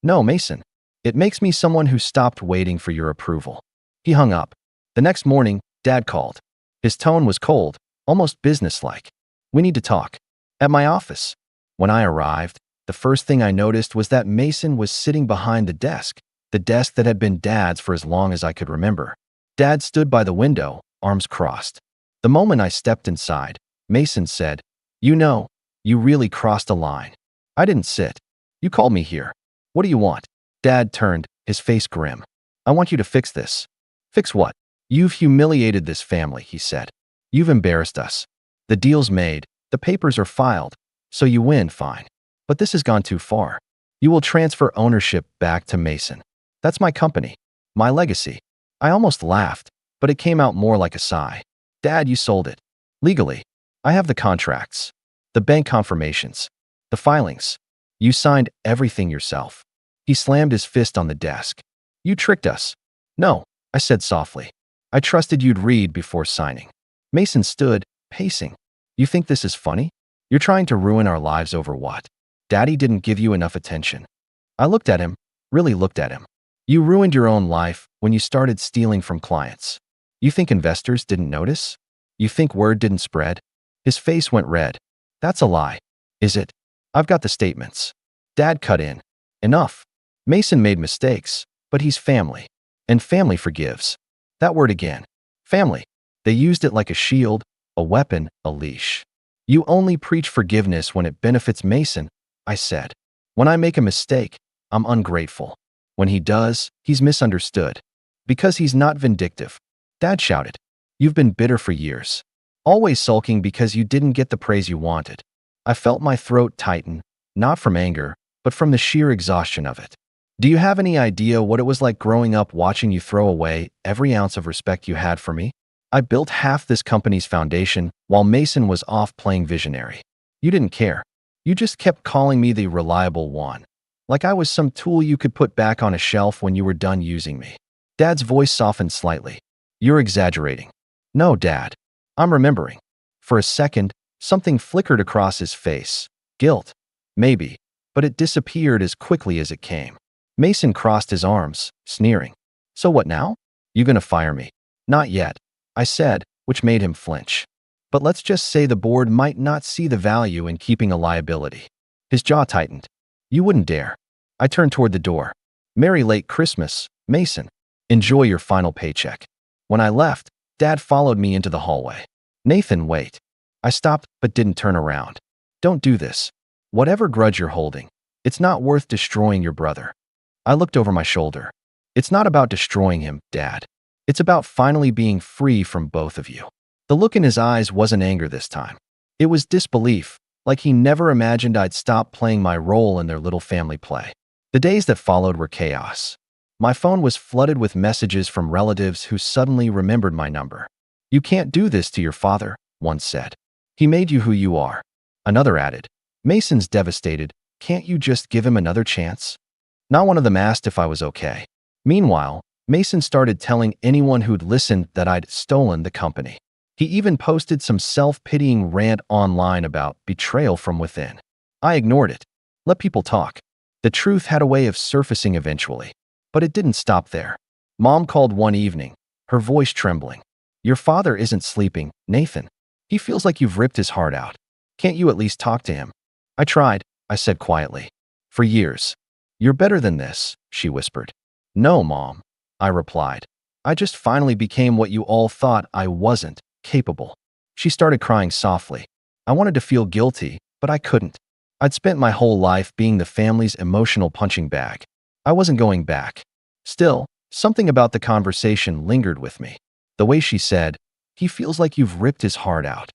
"No, Mason. It makes me someone who stopped waiting for your approval." He hung up. The next morning, Dad called. His tone was cold, almost businesslike. "We need to talk." At my office. When I arrived, the first thing I noticed was that Mason was sitting behind the desk that had been Dad's for as long as I could remember. Dad stood by the window, arms crossed. The moment I stepped inside, Mason said, "You know, you really crossed a line." I didn't sit. "You called me here. What do you want?" Dad turned, his face grim. "I want you to fix this." "Fix what?" "You've humiliated this family," he said. "You've embarrassed us. The deal's made, the papers are filed, so you win, fine. But this has gone too far. You will transfer ownership back to Mason. That's my company, my legacy." I almost laughed, but it came out more like a sigh. "Dad, you sold it. Legally. I have the contracts, the bank confirmations, the filings. You signed everything yourself. He slammed his fist on the desk. You tricked us. No, I said softly. I trusted you'd read before signing. Mason stood, pacing. You think this is funny? You're trying to ruin our lives over what? Daddy didn't give you enough attention. I looked at him, really looked at him. You ruined your own life when you started stealing from clients. You think investors didn't notice? You think word didn't spread? His face went red. That's a lie. Is it? I've got the statements. Dad cut in. Enough. Mason made mistakes, but he's family. And family forgives. That word again. Family. They used it like a shield, a weapon, a leash. You only preach forgiveness when it benefits Mason, I said. When I make a mistake, I'm ungrateful. When he does, he's misunderstood. Because he's not vindictive. Dad shouted. You've been bitter for years. Always sulking because you didn't get the praise you wanted. I felt my throat tighten, not from anger, but from the sheer exhaustion of it. Do you have any idea what it was like growing up watching you throw away every ounce of respect you had for me? I built half this company's foundation while Mason was off playing visionary. You didn't care. You just kept calling me the reliable one. Like I was some tool you could put back on a shelf when you were done using me. Dad's voice softened slightly. You're exaggerating. No, Dad. I'm remembering. For a second, something flickered across his face. Guilt. Maybe. But it disappeared as quickly as it came. Mason crossed his arms, sneering. So what now? You gonna fire me? Not yet, I said, which made him flinch. But let's just say the board might not see the value in keeping a liability. His jaw tightened. You wouldn't dare. I turned toward the door. Merry late Christmas, Mason. Enjoy your final paycheck. When I left, Dad followed me into the hallway. Nathan, wait. I stopped but didn't turn around. Don't do this. Whatever grudge you're holding, it's not worth destroying your brother. I looked over my shoulder. It's not about destroying him, Dad. It's about finally being free from both of you. The look in his eyes wasn't anger this time. It was disbelief, like he never imagined I'd stop playing my role in their little family play. The days that followed were chaos. My phone was flooded with messages from relatives who suddenly remembered my number. You can't do this to your father, one said. He made you who you are. Another added, Mason's devastated. Can't you just give him another chance? Not one of them asked if I was okay. Meanwhile, Mason started telling anyone who'd listened that I'd stolen the company. He even posted some self-pitying rant online about betrayal from within. I ignored it. Let people talk. The truth had a way of surfacing eventually. But it didn't stop there. Mom called one evening, her voice trembling. Your father isn't sleeping, Nathan. He feels like you've ripped his heart out. Can't you at least talk to him? I tried, I said quietly. For years. You're better than this, she whispered. No, Mom, I replied. I just finally became what you all thought I wasn't, capable. She started crying softly. I wanted to feel guilty, but I couldn't. I'd spent my whole life being the family's emotional punching bag. I wasn't going back. Still, something about the conversation lingered with me. The way she said, he feels like you've ripped his heart out.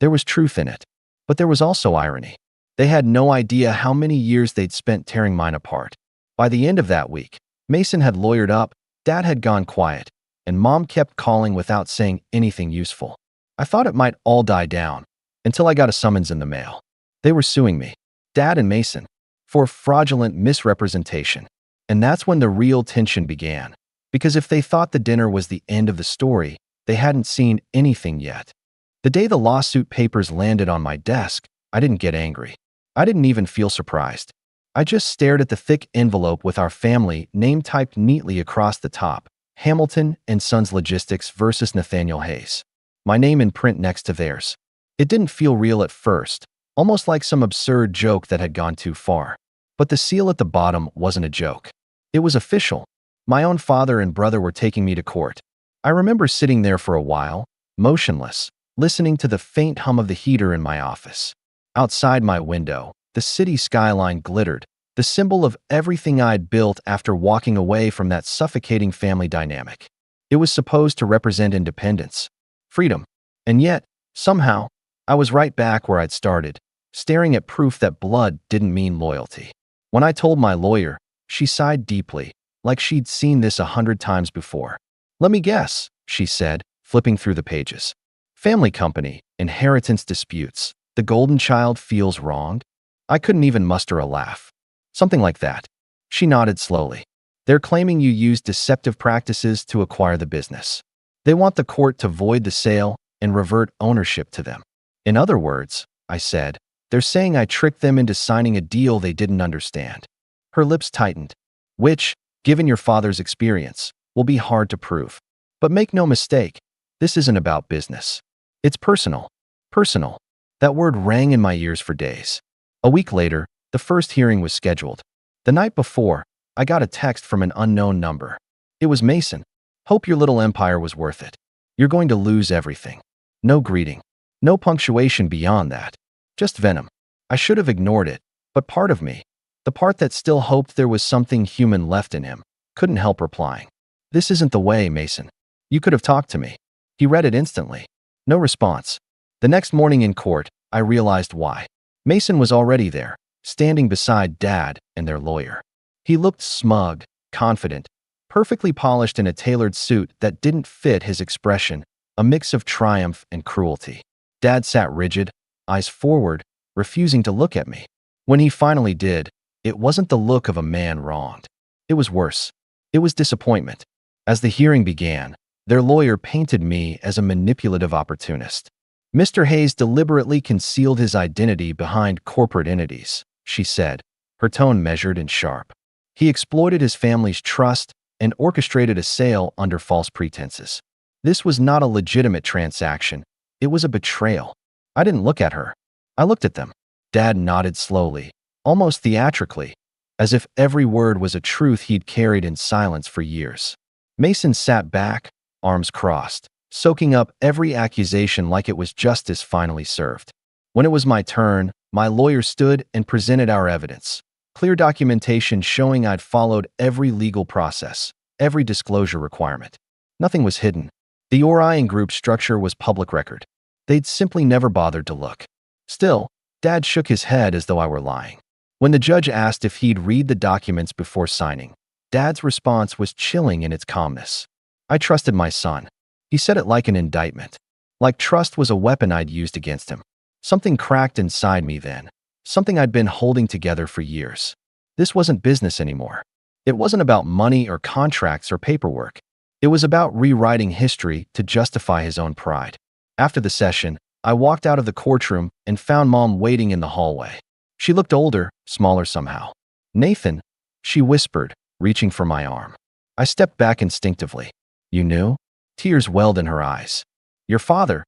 There was truth in it, but there was also irony. They had no idea how many years they'd spent tearing mine apart. By the end of that week, Mason had lawyered up, Dad had gone quiet, and Mom kept calling without saying anything useful. I thought it might all die down, until I got a summons in the mail. They were suing me, Dad and Mason, for fraudulent misrepresentation. And that's when the real tension began. Because if they thought the dinner was the end of the story, they hadn't seen anything yet. The day the lawsuit papers landed on my desk, I didn't get angry. I didn't even feel surprised. I just stared at the thick envelope with our family name typed neatly across the top, Hamilton and Sons Logistics versus Nathaniel Hayes. My name in print next to theirs. It didn't feel real at first, almost like some absurd joke that had gone too far. But the seal at the bottom wasn't a joke. It was official. My own father and brother were taking me to court. I remember sitting there for a while, motionless, listening to the faint hum of the heater in my office. Outside my window, the city skyline glittered, the symbol of everything I'd built after walking away from that suffocating family dynamic. It was supposed to represent independence, freedom. And yet, somehow, I was right back where I'd started, staring at proof that blood didn't mean loyalty. When I told my lawyer, she sighed deeply, like she'd seen this 100 times before. Let me guess, she said, flipping through the pages. Family company, inheritance disputes. The golden child feels wronged? I couldn't even muster a laugh. Something like that. She nodded slowly. They're claiming you used deceptive practices to acquire the business. They want the court to void the sale and revert ownership to them. In other words, I said, they're saying I tricked them into signing a deal they didn't understand. Her lips tightened, which, given your father's experience, will be hard to prove. But make no mistake, this isn't about business. It's personal. Personal. That word rang in my ears for days. A week later, the first hearing was scheduled. The night before, I got a text from an unknown number. It was Mason. Hope your little empire was worth it. You're going to lose everything. No greeting. No punctuation beyond that. Just venom. I should have ignored it, but part of me, the part that still hoped there was something human left in him, couldn't help replying. This isn't the way, Mason. You could have talked to me. He read it instantly. No response. The next morning in court, I realized why. Mason was already there, standing beside Dad and their lawyer. He looked smug, confident, perfectly polished in a tailored suit that didn't fit his expression, a mix of triumph and cruelty. Dad sat rigid, eyes forward, refusing to look at me. When he finally did, it wasn't the look of a man wronged. It was worse. It was disappointment. As the hearing began, their lawyer painted me as a manipulative opportunist. Mr. Hayes deliberately concealed his identity behind corporate entities, she said, her tone measured and sharp. He exploited his family's trust and orchestrated a sale under false pretenses. This was not a legitimate transaction. It was a betrayal. I didn't look at her. I looked at them. Dad nodded slowly, almost theatrically, as if every word was a truth he'd carried in silence for years. Mason sat back, arms crossed, soaking up every accusation like it was justice finally served. When it was my turn, my lawyer stood and presented our evidence. Clear documentation showing I'd followed every legal process, every disclosure requirement. Nothing was hidden. The Orion Group structure was public record. They'd simply never bothered to look. Still, Dad shook his head as though I were lying. When the judge asked if he'd read the documents before signing, Dad's response was chilling in its calmness. I trusted my son. He said it like an indictment. Like trust was a weapon I'd used against him. Something cracked inside me then. Something I'd been holding together for years. This wasn't business anymore. It wasn't about money or contracts or paperwork. It was about rewriting history to justify his own pride. After the session, I walked out of the courtroom and found Mom waiting in the hallway. She looked older, smaller somehow. "Nathan," she whispered, reaching for my arm. I stepped back instinctively. "You knew?" Tears welled in her eyes. "Your father.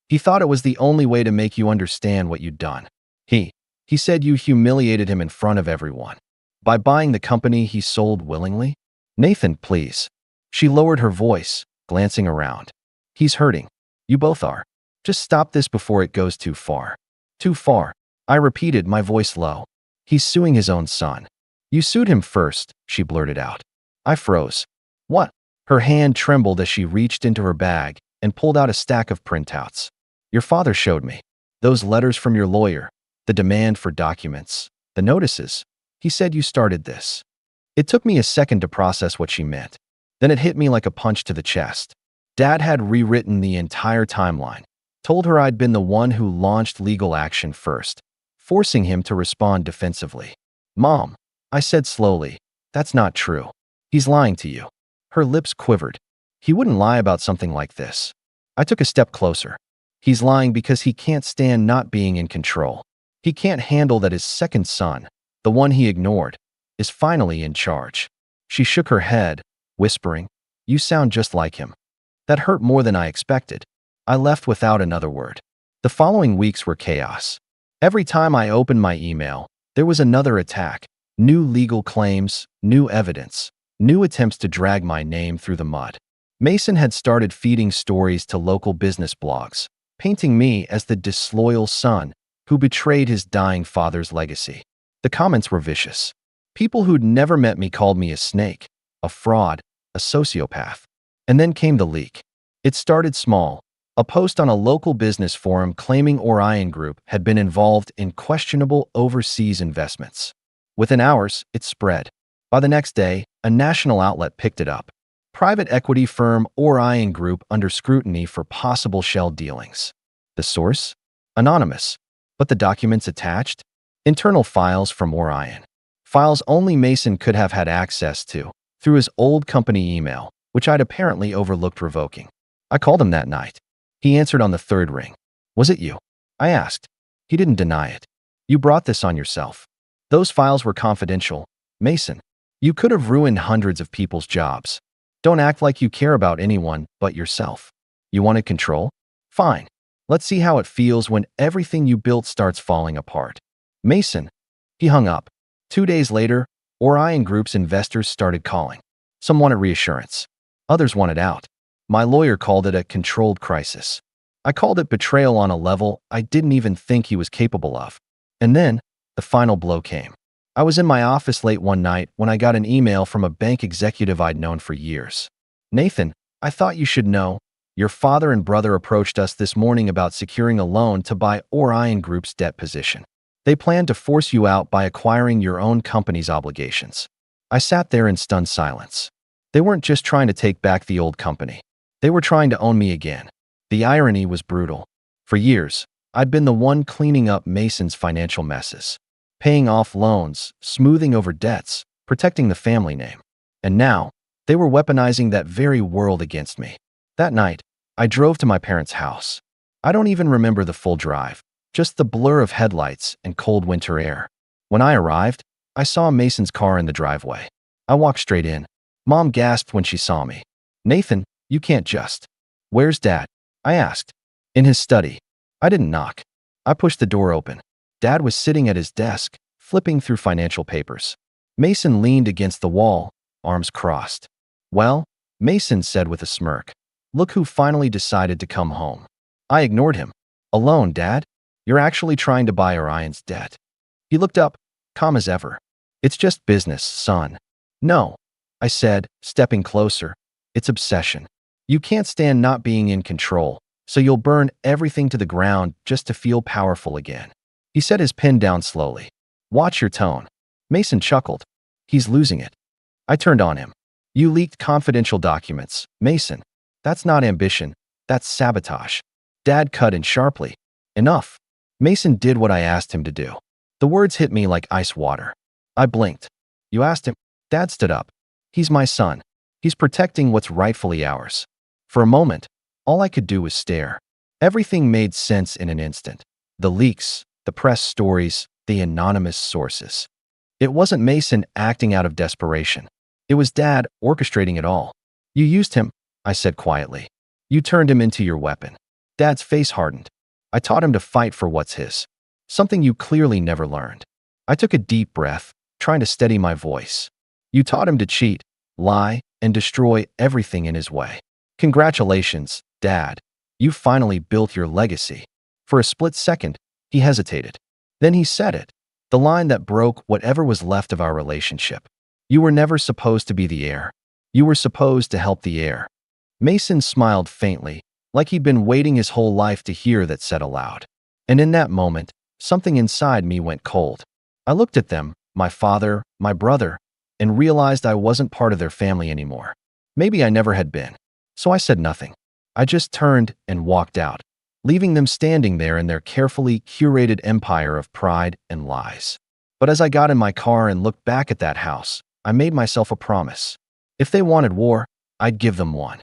He thought it was the only way to make you understand what you'd done. He said you humiliated him in front of everyone. By buying the company he sold willingly? Nathan, please." She lowered her voice, glancing around. "He's hurting. You both are. Just stop this before it goes too far." "Too far," I repeated, my voice low. "He's suing his own son." "You sued him first," she blurted out. I froze. "What?" Her hand trembled as she reached into her bag and pulled out a stack of printouts. "Your father showed me. Those letters from your lawyer, the demand for documents, the notices. He said you started this." It took me a second to process what she meant. Then it hit me like a punch to the chest. Dad had rewritten the entire timeline, told her I'd been the one who launched legal action first, forcing him to respond defensively. "Mom," I said slowly, "that's not true. He's lying to you." Her lips quivered. "He wouldn't lie about something like this." I took a step closer. "He's lying because he can't stand not being in control. He can't handle that his second son, the one he ignored, is finally in charge." She shook her head, whispering, "You sound just like him." That hurt more than I expected. I left without another word. The following weeks were chaos. Every time I opened my email, there was another attack, new legal claims, new evidence, new attempts to drag my name through the mud. Mason had started feeding stories to local business blogs, painting me as the disloyal son who betrayed his dying father's legacy. The comments were vicious. People who'd never met me called me a snake, a fraud, a sociopath. And then came the leak. It started small, a post on a local business forum claiming Orion Group had been involved in questionable overseas investments. Within hours, it spread. By the next day, a national outlet picked it up. Private equity firm Orion Group under scrutiny for possible shell dealings. The source? Anonymous. But the documents attached? Internal files from Orion. Files only Mason could have had access to through his old company email, which I'd apparently overlooked revoking. I called him that night. He answered on the third ring. Was it you? I asked. He didn't deny it. You brought this on yourself. Those files were confidential. Mason, you could have ruined hundreds of people's jobs. Don't act like you care about anyone but yourself. You wanted control? Fine. Let's see how it feels when everything you built starts falling apart. Mason. He hung up. 2 days later, Orion Group's investors started calling. Some wanted reassurance. Others wanted out. My lawyer called it a controlled crisis. I called it betrayal on a level I didn't even think he was capable of. And then, the final blow came. I was in my office late one night when I got an email from a bank executive I'd known for years. Nathan, I thought you should know. Your father and brother approached us this morning about securing a loan to buy Orion Group's debt position. They plan to force you out by acquiring your own company's obligations. I sat there in stunned silence. They weren't just trying to take back the old company. They were trying to own me again. The irony was brutal. For years, I'd been the one cleaning up Mason's financial messes, paying off loans, smoothing over debts, protecting the family name. And now, they were weaponizing that very world against me. That night, I drove to my parents' house. I don't even remember the full drive, just the blur of headlights and cold winter air. When I arrived, I saw Mason's car in the driveway. I walked straight in. Mom gasped when she saw me. Nathan, you can't just. Where's Dad? I asked. In his study. I didn't knock. I pushed the door open. Dad was sitting at his desk, flipping through financial papers. Mason leaned against the wall, arms crossed. Well, Mason said with a smirk, look who finally decided to come home. I ignored him. Alone, Dad? You're actually trying to buy Orion's debt. He looked up, calm as ever. It's just business, son. No, I said, stepping closer. It's obsession. You can't stand not being in control, so you'll burn everything to the ground just to feel powerful again. He set his pen down slowly. Watch your tone. Mason chuckled. He's losing it. I turned on him. You leaked confidential documents, Mason. That's not ambition. That's sabotage. Dad cut in sharply. Enough. Mason did what I asked him to do. The words hit me like ice water. I blinked. You asked him? Dad stood up. He's my son. He's protecting what's rightfully ours. For a moment, all I could do was stare. Everything made sense in an instant. The leaks, the press stories, the anonymous sources. It wasn't Mason acting out of desperation. It was Dad orchestrating it all. You used him, I said quietly. You turned him into your weapon. Dad's face hardened. I taught him to fight for what's his. Something you clearly never learned. I took a deep breath, trying to steady my voice. You taught him to cheat, lie, and destroy everything in his way. Congratulations, Dad. You finally built your legacy. For a split second, he hesitated. Then he said it. The line that broke whatever was left of our relationship. You were never supposed to be the heir. You were supposed to help the heir. Mason smiled faintly, like he'd been waiting his whole life to hear that said aloud. And in that moment, something inside me went cold. I looked at them, my father, my brother, and realized I wasn't part of their family anymore. Maybe I never had been. So I said nothing. I just turned and walked out, leaving them standing there in their carefully curated empire of pride and lies. But as I got in my car and looked back at that house, I made myself a promise. If they wanted war, I'd give them one.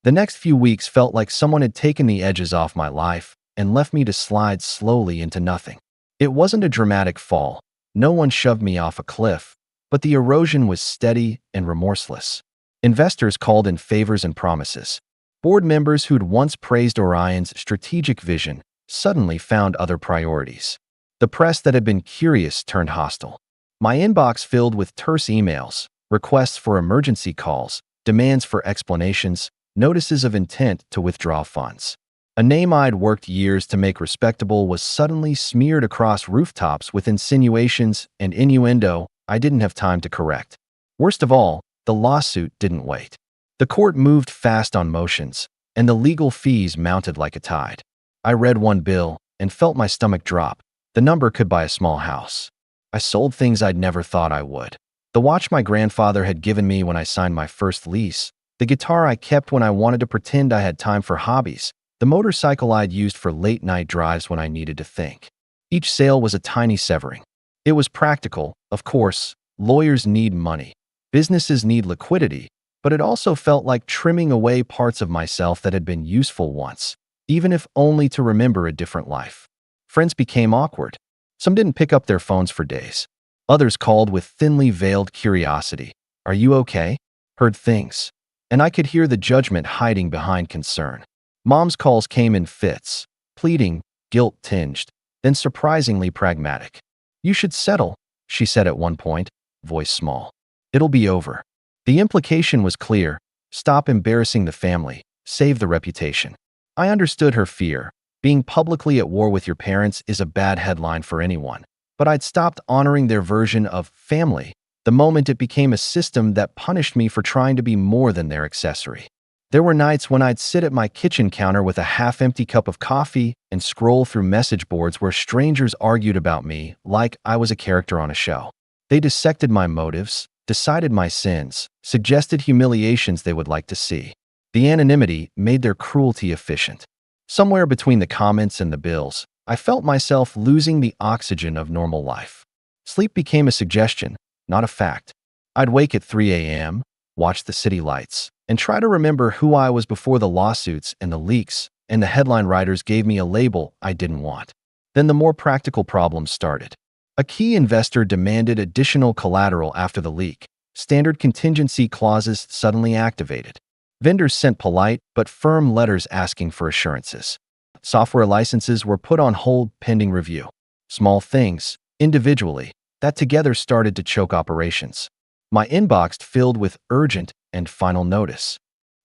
The next few weeks felt like someone had taken the edges off my life and left me to slide slowly into nothing. It wasn't a dramatic fall. No one shoved me off a cliff, but the erosion was steady and remorseless. Investors called in favors and promises. Board members who'd once praised Orion's strategic vision suddenly found other priorities. The press that had been curious turned hostile. My inbox filled with terse emails, requests for emergency calls, demands for explanations, notices of intent to withdraw funds. A name I'd worked years to make respectable was suddenly smeared across rooftops with insinuations and innuendo I didn't have time to correct. Worst of all, the lawsuit didn't wait. The court moved fast on motions, and the legal fees mounted like a tide. I read one bill and felt my stomach drop. The number could buy a small house. I sold things I'd never thought I would. The watch my grandfather had given me when I signed my first lease, the guitar I kept when I wanted to pretend I had time for hobbies, the motorcycle I'd used for late-night drives when I needed to think. Each sale was a tiny severing. It was practical, of course. Lawyers need money. Businesses need liquidity, but it also felt like trimming away parts of myself that had been useful once, even if only to remember a different life. Friends became awkward. Some didn't pick up their phones for days. Others called with thinly veiled curiosity. "Are you okay?" Heard things. And I could hear the judgment hiding behind concern. Mom's calls came in fits, pleading, guilt-tinged, then surprisingly pragmatic. "You should settle," she said at one point, voice small. "It'll be over." The implication was clear. Stop embarrassing the family. Save the reputation. I understood her fear. Being publicly at war with your parents is a bad headline for anyone. But I'd stopped honoring their version of family the moment it became a system that punished me for trying to be more than their accessory. There were nights when I'd sit at my kitchen counter with a half-empty cup of coffee and scroll through message boards where strangers argued about me like I was a character on a show. They dissected my motives, decided my sins, suggested humiliations they would like to see. The anonymity made their cruelty efficient. Somewhere between the comments and the bills, I felt myself losing the oxygen of normal life. Sleep became a suggestion, not a fact. I'd wake at 3 a.m., watch the city lights, and try to remember who I was before the lawsuits and the leaks, and the headline writers gave me a label I didn't want. Then the more practical problems started. A key investor demanded additional collateral after the leak. Standard contingency clauses suddenly activated. Vendors sent polite but firm letters asking for assurances. Software licenses were put on hold pending review. Small things, individually, that together started to choke operations. My inbox filled with urgent and final notice.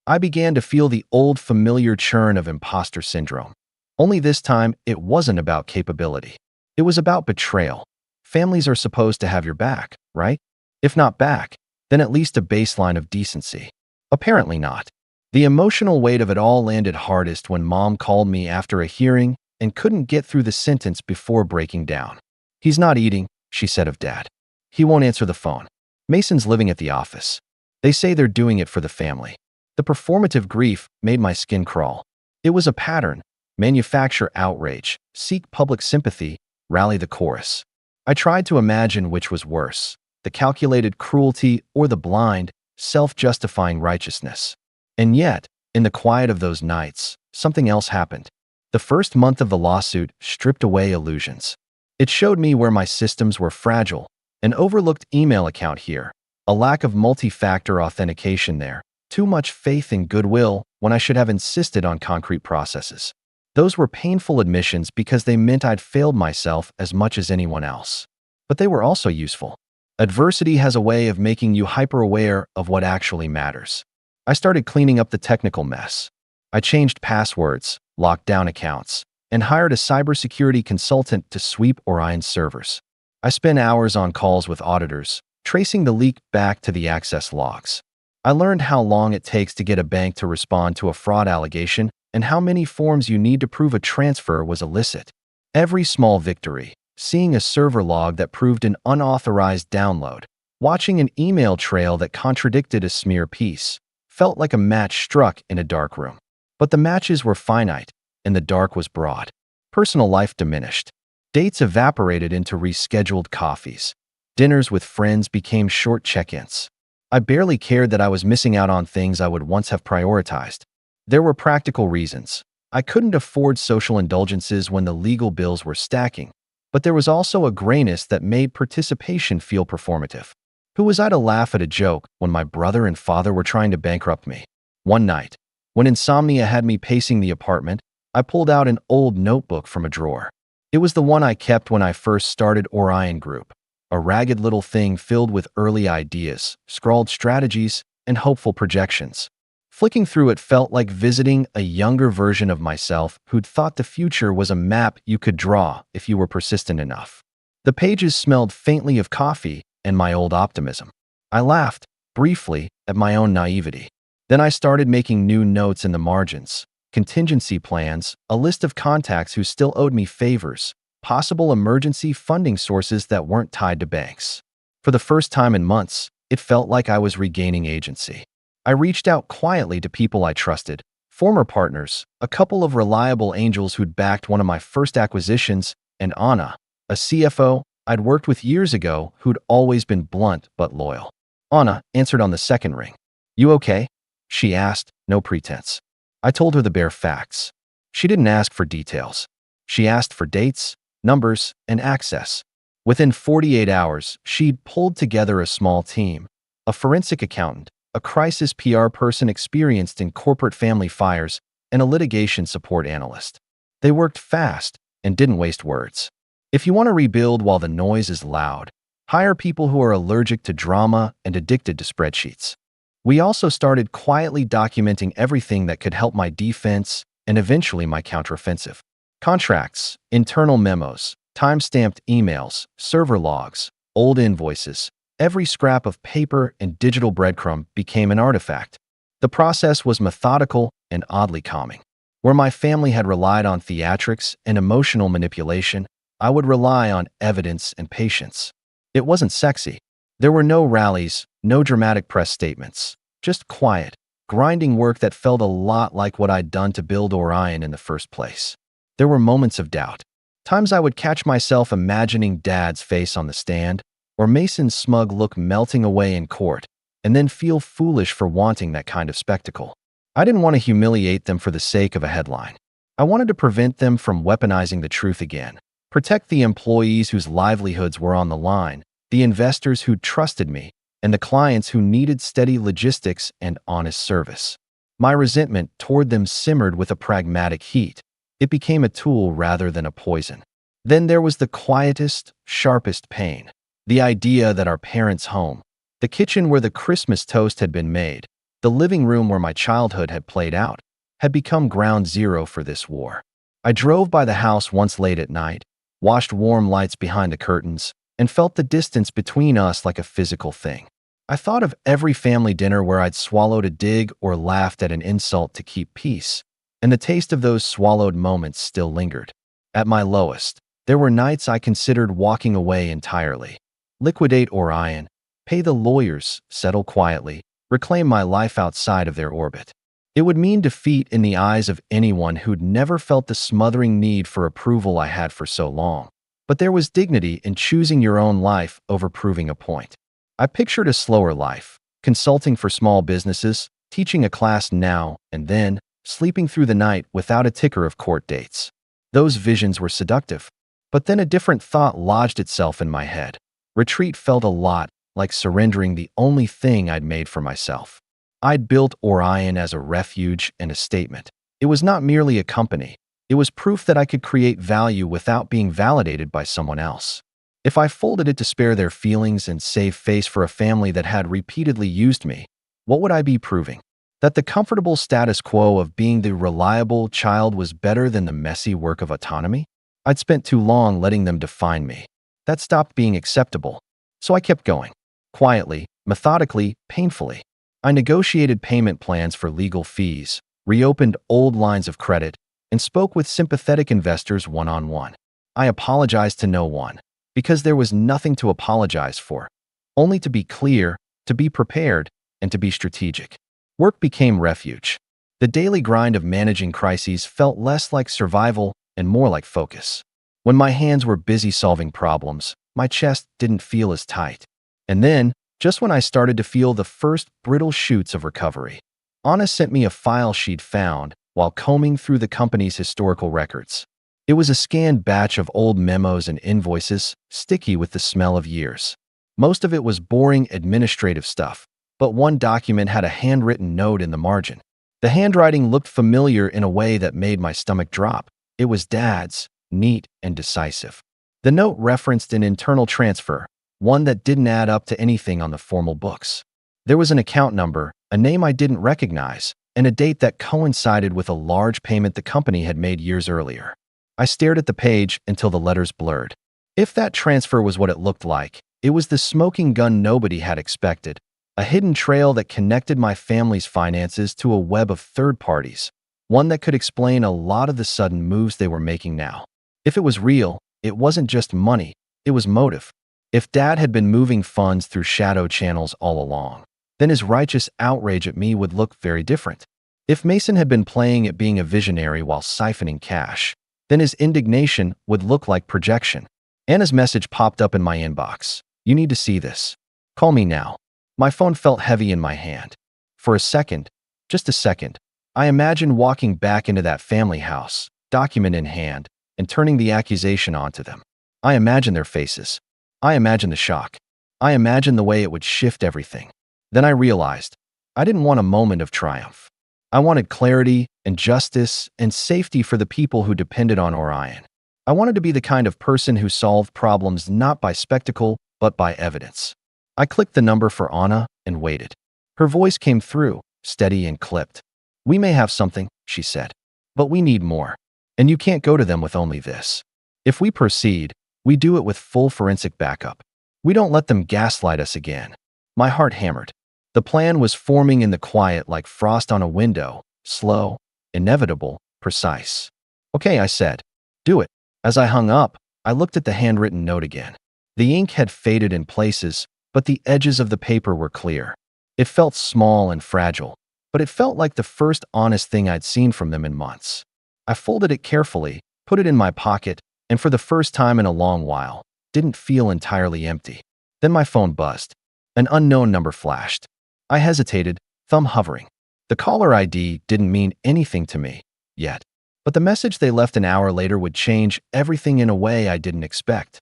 I began to feel the old familiar churn of imposter syndrome. Only this time, it wasn't about capability. It was about betrayal. Families are supposed to have your back, right? If not back, then at least a baseline of decency. Apparently not. The emotional weight of it all landed hardest when Mom called me after a hearing and couldn't get through the sentence before breaking down. "He's not eating," she said of Dad. "He won't answer the phone. Mason's living at the office. They say they're doing it for the family." The performative grief made my skin crawl. It was a pattern. Manufacture outrage, seek public sympathy, rally the chorus. I tried to imagine which was worse, the calculated cruelty or the blind, self-justifying righteousness. And yet, in the quiet of those nights, something else happened. The first month of the lawsuit stripped away illusions. It showed me where my systems were fragile, an overlooked email account here, a lack of multi-factor authentication there, too much faith and goodwill when I should have insisted on concrete processes. Those were painful admissions because they meant I'd failed myself as much as anyone else. But they were also useful. Adversity has a way of making you hyper-aware of what actually matters. I started cleaning up the technical mess. I changed passwords, locked down accounts, and hired a cybersecurity consultant to sweep Orion's servers. I spent hours on calls with auditors, tracing the leak back to the access logs. I learned how long it takes to get a bank to respond to a fraud allegation and how many forms you need to prove a transfer was illicit. Every small victory, seeing a server log that proved an unauthorized download, watching an email trail that contradicted a smear piece, felt like a match struck in a dark room. But the matches were finite, and the dark was broad. Personal life diminished. Dates evaporated into rescheduled coffees. Dinners with friends became short check-ins. I barely cared that I was missing out on things I would once have prioritized. There were practical reasons. I couldn't afford social indulgences when the legal bills were stacking, but there was also a grayness that made participation feel performative. Who was I to laugh at a joke when my brother and father were trying to bankrupt me? One night, when insomnia had me pacing the apartment, I pulled out an old notebook from a drawer. It was the one I kept when I first started Orion Group, a ragged little thing filled with early ideas, scrawled strategies, and hopeful projections. Flicking through it felt like visiting a younger version of myself who'd thought the future was a map you could draw if you were persistent enough. The pages smelled faintly of coffee and my old optimism. I laughed, briefly, at my own naivety. Then I started making new notes in the margins, contingency plans, a list of contacts who still owed me favors, possible emergency funding sources that weren't tied to banks. For the first time in months, it felt like I was regaining agency. I reached out quietly to people I trusted, former partners, a couple of reliable angels who'd backed one of my first acquisitions, and Anna, a CFO I'd worked with years ago who'd always been blunt but loyal. Anna answered on the second ring. "You okay?" she asked, no pretense. I told her the bare facts. She didn't ask for details. She asked for dates, numbers, and access. Within 48 hours, she'd pulled together a small team, a forensic accountant, a crisis PR person experienced in corporate family fires, and a litigation support analyst. They worked fast and didn't waste words. If you want to rebuild while the noise is loud, hire people who are allergic to drama and addicted to spreadsheets. We also started quietly documenting everything that could help my defense and eventually my counteroffensive. Contracts, internal memos, time-stamped emails, server logs, old invoices, every scrap of paper and digital breadcrumb became an artifact. The process was methodical and oddly calming. Where my family had relied on theatrics and emotional manipulation, I would rely on evidence and patience. It wasn't sexy. There were no rallies, no dramatic press statements, just quiet, grinding work that felt a lot like what I'd done to build Orion in the first place. There were moments of doubt. Times I would catch myself imagining Dad's face on the stand, or Mason's smug look melting away in court, and then feel foolish for wanting that kind of spectacle. I didn't want to humiliate them for the sake of a headline. I wanted to prevent them from weaponizing the truth again, protect the employees whose livelihoods were on the line, the investors who trusted me, and the clients who needed steady logistics and honest service. My resentment toward them simmered with a pragmatic heat. It became a tool rather than a poison. Then there was the quietest, sharpest pain. The idea that our parents' home, the kitchen where the Christmas toast had been made, the living room where my childhood had played out, had become ground zero for this war. I drove by the house once late at night, watched warm lights behind the curtains, and felt the distance between us like a physical thing. I thought of every family dinner where I'd swallowed a dig or laughed at an insult to keep peace, and the taste of those swallowed moments still lingered. At my lowest, there were nights I considered walking away entirely. Liquidate Orion, pay the lawyers, settle quietly, reclaim my life outside of their orbit. It would mean defeat in the eyes of anyone who'd never felt the smothering need for approval I had for so long. But there was dignity in choosing your own life over proving a point. I pictured a slower life, consulting for small businesses, teaching a class now and then, sleeping through the night without a ticker of court dates. Those visions were seductive. But then a different thought lodged itself in my head. Retreat felt a lot like surrendering the only thing I'd made for myself. I'd built Orion as a refuge and a statement. It was not merely a company. It was proof that I could create value without being validated by someone else. If I folded it to spare their feelings and save face for a family that had repeatedly used me, what would I be proving? That the comfortable status quo of being the reliable child was better than the messy work of autonomy? I'd spent too long letting them define me. That stopped being acceptable. So I kept going. Quietly, methodically, painfully. I negotiated payment plans for legal fees, reopened old lines of credit, and spoke with sympathetic investors one-on-one. I apologized to no one, because there was nothing to apologize for. Only to be clear, to be prepared, and to be strategic. Work became refuge. The daily grind of managing crises felt less like survival and more like focus. When my hands were busy solving problems, my chest didn't feel as tight. And then, just when I started to feel the first brittle shoots of recovery, Anna sent me a file she'd found while combing through the company's historical records. It was a scanned batch of old memos and invoices, sticky with the smell of years. Most of it was boring administrative stuff, but one document had a handwritten note in the margin. The handwriting looked familiar in a way that made my stomach drop. It was Dad's, neat and decisive. The note referenced an internal transfer, one that didn't add up to anything on the formal books. There was an account number, a name I didn't recognize, and a date that coincided with a large payment the company had made years earlier. I stared at the page until the letters blurred. If that transfer was what it looked like, it was the smoking gun nobody had expected, a hidden trail that connected my family's finances to a web of third parties, one that could explain a lot of the sudden moves they were making now. If it was real, it wasn't just money, it was motive. If Dad had been moving funds through shadow channels all along, then his righteous outrage at me would look very different. If Mason had been playing at being a visionary while siphoning cash, then his indignation would look like projection. Anna's message popped up in my inbox. You need to see this. Call me now. My phone felt heavy in my hand. For a second, just a second, I imagined walking back into that family house, document in hand, and turning the accusation onto them. I imagined their faces. I imagined the shock. I imagined the way it would shift everything. Then I realized I didn't want a moment of triumph. I wanted clarity and justice and safety for the people who depended on Orion. I wanted to be the kind of person who solved problems not by spectacle, but by evidence. I clicked the number for Anna and waited. Her voice came through, steady and clipped. We may have something, she said, but we need more. And you can't go to them with only this. If we proceed, we do it with full forensic backup. We don't let them gaslight us again. My heart hammered. The plan was forming in the quiet like frost on a window, slow, inevitable, precise. Okay, I said. Do it. As I hung up, I looked at the handwritten note again. The ink had faded in places, but the edges of the paper were clear. It felt small and fragile, but it felt like the first honest thing I'd seen from them in months. I folded it carefully, put it in my pocket, and for the first time in a long while, didn't feel entirely empty. Then my phone buzzed. An unknown number flashed. I hesitated, thumb hovering. The caller ID didn't mean anything to me, yet. But the message they left an hour later would change everything in a way I didn't expect.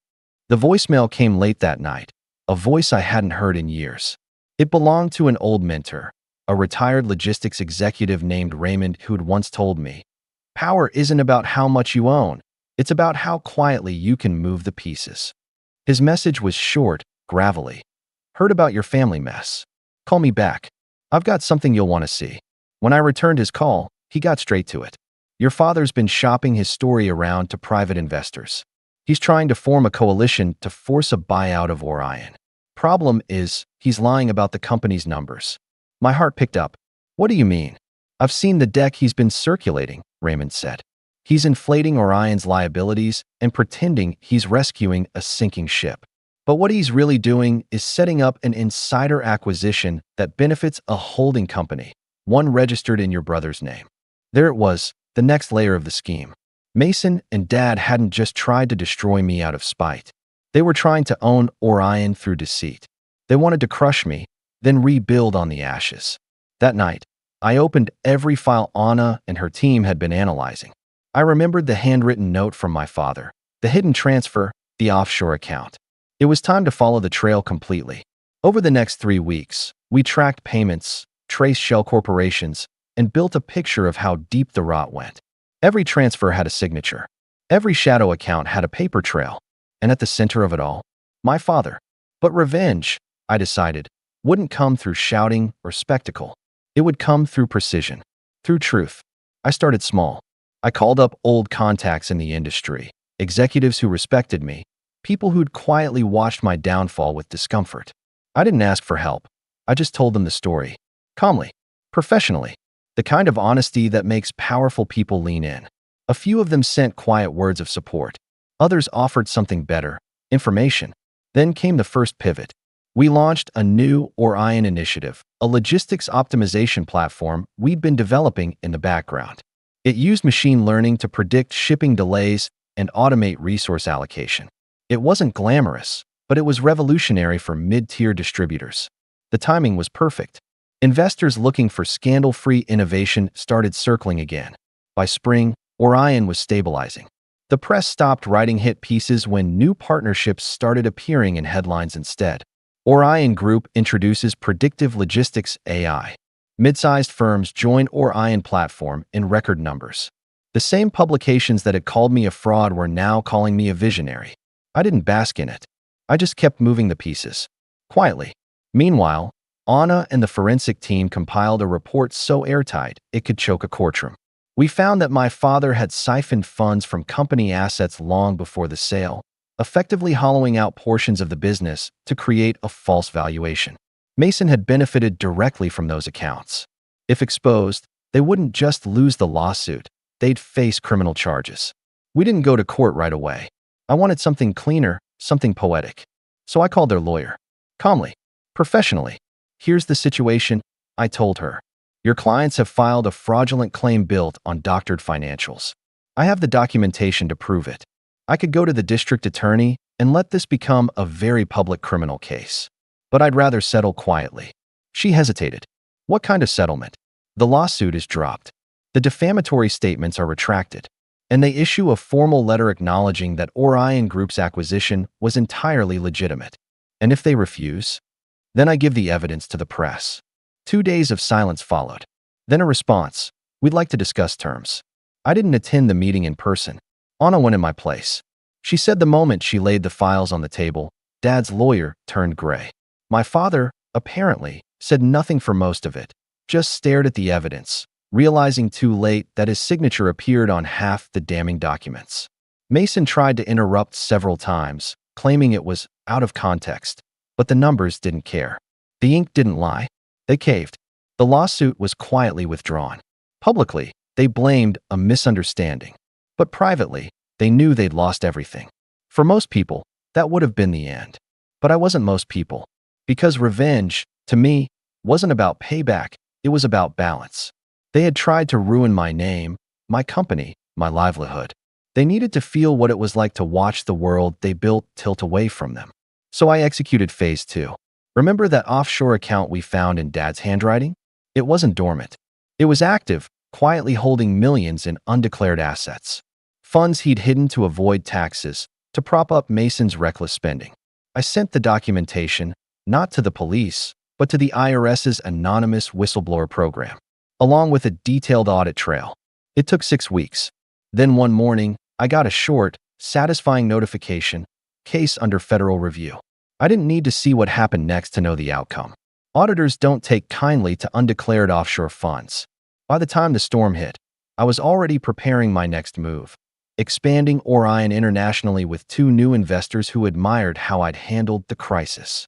The voicemail came late that night, a voice I hadn't heard in years. It belonged to an old mentor, a retired logistics executive named Raymond who'd once told me, "Power isn't about how much you own, it's about how quietly you can move the pieces." His message was short, gravelly. Heard about your family mess. Call me back. I've got something you'll want to see. When I returned his call, he got straight to it. Your father's been shopping his story around to private investors. He's trying to form a coalition to force a buyout of Orion. Problem is, he's lying about the company's numbers. My heart picked up. What do you mean? I've seen the deck he's been circulating, Raymond said. He's inflating Orion's liabilities and pretending he's rescuing a sinking ship. But what he's really doing is setting up an insider acquisition that benefits a holding company, one registered in your brother's name. There it was, the next layer of the scheme. Mason and Dad hadn't just tried to destroy me out of spite. They were trying to own Orion through deceit. They wanted to crush me, then rebuild on the ashes. That night, I opened every file Anna and her team had been analyzing. I remembered the handwritten note from my father, the hidden transfer, the offshore account. It was time to follow the trail completely. Over the next 3 weeks, we tracked payments, traced shell corporations, and built a picture of how deep the rot went. Every transfer had a signature. Every shadow account had a paper trail. And at the center of it all, my father. But revenge, I decided, wouldn't come through shouting or spectacle. It would come through precision, through truth. I started small. I called up old contacts in the industry, executives who respected me, people who'd quietly watched my downfall with discomfort. I didn't ask for help. I just told them the story. Calmly. Professionally. The kind of honesty that makes powerful people lean in. A few of them sent quiet words of support. Others offered something better, information. Then came the first pivot. We launched a new Orion initiative, a logistics optimization platform we'd been developing in the background. It used machine learning to predict shipping delays and automate resource allocation. It wasn't glamorous, but it was revolutionary for mid-tier distributors. The timing was perfect. Investors looking for scandal-free innovation started circling again. By spring, Orion was stabilizing. The press stopped writing hit pieces when new partnerships started appearing in headlines instead. Orion Group introduces predictive logistics AI. Mid-sized firms join Orion platform in record numbers. The same publications that had called me a fraud were now calling me a visionary. I didn't bask in it. I just kept moving the pieces. Quietly. Meanwhile, Anna and the forensic team compiled a report so airtight it could choke a courtroom. We found that my father had siphoned funds from company assets long before the sale, effectively hollowing out portions of the business to create a false valuation. Mason had benefited directly from those accounts. If exposed, they wouldn't just lose the lawsuit, they'd face criminal charges. We didn't go to court right away. I wanted something cleaner, something poetic. So I called their lawyer. Calmly, professionally. Here's the situation, I told her. Your clients have filed a fraudulent claim built on doctored financials. I have the documentation to prove it. I could go to the district attorney, and let this become a very public criminal case. But I'd rather settle quietly. She hesitated. What kind of settlement? The lawsuit is dropped. The defamatory statements are retracted, and they issue a formal letter acknowledging that Orion Group's acquisition was entirely legitimate. And if they refuse, then I give the evidence to the press. 2 days of silence followed. Then a response. We'd like to discuss terms. I didn't attend the meeting in person. Anna went in my place. She said the moment she laid the files on the table, Dad's lawyer turned gray. My father, apparently, said nothing for most of it, just stared at the evidence, realizing too late that his signature appeared on half the damning documents. Mason tried to interrupt several times, claiming it was out of context, but the numbers didn't care. The ink didn't lie. They caved. The lawsuit was quietly withdrawn. Publicly, they blamed a misunderstanding, but privately, they knew they'd lost everything. For most people, that would have been the end. But I wasn't most people, because revenge, to me, wasn't about payback, it was about balance. They had tried to ruin my name, my company, my livelihood. They needed to feel what it was like to watch the world they built tilt away from them. So I executed phase 2. Remember that offshore account we found in Dad's handwriting? It wasn't dormant. It was active, quietly holding millions in undeclared assets. Funds he'd hidden to avoid taxes, to prop up Mason's reckless spending. I sent the documentation, not to the police, but to the IRS's anonymous whistleblower program, along with a detailed audit trail. It took 6 weeks. Then one morning, I got a short, satisfying notification, case under federal review. I didn't need to see what happened next to know the outcome. Auditors don't take kindly to undeclared offshore funds. By the time the storm hit, I was already preparing my next move, expanding Orion internationally with 2 new investors who admired how I'd handled the crisis.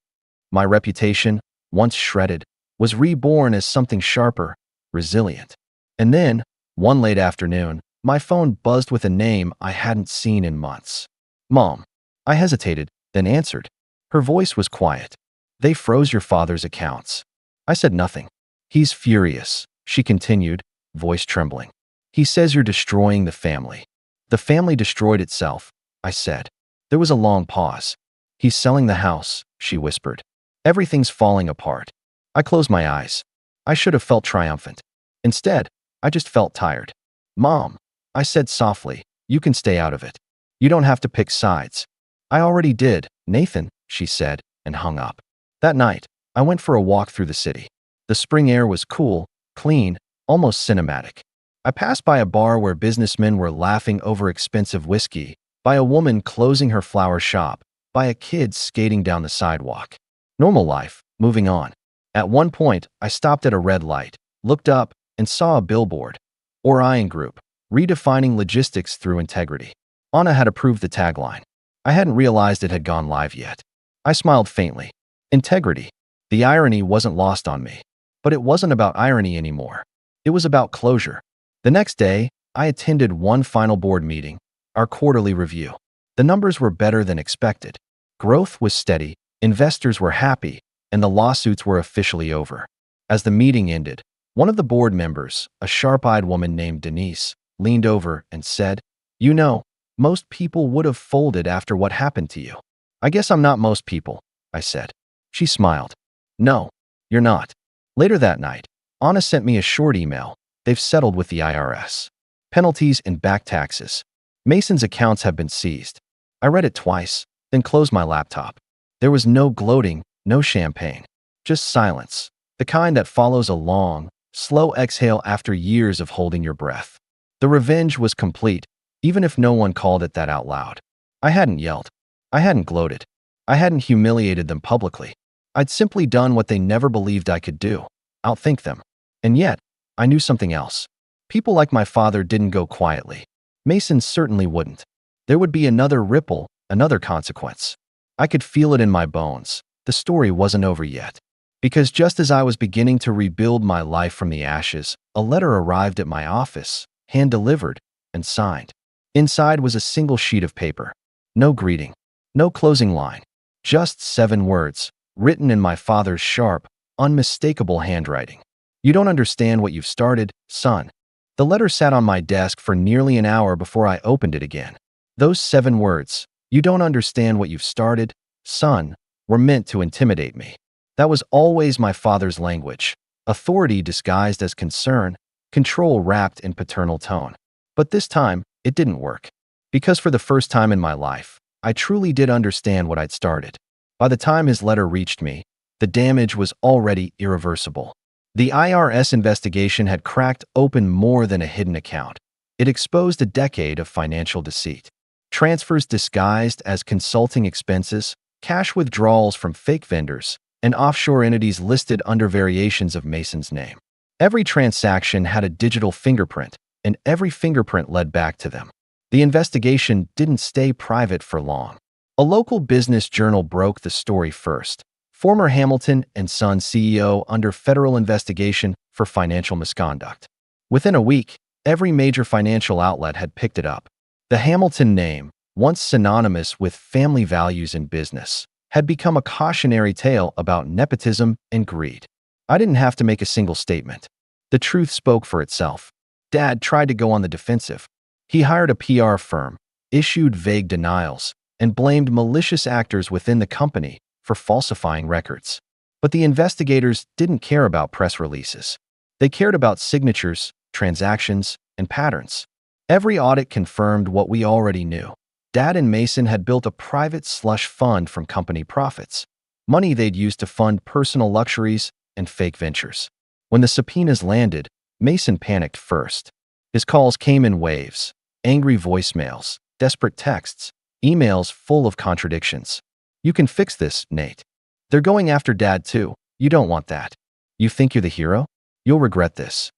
My reputation, once shredded, was reborn as something sharper, resilient. And then, one late afternoon, my phone buzzed with a name I hadn't seen in months. Mom. I hesitated, then answered. Her voice was quiet. They froze your father's accounts. I said nothing. He's furious, she continued, voice trembling. He says you're destroying the family. The family destroyed itself, I said. There was a long pause. He's selling the house, she whispered. Everything's falling apart. I closed my eyes. I should have felt triumphant. Instead, I just felt tired. Mom, I said softly, you can stay out of it. You don't have to pick sides. I already did, Nathan, she said, and hung up. That night, I went for a walk through the city. The spring air was cool, clean, almost cinematic. I passed by a bar where businessmen were laughing over expensive whiskey, by a woman closing her flower shop, by a kid skating down the sidewalk. Normal life, moving on. At one point, I stopped at a red light, looked up, and saw a billboard. Orion Group, redefining logistics through integrity. Anna had approved the tagline. I hadn't realized it had gone live yet. I smiled faintly. Integrity. The irony wasn't lost on me. But it wasn't about irony anymore. It was about closure. The next day, I attended one final board meeting, our quarterly review. The numbers were better than expected. Growth was steady, investors were happy, and the lawsuits were officially over. As the meeting ended, one of the board members, a sharp-eyed woman named Denise, leaned over and said, You know, most people would have folded after what happened to you. I guess I'm not most people, I said. She smiled. No, you're not. Later that night, Anna sent me a short email. They've settled with the IRS. Penalties and back taxes. Mason's accounts have been seized. I read it twice, then closed my laptop. There was no gloating, no champagne. Just silence, the kind that follows a long, slow exhale after years of holding your breath. The revenge was complete, even if no one called it that out loud. I hadn't yelled. I hadn't gloated. I hadn't humiliated them publicly. I'd simply done what they never believed I could do, outthink them. And yet, I knew something else. People like my father didn't go quietly. Mason certainly wouldn't. There would be another ripple, another consequence. I could feel it in my bones. The story wasn't over yet. Because just as I was beginning to rebuild my life from the ashes, a letter arrived at my office, hand-delivered, and signed. Inside was a single sheet of paper. No greeting. No closing line. Just 7 words, written in my father's sharp, unmistakable handwriting. You don't understand what you've started, son. The letter sat on my desk for nearly an hour before I opened it again. Those 7 words, "You don't understand what you've started, son," were meant to intimidate me. That was always my father's language, authority disguised as concern, control wrapped in paternal tone. But this time, it didn't work. Because for the first time in my life, I truly did understand what I'd started. By the time his letter reached me, the damage was already irreversible. The IRS investigation had cracked open more than a hidden account. It exposed a decade of financial deceit. Transfers disguised as consulting expenses, cash withdrawals from fake vendors, and offshore entities listed under variations of Mason's name. Every transaction had a digital fingerprint, and every fingerprint led back to them. The investigation didn't stay private for long. A local business journal broke the story first. Former Hamilton and Son CEO under federal investigation for financial misconduct. Within a week, every major financial outlet had picked it up. The Hamilton name, once synonymous with family values in business, had become a cautionary tale about nepotism and greed. I didn't have to make a single statement. The truth spoke for itself. Dad tried to go on the defensive. He hired a PR firm, issued vague denials, and blamed malicious actors within the company for falsifying records. But the investigators didn't care about press releases. They cared about signatures, transactions, and patterns. Every audit confirmed what we already knew. Dad and Mason had built a private slush fund from company profits, money they'd used to fund personal luxuries and fake ventures. When the subpoenas landed, Mason panicked first. His calls came in waves, angry voicemails, desperate texts, emails full of contradictions. "You can fix this, Nate. They're going after Dad too. You don't want that. You think you're the hero? You'll regret this."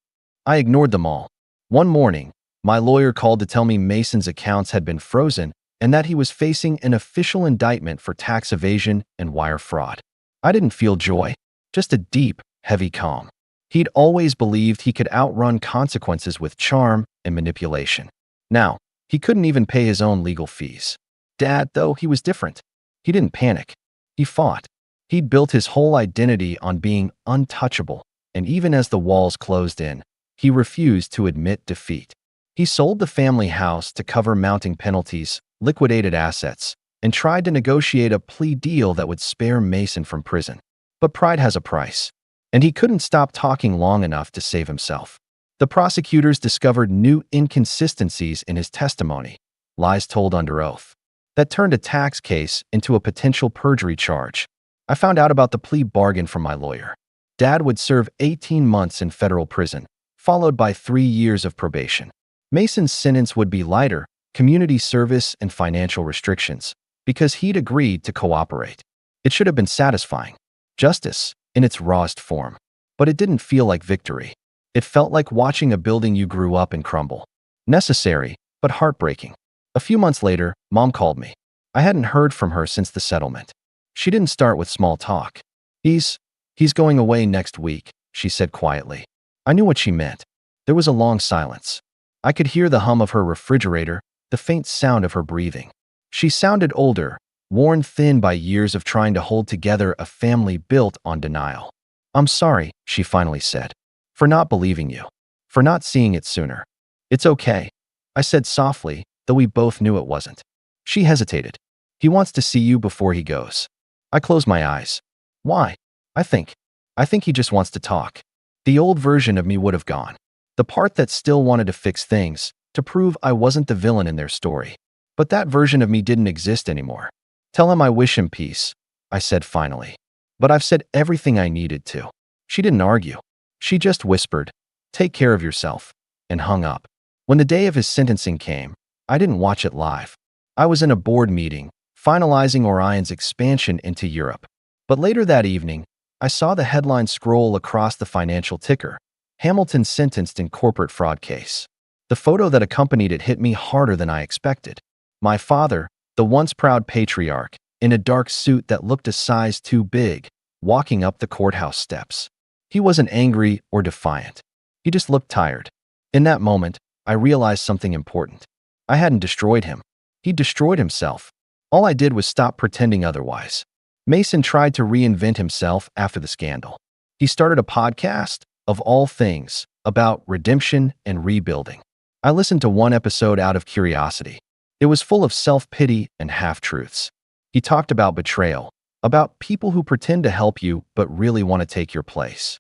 I ignored them all. One morning, my lawyer called to tell me Mason's accounts had been frozen and that he was facing an official indictment for tax evasion and wire fraud. I didn't feel joy, just a deep, heavy calm. He'd always believed he could outrun consequences with charm and manipulation. Now, he couldn't even pay his own legal fees. Dad, though, he was different. He didn't panic. He fought. He'd built his whole identity on being untouchable, and even as the walls closed in, he refused to admit defeat. He sold the family house to cover mounting penalties, liquidated assets, and tried to negotiate a plea deal that would spare Mason from prison. But pride has a price, and he couldn't stop talking long enough to save himself. The prosecutors discovered new inconsistencies in his testimony, lies told under oath, that turned a tax case into a potential perjury charge. I found out about the plea bargain from my lawyer. Dad would serve 18 months in federal prison, followed by 3 years of probation. Mason's sentence would be lighter, community service and financial restrictions, because he'd agreed to cooperate. It should have been satisfying. Justice, in its rawest form. But it didn't feel like victory. It felt like watching a building you grew up in crumble. Necessary, but heartbreaking. A few months later, Mom called me. I hadn't heard from her since the settlement. She didn't start with small talk. He's going away next week," she said quietly. I knew what she meant. There was a long silence. I could hear the hum of her refrigerator, the faint sound of her breathing. She sounded older, worn thin by years of trying to hold together a family built on denial. "I'm sorry," she finally said, "for not believing you, for not seeing it sooner." "It's okay," I said softly, though we both knew it wasn't. She hesitated. "He wants to see you before he goes." I closed my eyes. "Why?" I think he just wants to talk." The old version of me would have gone. The part that still wanted to fix things, to prove I wasn't the villain in their story. But that version of me didn't exist anymore. "Tell him I wish him peace," I said finally. "But I've said everything I needed to." She didn't argue. She just whispered, "Take care of yourself," and hung up. When the day of his sentencing came, I didn't watch it live. I was in a board meeting, finalizing Orion's expansion into Europe. But later that evening, I saw the headline scroll across the financial ticker, "Hamilton sentenced in corporate fraud case." The photo that accompanied it hit me harder than I expected. My father, the once proud patriarch, in a dark suit that looked a size too big, walking up the courthouse steps. He wasn't angry or defiant. He just looked tired. In that moment, I realized something important. I hadn't destroyed him. He'd destroyed himself. All I did was stop pretending otherwise. Mason tried to reinvent himself after the scandal. He started a podcast, of all things, about redemption and rebuilding. I listened to one episode out of curiosity. It was full of self-pity and half-truths. He talked about betrayal, about people who pretend to help you but really want to take your place.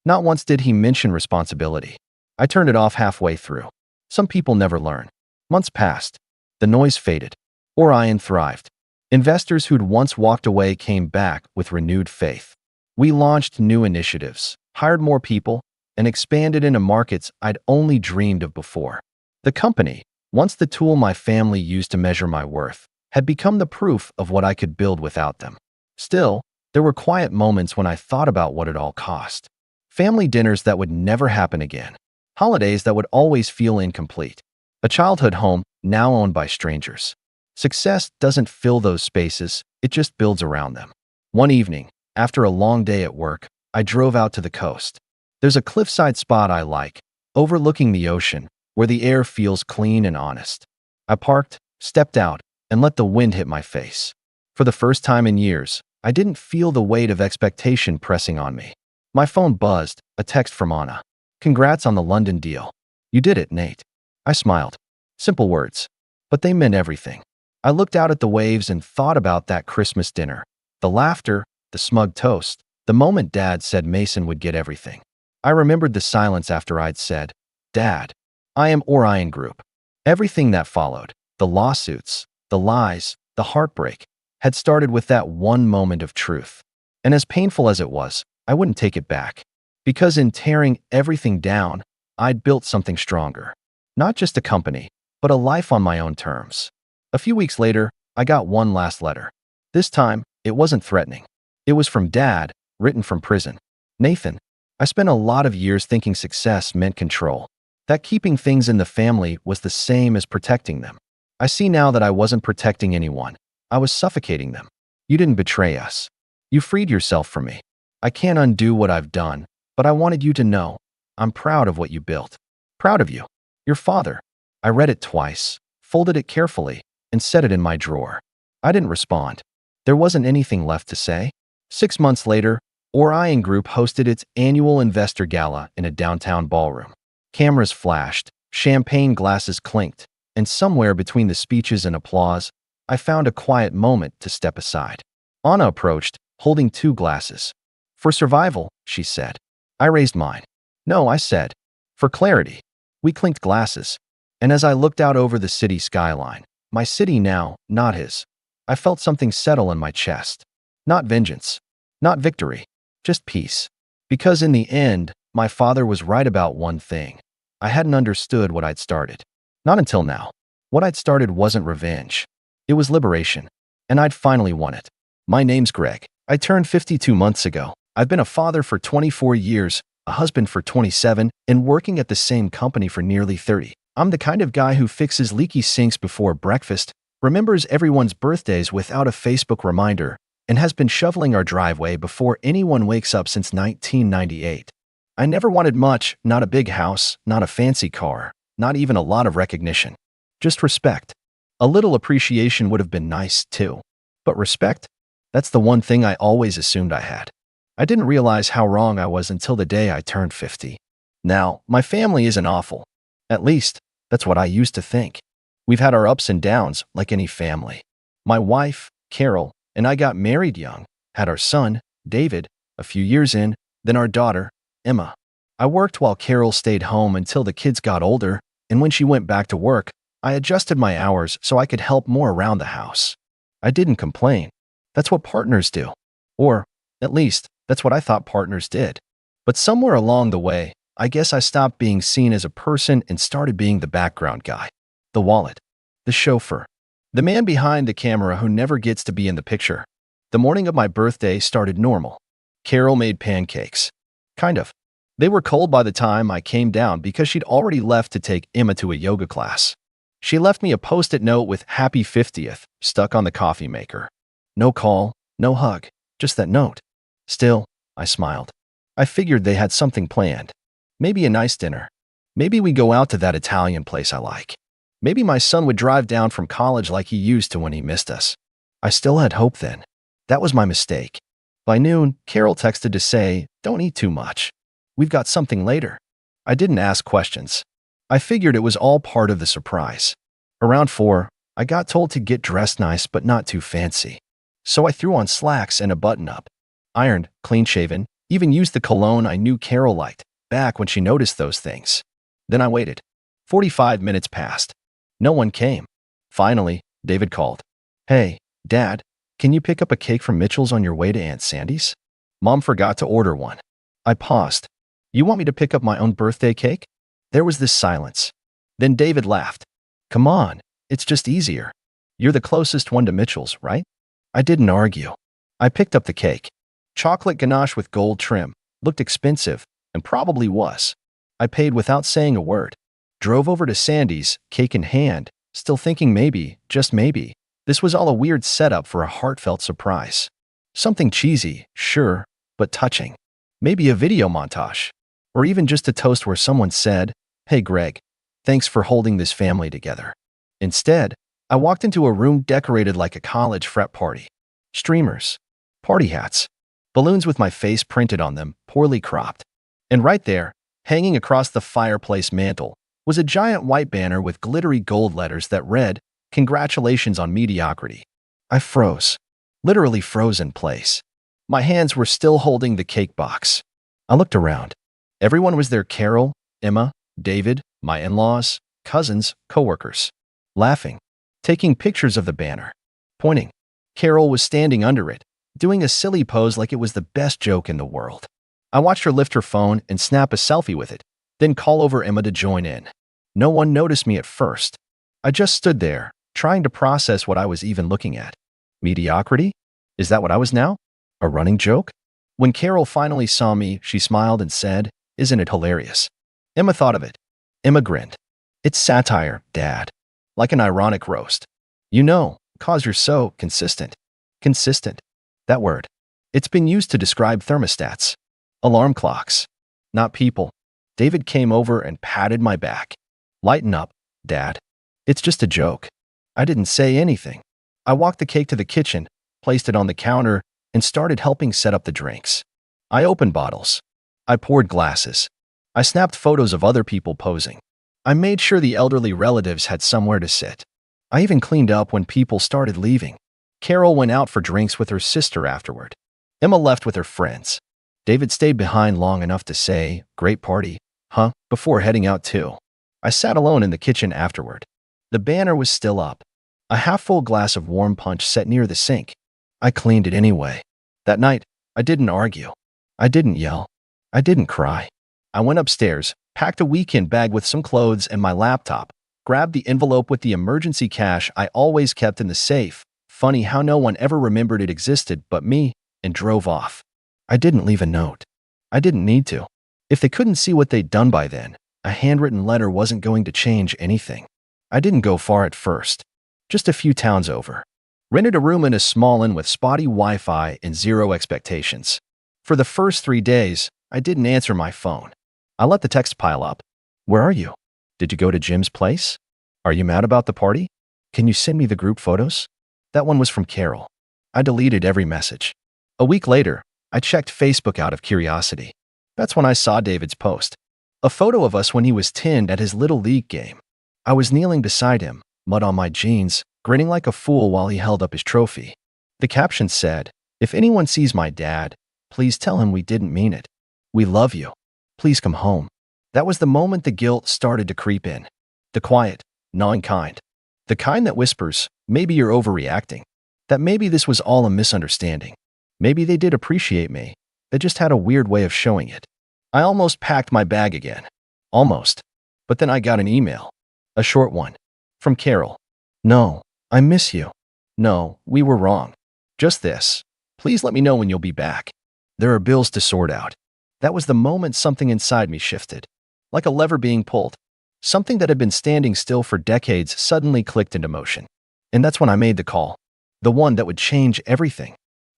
Not once did he mention responsibility. I turned it off halfway through. Some people never learn. Months passed. The noise faded. Orion thrived. Investors who'd once walked away came back with renewed faith. We launched new initiatives, hired more people, and expanded into markets I'd only dreamed of before. The company, once the tool my family used to measure my worth, had become the proof of what I could build without them. Still, there were quiet moments when I thought about what it all cost. Family dinners that would never happen again. Holidays that would always feel incomplete. A childhood home now owned by strangers. Success doesn't fill those spaces, it just builds around them. One evening, after a long day at work, I drove out to the coast. There's a cliffside spot I like, overlooking the ocean, where the air feels clean and honest. I parked, stepped out, and let the wind hit my face. For the first time in years, I didn't feel the weight of expectation pressing on me. My phone buzzed, a text from Anna. "Congrats on the London deal. You did it, Nate." I smiled. Simple words, but they meant everything. I looked out at the waves and thought about that Christmas dinner. The laughter, the smug toast, the moment Dad said Mason would get everything. I remembered the silence after I'd said, "Dad, I am Orion Group." Everything that followed, the lawsuits, the lies, the heartbreak, had started with that one moment of truth. And as painful as it was, I wouldn't take it back. Because in tearing everything down, I'd built something stronger. Not just a company, but a life on my own terms. A few weeks later, I got one last letter. This time, it wasn't threatening. It was from Dad, written from prison. "Nathan, I spent a lot of years thinking success meant control. That keeping things in the family was the same as protecting them. I see now that I wasn't protecting anyone. I was suffocating them. You didn't betray us. You freed yourself from me. I can't undo what I've done, but I wanted you to know I'm proud of what you built. Proud of you. Your father." I read it twice, folded it carefully, and set it in my drawer. I didn't respond. There wasn't anything left to say. 6 months later, Orion Group hosted its annual investor gala in a downtown ballroom. Cameras flashed, champagne glasses clinked, and somewhere between the speeches and applause, I found a quiet moment to step aside. Anna approached, holding 2 glasses. "For survival," she said. I raised mine. "No," I said. "For clarity." We clinked glasses, and as I looked out over the city skyline, my city now, not his, I felt something settle in my chest. Not vengeance, not victory, just peace. Because in the end, my father was right about one thing. I hadn't understood what I'd started. Not until now. What I'd started wasn't revenge. It was liberation, and I'd finally won it. My name's Greg. I turned 52 months ago. I've been a father for 24 years, a husband for 27, and working at the same company for nearly 30. I'm the kind of guy who fixes leaky sinks before breakfast, remembers everyone's birthdays without a Facebook reminder, and has been shoveling our driveway before anyone wakes up since 1998. I never wanted much, not a big house, not a fancy car, not even a lot of recognition. Just respect. A little appreciation would have been nice, too. But respect? That's the one thing I always assumed I had. I didn't realize how wrong I was until the day I turned 50. Now, my family isn't awful. At least, that's what I used to think. We've had our ups and downs, like any family. My wife, Carol, and I got married young, had our son, David, a few years in, then our daughter, Emma. I worked while Carol stayed home until the kids got older, and when she went back to work, I adjusted my hours so I could help more around the house. I didn't complain. That's what partners do. Or, at least, that's what I thought partners did. But somewhere along the way, I guess I stopped being seen as a person and started being the background guy. The wallet. The chauffeur. The man behind the camera who never gets to be in the picture. The morning of my birthday started normal. Carol made pancakes. Kind of. They were cold by the time I came down because she'd already left to take Emma to a yoga class. She left me a post-it note with "Happy 50th" stuck on the coffee maker. No call, no hug, just that note. Still, I smiled. I figured they had something planned. Maybe a nice dinner. Maybe we go out to that Italian place I like. Maybe my son would drive down from college like he used to when he missed us. I still had hope then. That was my mistake. By noon, Carol texted to say, "Don't eat too much. We've got something later." I didn't ask questions. I figured it was all part of the surprise. Around 4, I got told to get dressed nice but not too fancy. So I threw on slacks and a button-up. Ironed, clean-shaven, even used the cologne I knew Carol liked, back when she noticed those things. Then I waited. 45 minutes passed. No one came. Finally, David called. "Hey, Dad, can you pick up a cake from Mitchell's on your way to Aunt Sandy's? Mom forgot to order one." I paused. "You want me to pick up my own birthday cake?" There was this silence. Then David laughed. "Come on, it's just easier. You're the closest one to Mitchell's, right?" I didn't argue. I picked up the cake. Chocolate ganache with gold trim. Looked expensive, and probably was. I paid without saying a word. Drove over to Sandy's, cake in hand, still thinking maybe, just maybe, this was all a weird setup for a heartfelt surprise. Something cheesy, sure, but touching. Maybe a video montage. Or even just a toast where someone said, "Hey Greg, thanks for holding this family together." Instead, I walked into a room decorated like a college frat party. Streamers, party hats, balloons with my face printed on them, poorly cropped. And right there, hanging across the fireplace mantel, was a giant white banner with glittery gold letters that read, "Congratulations on mediocrity." I froze. Literally froze in place. My hands were still holding the cake box. I looked around. Everyone was there: Carol, Emma, David, my in-laws, cousins, coworkers. Laughing, taking pictures of the banner, pointing. Carol was standing under it, doing a silly pose like it was the best joke in the world. I watched her lift her phone and snap a selfie with it, then call over Emma to join in. No one noticed me at first. I just stood there, trying to process what I was even looking at. Mediocrity? Is that what I was now? A running joke? When Carol finally saw me, she smiled and said, "Isn't it hilarious?" Emma thought of it. Emma grinned. "It's satire, Dad. Like an ironic roast. You know, 'cause you're so consistent." Consistent. That word. It's been used to describe thermostats. Alarm clocks. Not people. David came over and patted my back. "Lighten up, Dad. It's just a joke." I didn't say anything. I walked the cake to the kitchen, placed it on the counter, and started helping set up the drinks. I opened bottles. I poured glasses. I snapped photos of other people posing. I made sure the elderly relatives had somewhere to sit. I even cleaned up when people started leaving. Carol went out for drinks with her sister afterward. Emma left with her friends. David stayed behind long enough to say, "Great party, huh?" before heading out too. I sat alone in the kitchen afterward. The banner was still up. A half-full glass of warm punch set near the sink. I cleaned it anyway. That night, I didn't argue. I didn't yell. I didn't cry. I went upstairs, packed a weekend bag with some clothes and my laptop, grabbed the envelope with the emergency cash I always kept in the safe, funny how no one ever remembered it existed but me, and drove off. I didn't leave a note. I didn't need to. If they couldn't see what they'd done by then, a handwritten letter wasn't going to change anything. I didn't go far at first. Just a few towns over. Rented a room in a small inn with spotty Wi-Fi and zero expectations. For the first 3 days, I didn't answer my phone. I let the text pile up. "Where are you? Did you go to Jim's place? Are you mad about the party? Can you send me the group photos?" That one was from Carol. I deleted every message. A week later, I checked Facebook out of curiosity. That's when I saw David's post. A photo of us when he was 10 at his Little League game. I was kneeling beside him, mud on my jeans, grinning like a fool while he held up his trophy. The caption said, "If anyone sees my dad, please tell him we didn't mean it. We love you. Please come home." That was the moment the guilt started to creep in. The quiet, gnawing kind. The kind that whispers, maybe you're overreacting. That maybe this was all a misunderstanding. Maybe they did appreciate me. They just had a weird way of showing it. I almost packed my bag again. Almost. But then I got an email. A short one. From Carol. "No, I miss you. No, we were wrong. Just this. Please let me know when you'll be back. There are bills to sort out." That was the moment something inside me shifted. Like a lever being pulled. Something that had been standing still for decades suddenly clicked into motion. And that's when I made the call. The one that would change everything.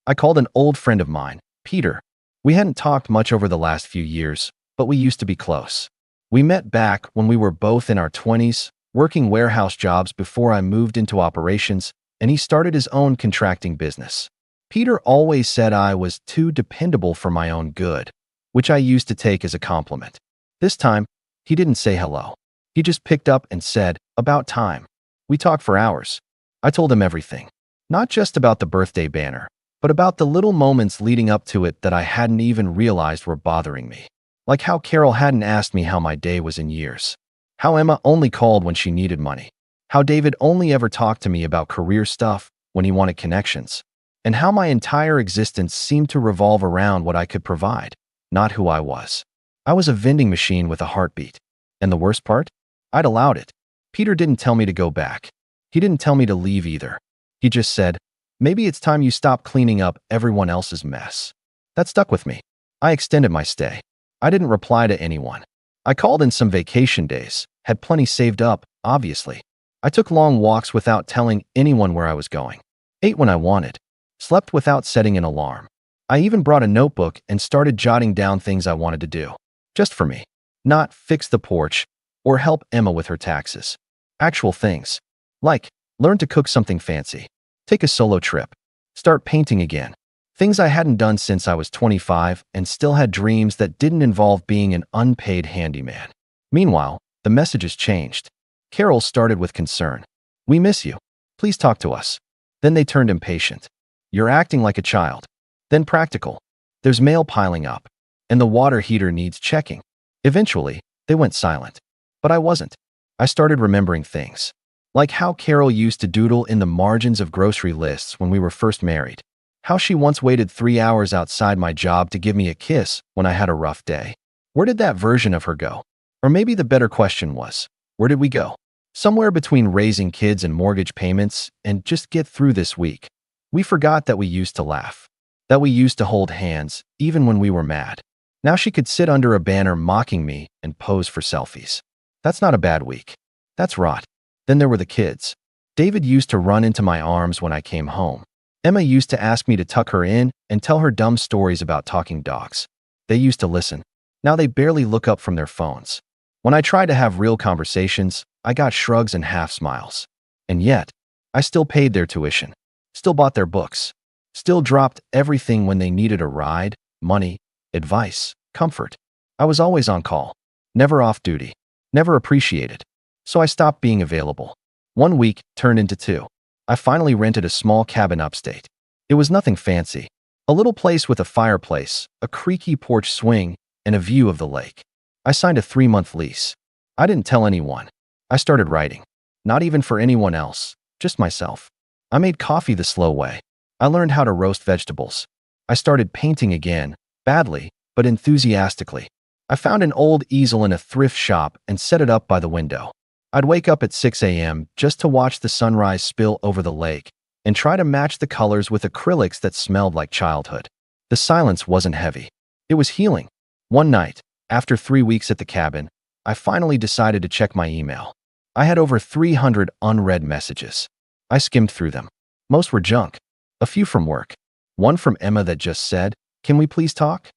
I called an old friend of mine, Peter. We hadn't talked much over the last few years, but we used to be close. We met back when we were both in our 20s, working warehouse jobs before I moved into operations, and he started his own contracting business. Peter always said I was too dependable for my own good, which I used to take as a compliment. This time, he didn't say hello. He just picked up and said, "About time." We talked for hours, I told him everything. Not just about the birthday banner, but about the little moments leading up to it that I hadn't even realized were bothering me. Like how Carol hadn't asked me how my day was in years. How Emma only called when she needed money. How David only ever talked to me about career stuff when he wanted connections. And how my entire existence seemed to revolve around what I could provide, not who I was. I was a vending machine with a heartbeat. And the worst part? I'd allowed it. Peter didn't tell me to go back. He didn't tell me to leave either. He just said, maybe it's time you stop cleaning up everyone else's mess. That stuck with me. I extended my stay. I didn't reply to anyone. I called in some vacation days, had plenty saved up, obviously. I took long walks without telling anyone where I was going. Ate when I wanted. Slept without setting an alarm. I even brought a notebook and started jotting down things I wanted to do. Just for me. Not fix the porch or help Emma with her taxes. Actual things. Like, learn to cook something fancy. Take a solo trip. Start painting again. Things I hadn't done since I was 25 and still had dreams that didn't involve being an unpaid handyman. Meanwhile, the messages changed. Carol started with concern. We miss you. Please talk to us. Then they turned impatient. You're acting like a child. Then practical. There's mail piling up. And the water heater needs checking. Eventually, they went silent. But I wasn't. I started remembering things. Like how Carol used to doodle in the margins of grocery lists when we were first married. How she once waited 3 hours outside my job to give me a kiss when I had a rough day. Where did that version of her go? Or maybe the better question was, where did we go? Somewhere between raising kids and mortgage payments and just get through this week. We forgot that we used to laugh. That we used to hold hands, even when we were mad. Now she could sit under a banner mocking me and pose for selfies. That's not a bad week. That's rot. Then there were the kids. David used to run into my arms when I came home. Emma used to ask me to tuck her in and tell her dumb stories about talking dogs. They used to listen. Now they barely look up from their phones. When I tried to have real conversations, I got shrugs and half smiles. And yet, I still paid their tuition. Still bought their books. Still dropped everything when they needed a ride, money, advice, comfort. I was always on call. Never off duty. Never appreciated. So I stopped being available. 1 week turned into 2. I finally rented a small cabin upstate. It was nothing fancy. A little place with a fireplace, a creaky porch swing, and a view of the lake. I signed a 3-month lease. I didn't tell anyone. I started writing. Not even for anyone else, just myself. I made coffee the slow way. I learned how to roast vegetables. I started painting again, badly, but enthusiastically. I found an old easel in a thrift shop and set it up by the window. I'd wake up at 6 a.m. just to watch the sunrise spill over the lake and try to match the colors with acrylics that smelled like childhood. The silence wasn't heavy. It was healing. One night, after 3 weeks at the cabin, I finally decided to check my email. I had over 300 unread messages. I skimmed through them. Most were junk. A few from work. One from Emma that just said, "Can we please talk?"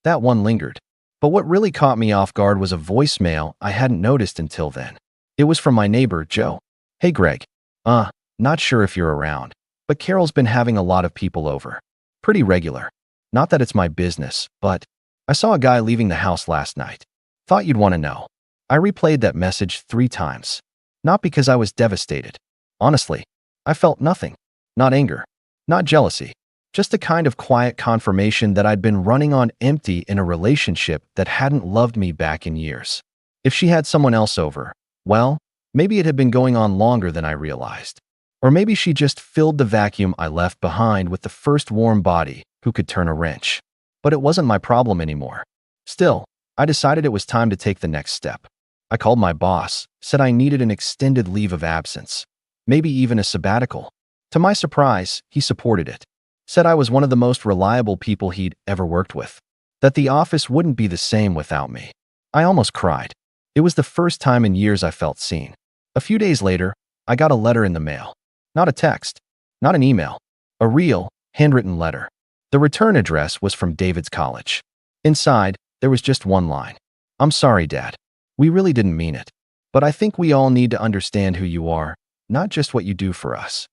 That one lingered. But what really caught me off guard was a voicemail I hadn't noticed until then. It was from my neighbor, Joe. "Hey, Greg. Not sure if you're around, but Carol's been having a lot of people over. Pretty regular. Not that it's my business, but I saw a guy leaving the house last night. Thought you'd want to know." I replayed that message 3 times. Not because I was devastated. Honestly, I felt nothing. Not anger. Not jealousy. Just a kind of quiet confirmation that I'd been running on empty in a relationship that hadn't loved me back in years. If she had someone else over, well, maybe it had been going on longer than I realized. Or maybe she just filled the vacuum I left behind with the first warm body who could turn a wrench. But it wasn't my problem anymore. Still, I decided it was time to take the next step. I called my boss, said I needed an extended leave of absence, maybe even a sabbatical. To my surprise, he supported it. Said I was one of the most reliable people he'd ever worked with. That the office wouldn't be the same without me. I almost cried. It was the first time in years I felt seen. A few days later, I got a letter in the mail. Not a text. Not an email. A real, handwritten letter. The return address was from David's college. Inside, there was just one line. "I'm sorry, Dad. We really didn't mean it. But I think we all need to understand who you are, not just what you do for us."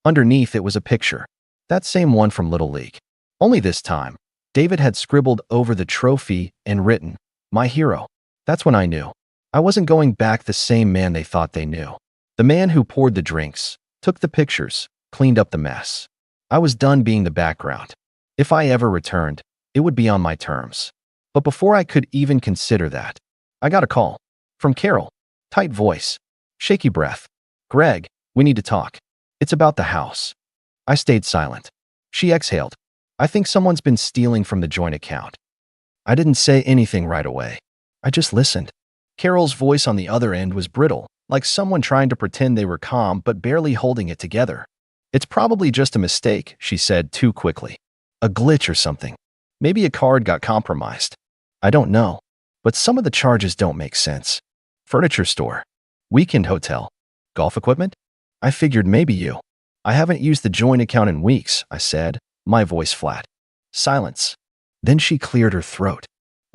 Underneath it was a picture. That same one from Little League. Only this time, David had scribbled over the trophy and written, "My hero." That's when I knew. I wasn't going back the same man they thought they knew. The man who poured the drinks, took the pictures, cleaned up the mess. I was done being the background. If I ever returned, it would be on my terms. But before I could even consider that, I got a call. From Carol. Tight voice. Shaky breath. "Greg, we need to talk. It's about the house." I stayed silent. She exhaled. "I think someone's been stealing from the joint account." I didn't say anything right away. I just listened. Carol's voice on the other end was brittle, like someone trying to pretend they were calm but barely holding it together. "It's probably just a mistake," she said too quickly. "A glitch or something. Maybe a card got compromised. I don't know. But some of the charges don't make sense. Furniture store. Weekend hotel. Golf equipment? I figured maybe you." "I haven't used the joint account in weeks," I said, my voice flat. Silence. Then she cleared her throat.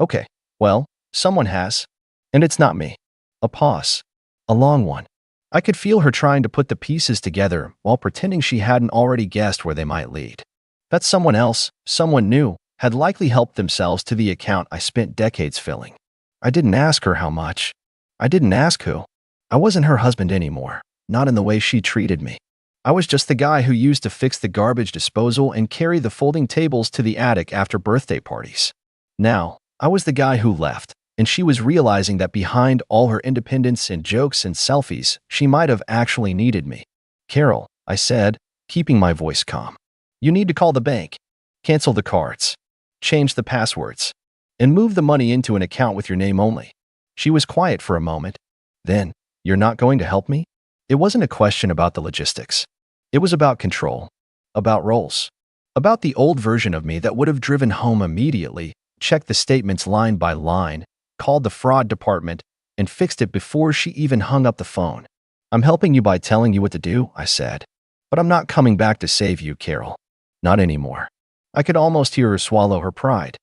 "Okay, well, someone has. And it's not me." A pause. A long one. I could feel her trying to put the pieces together while pretending she hadn't already guessed where they might lead. That someone else, someone new, had likely helped themselves to the account I spent decades filling. I didn't ask her how much. I didn't ask who. I wasn't her husband anymore, not in the way she treated me. I was just the guy who used to fix the garbage disposal and carry the folding tables to the attic after birthday parties. Now, I was the guy who left, and she was realizing that behind all her independence and jokes and selfies, she might have actually needed me. "Carol," I said, keeping my voice calm. "You need to call the bank. Cancel the cards. Change the passwords. And move the money into an account with your name only." She was quiet for a moment. Then, "You're not going to help me?" It wasn't a question about the logistics. It was about control, about roles, about the old version of me that would have driven home immediately, checked the statements line by line, called the fraud department, and fixed it before she even hung up the phone. "I'm helping you by telling you what to do," I said. "But I'm not coming back to save you, Carol. Not anymore." I could almost hear her swallow her pride.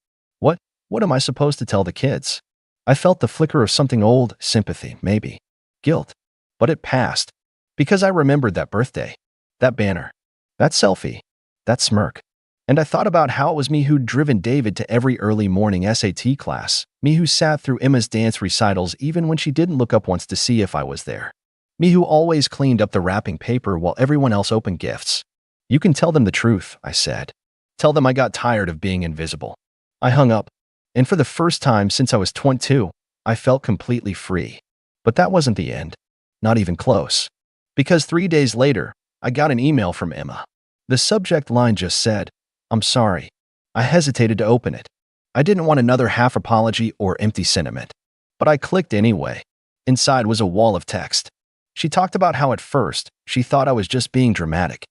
What am I supposed to tell the kids? I felt the flicker of something old, sympathy, maybe. Guilt. But it passed. Because I remembered that birthday. That banner. That selfie. That smirk. And I thought about how it was me who'd driven David to every early morning SAT class, me who sat through Emma's dance recitals even when she didn't look up once to see if I was there, me who always cleaned up the wrapping paper while everyone else opened gifts. "You can tell them the truth," I said. "Tell them I got tired of being invisible." I hung up, and for the first time since I was 22, I felt completely free. But that wasn't the end. Not even close. Because 3 days later, I got an email from Emma. The subject line just said, "I'm sorry." I hesitated to open it. I didn't want another half apology or empty sentiment. But I clicked anyway. Inside was a wall of text. She talked about how at first, she thought I was just being dramatic.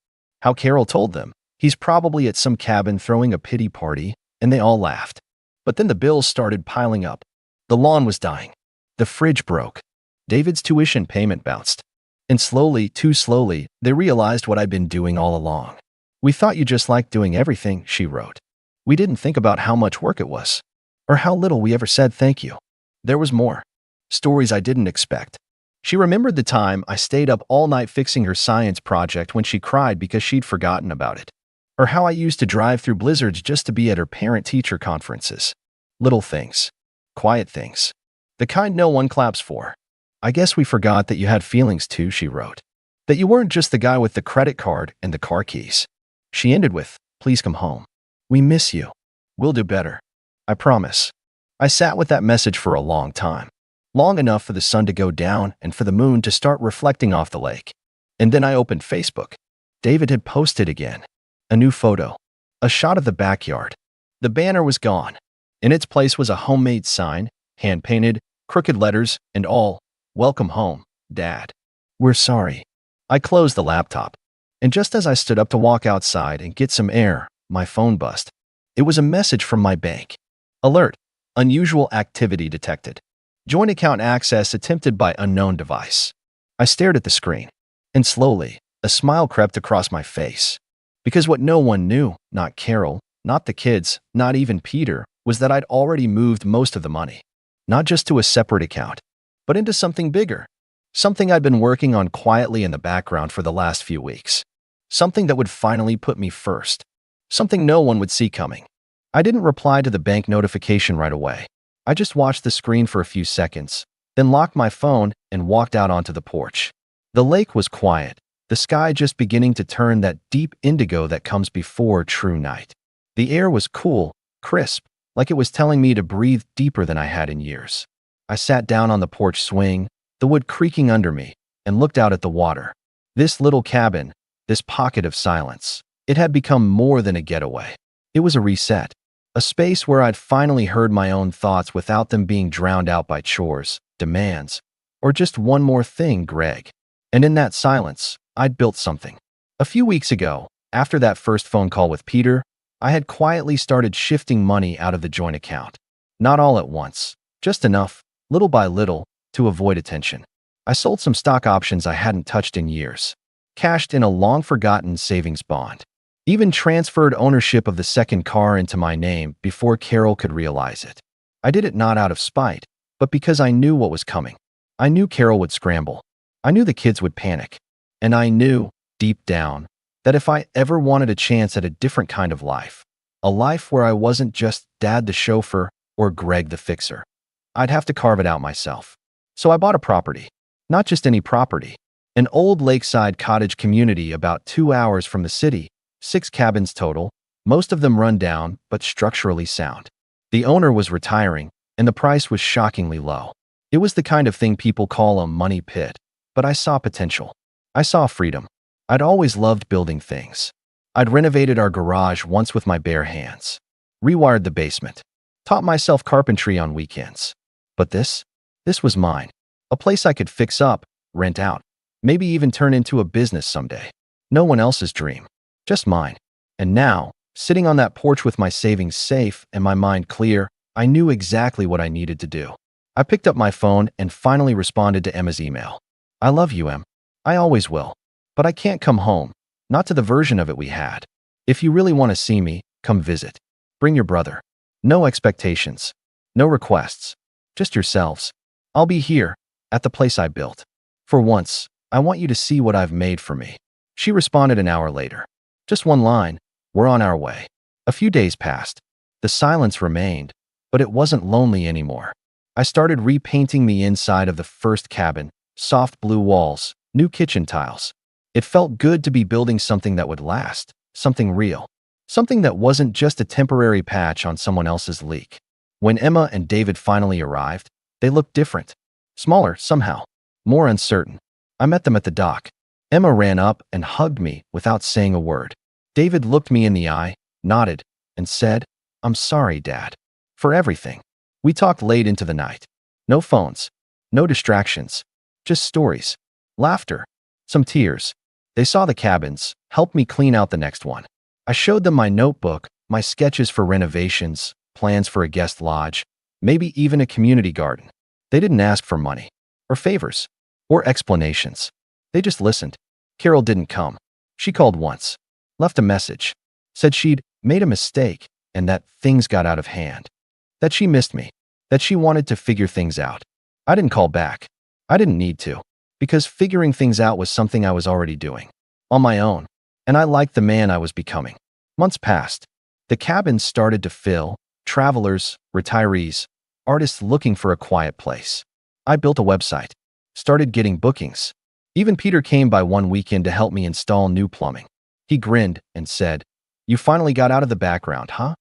How Carol told them, he's probably at some cabin throwing a pity party, and they all laughed. But then the bills started piling up. The lawn was dying. The fridge broke. David's tuition payment bounced. And slowly, too slowly, they realized what I'd been doing all along. "We thought you just liked doing everything," she wrote. "We didn't think about how much work it was. Or how little we ever said thank you." There was more. Stories I didn't expect. She remembered the time I stayed up all night fixing her science project when she cried because she'd forgotten about it. Or how I used to drive through blizzards just to be at her parent-teacher conferences. Little things. Quiet things. The kind no one claps for. "I guess we forgot that you had feelings too," she wrote. "That you weren't just the guy with the credit card and the car keys." She ended with, "Please come home. We miss you. We'll do better. I promise." I sat with that message for a long time. Long enough for the sun to go down and for the moon to start reflecting off the lake. And then I opened Facebook. David had posted again. A new photo. A shot of the backyard. The banner was gone. In its place was a homemade sign, hand-painted, crooked letters, and all, "Welcome home, Dad. We're sorry." I closed the laptop. And just as I stood up to walk outside and get some air, my phone buzzed. It was a message from my bank. Alert. Unusual activity detected. Joint account access attempted by unknown device. I stared at the screen. And slowly, a smile crept across my face. Because what no one knew, not Carol, not the kids, not even Peter, was that I'd already moved most of the money. Not just to a separate account, but into something bigger. Something I'd been working on quietly in the background for the last few weeks. Something that would finally put me first. Something no one would see coming. I didn't reply to the bank notification right away. I just watched the screen for a few seconds, then locked my phone and walked out onto the porch. The lake was quiet, the sky just beginning to turn that deep indigo that comes before true night. The air was cool, crisp, like it was telling me to breathe deeper than I had in years. I sat down on the porch swing, the wood creaking under me, and looked out at the water. This little cabin, this pocket of silence, it had become more than a getaway. It was a reset, a space where I'd finally heard my own thoughts without them being drowned out by chores, demands, or just one more thing, Greg. And in that silence, I'd built something. A few weeks ago, after that first phone call with Peter, I had quietly started shifting money out of the joint account. Not all at once, just enough, little by little, to avoid attention. I sold some stock options I hadn't touched in years, cashed in a long-forgotten savings bond, even transferred ownership of the second car into my name before Carol could realize it. I did it not out of spite, but because I knew what was coming. I knew Carol would scramble. I knew the kids would panic. And I knew, deep down, that if I ever wanted a chance at a different kind of life, a life where I wasn't just Dad the chauffeur or Greg the fixer, I'd have to carve it out myself. So I bought a property. Not just any property. An old lakeside cottage community about 2 hours from the city, 6 cabins total, most of them run down but structurally sound. The owner was retiring, and the price was shockingly low. It was the kind of thing people call a money pit, but I saw potential. I saw freedom. I'd always loved building things. I'd renovated our garage once with my bare hands, rewired the basement, taught myself carpentry on weekends. But this was mine. A place I could fix up, rent out, maybe even turn into a business someday. No one else's dream, just mine. And now, sitting on that porch with my savings safe and my mind clear, I knew exactly what I needed to do. I picked up my phone and finally responded to Emma's email. I love you, Em. I always will. But I can't come home, not to the version of it we had. If you really want to see me, come visit. Bring your brother. No expectations. No requests. Just yourselves. I'll be here, at the place I built. For once, I want you to see what I've made for me. She responded an hour later. Just one line. We're on our way. A few days passed. The silence remained, but it wasn't lonely anymore. I started repainting the inside of the first cabin, soft blue walls, new kitchen tiles. It felt good to be building something that would last, something real, something that wasn't just a temporary patch on someone else's leak. When Emma and David finally arrived, they looked different, smaller somehow, more uncertain. I met them at the dock. Emma ran up and hugged me without saying a word. David looked me in the eye, nodded, and said, "I'm sorry, Dad, for everything." We talked late into the night. No phones, no distractions, just stories, laughter, some tears. They saw the cabins, helped me clean out the next one. I showed them my notebook, my sketches for renovations, plans for a guest lodge, maybe even a community garden. They didn't ask for money, or favors, or explanations. They just listened. Carol didn't come. She called once, left a message, said she'd made a mistake and that things got out of hand, that she missed me, that she wanted to figure things out. I didn't call back. I didn't need to, because figuring things out was something I was already doing, on my own, and I liked the man I was becoming. Months passed. The cabins started to fill, travelers, retirees, artists looking for a quiet place. I built a website, started getting bookings. Even Peter came by one weekend to help me install new plumbing. He grinned and said, "You finally got out of the background, huh?"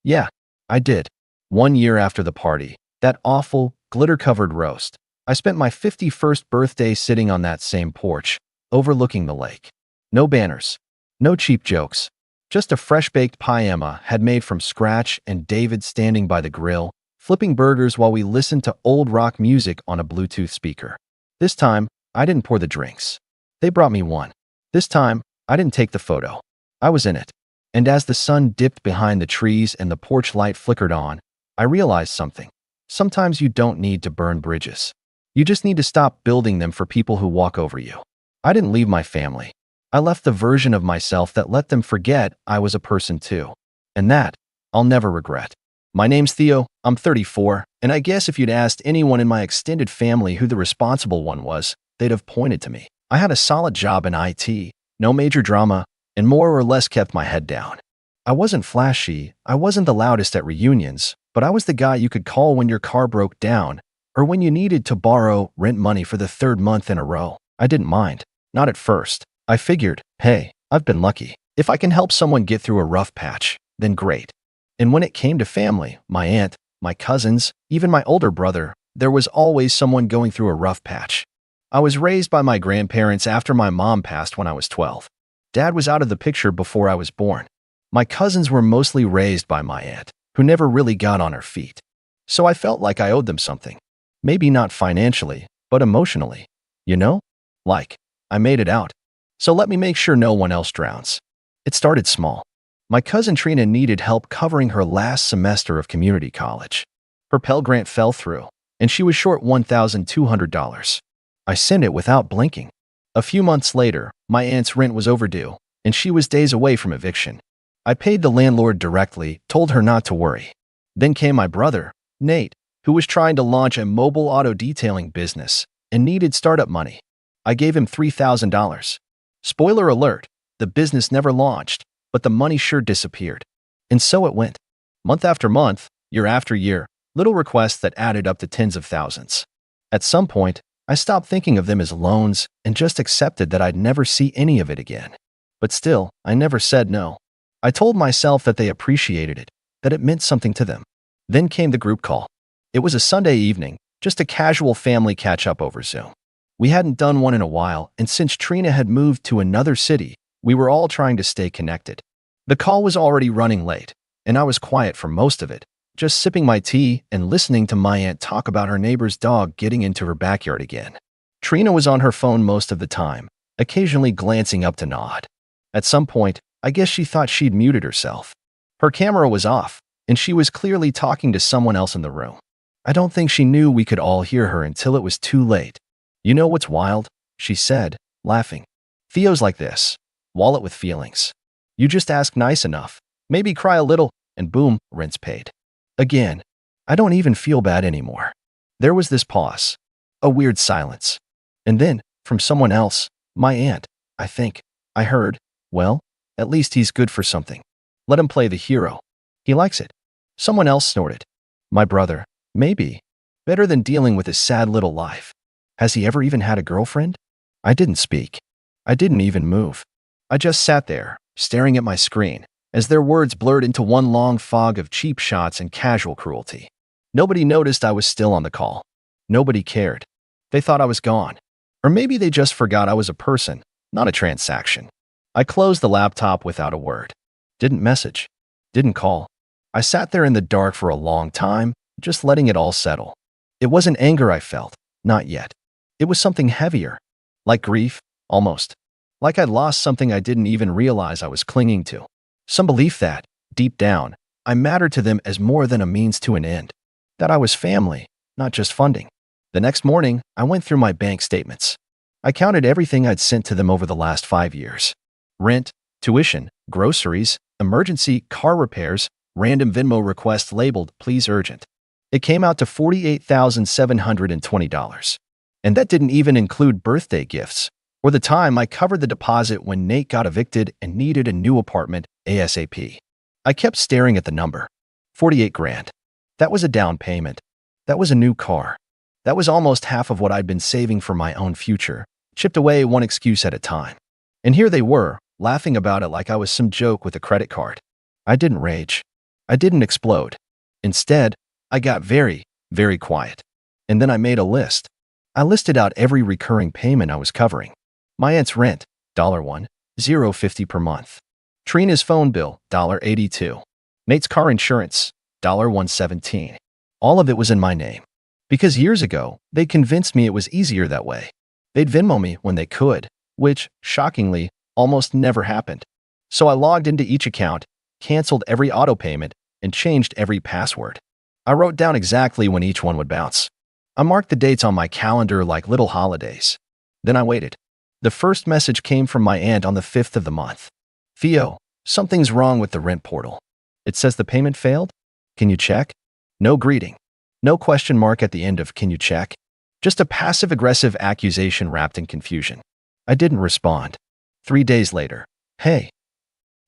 Yeah, I did. 1 year after the party, that awful, glitter-covered roast, I spent my 51st birthday sitting on that same porch, overlooking the lake. No banners, no cheap jokes, just a fresh-baked pie Emma had made from scratch and David standing by the grill, flipping burgers while we listened to old rock music on a Bluetooth speaker. This time, I didn't pour the drinks. They brought me one. This time, I didn't take the photo. I was in it. And as the sun dipped behind the trees and the porch light flickered on, I realized something. Sometimes you don't need to burn bridges. You just need to stop building them for people who walk over you. I didn't leave my family. I left the version of myself that let them forget I was a person too. And that, I'll never regret. My name's Theo, I'm 34, and I guess if you'd asked anyone in my extended family who the responsible one was, they'd have pointed to me. I had a solid job in IT, no major drama, and more or less kept my head down. I wasn't flashy, I wasn't the loudest at reunions, but I was the guy you could call when your car broke down, or when you needed to borrow rent money for the 3rd month in a row. I didn't mind. Not at first. I figured, hey, I've been lucky. If I can help someone get through a rough patch, then great. And when it came to family, my aunt, my cousins, even my older brother, there was always someone going through a rough patch. I was raised by my grandparents after my mom passed when I was 12. Dad was out of the picture before I was born. My cousins were mostly raised by my aunt, who never really got on her feet. So I felt like I owed them something. Maybe not financially, but emotionally. You know? Like, I made it out. So let me make sure no one else drowns. It started small. My cousin Trina needed help covering her last semester of community college. Her Pell Grant fell through, and she was short $1,200. I sent it without blinking. A few months later, my aunt's rent was overdue, and she was days away from eviction. I paid the landlord directly, told her not to worry. Then came my brother, Nate, who was trying to launch a mobile auto detailing business and needed startup money. I gave him $3,000. Spoiler alert, the business never launched, but the money sure disappeared. And so it went. Month after month, year after year, little requests that added up to tens of thousands. At some point, I stopped thinking of them as loans and just accepted that I'd never see any of it again. But still, I never said no. I told myself that they appreciated it, that it meant something to them. Then came the group call. It was a Sunday evening, just a casual family catch-up over Zoom. We hadn't done one in a while, and since Trina had moved to another city, we were all trying to stay connected. The call was already running late, and I was quiet for most of it, just sipping my tea and listening to my aunt talk about her neighbor's dog getting into her backyard again. Trina was on her phone most of the time, occasionally glancing up to nod. At some point, I guess she thought she'd muted herself. Her camera was off, and she was clearly talking to someone else in the room. I don't think she knew we could all hear her until it was too late. You know what's wild? She said, laughing. Theo's like this. Wallet with feelings. You just ask nice enough, maybe cry a little, and boom, rent's paid. Again, I don't even feel bad anymore. There was this pause, a weird silence. And then, from someone else, my aunt, I think, I heard, well, at least he's good for something. Let him play the hero. He likes it. Someone else snorted. My brother, maybe. Better than dealing with his sad little life. Has he ever even had a girlfriend? I didn't speak. I didn't even move. I just sat there, staring at my screen, as their words blurred into one long fog of cheap shots and casual cruelty. Nobody noticed I was still on the call. Nobody cared. They thought I was gone. Or maybe they just forgot I was a person, not a transaction. I closed the laptop without a word. Didn't message. Didn't call. I sat there in the dark for a long time, just letting it all settle. It wasn't anger I felt, not yet. It was something heavier. Like grief, almost. Like I'd lost something I didn't even realize I was clinging to. Some belief that, deep down, I mattered to them as more than a means to an end. That I was family, not just funding. The next morning, I went through my bank statements. I counted everything I'd sent to them over the last 5 years. Rent, tuition, groceries, emergency car repairs, random Venmo request labeled "Please Urgent." It came out to $48,720. And that didn't even include birthday gifts, or the time I covered the deposit when Nate got evicted and needed a new apartment ASAP. I kept staring at the number. 48 grand. That was a down payment. That was a new car. That was almost half of what I'd been saving for my own future, chipped away one excuse at a time. And here they were, laughing about it like I was some joke with a credit card. I didn't rage. I didn't explode. Instead, I got very, very quiet. And then I made a list. I listed out every recurring payment I was covering. My aunt's rent, $1, $0.50 per month. Trina's phone bill, $82. Nate's car insurance, $117. All of it was in my name. Because years ago, they convinced me it was easier that way. They'd Venmo me when they could, which, shockingly, almost never happened. So I logged into each account, canceled every auto payment, and changed every password. I wrote down exactly when each one would bounce. I marked the dates on my calendar like little holidays. Then I waited. The first message came from my aunt on the 5th of the month. Theo, something's wrong with the rent portal. It says the payment failed? Can you check? No greeting. No question mark at the end of "Can you check?" Just a passive-aggressive accusation wrapped in confusion. I didn't respond. 3 days later. Hey.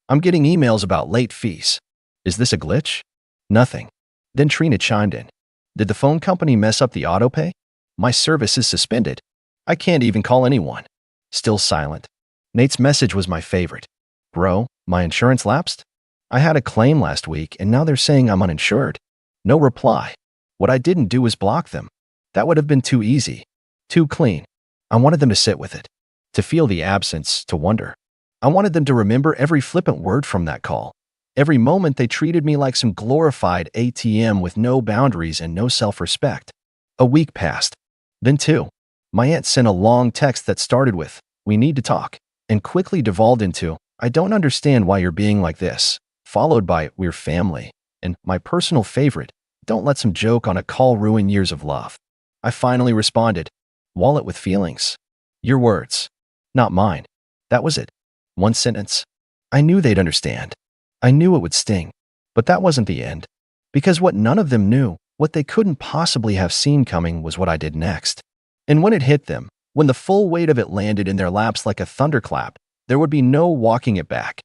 I'm getting emails about late fees. Is this a glitch? Nothing. Then Trina chimed in. Did the phone company mess up the autopay? My service is suspended. I can't even call anyone. Still silent. Nate's message was my favorite. Bro, my insurance lapsed? I had a claim last week and now they're saying I'm uninsured. No reply. What I didn't do was block them. That would have been too easy. Too clean. I wanted them to sit with it. To feel the absence, to wonder. I wanted them to remember every flippant word from that call. Every moment they treated me like some glorified ATM with no boundaries and no self-respect. A week passed. Then two. My aunt sent a long text that started with, "We need to talk," and quickly devolved into, "I don't understand why you're being like this," followed by, "We're family," and my personal favorite, "Don't let some joke on a call ruin years of love." I finally responded, "Wallet with feelings. Your words, not mine." That was it. One sentence. I knew they'd understand. I knew it would sting. But that wasn't the end. Because what none of them knew, what they couldn't possibly have seen coming, was what I did next. And when it hit them, when the full weight of it landed in their laps like a thunderclap, there would be no walking it back.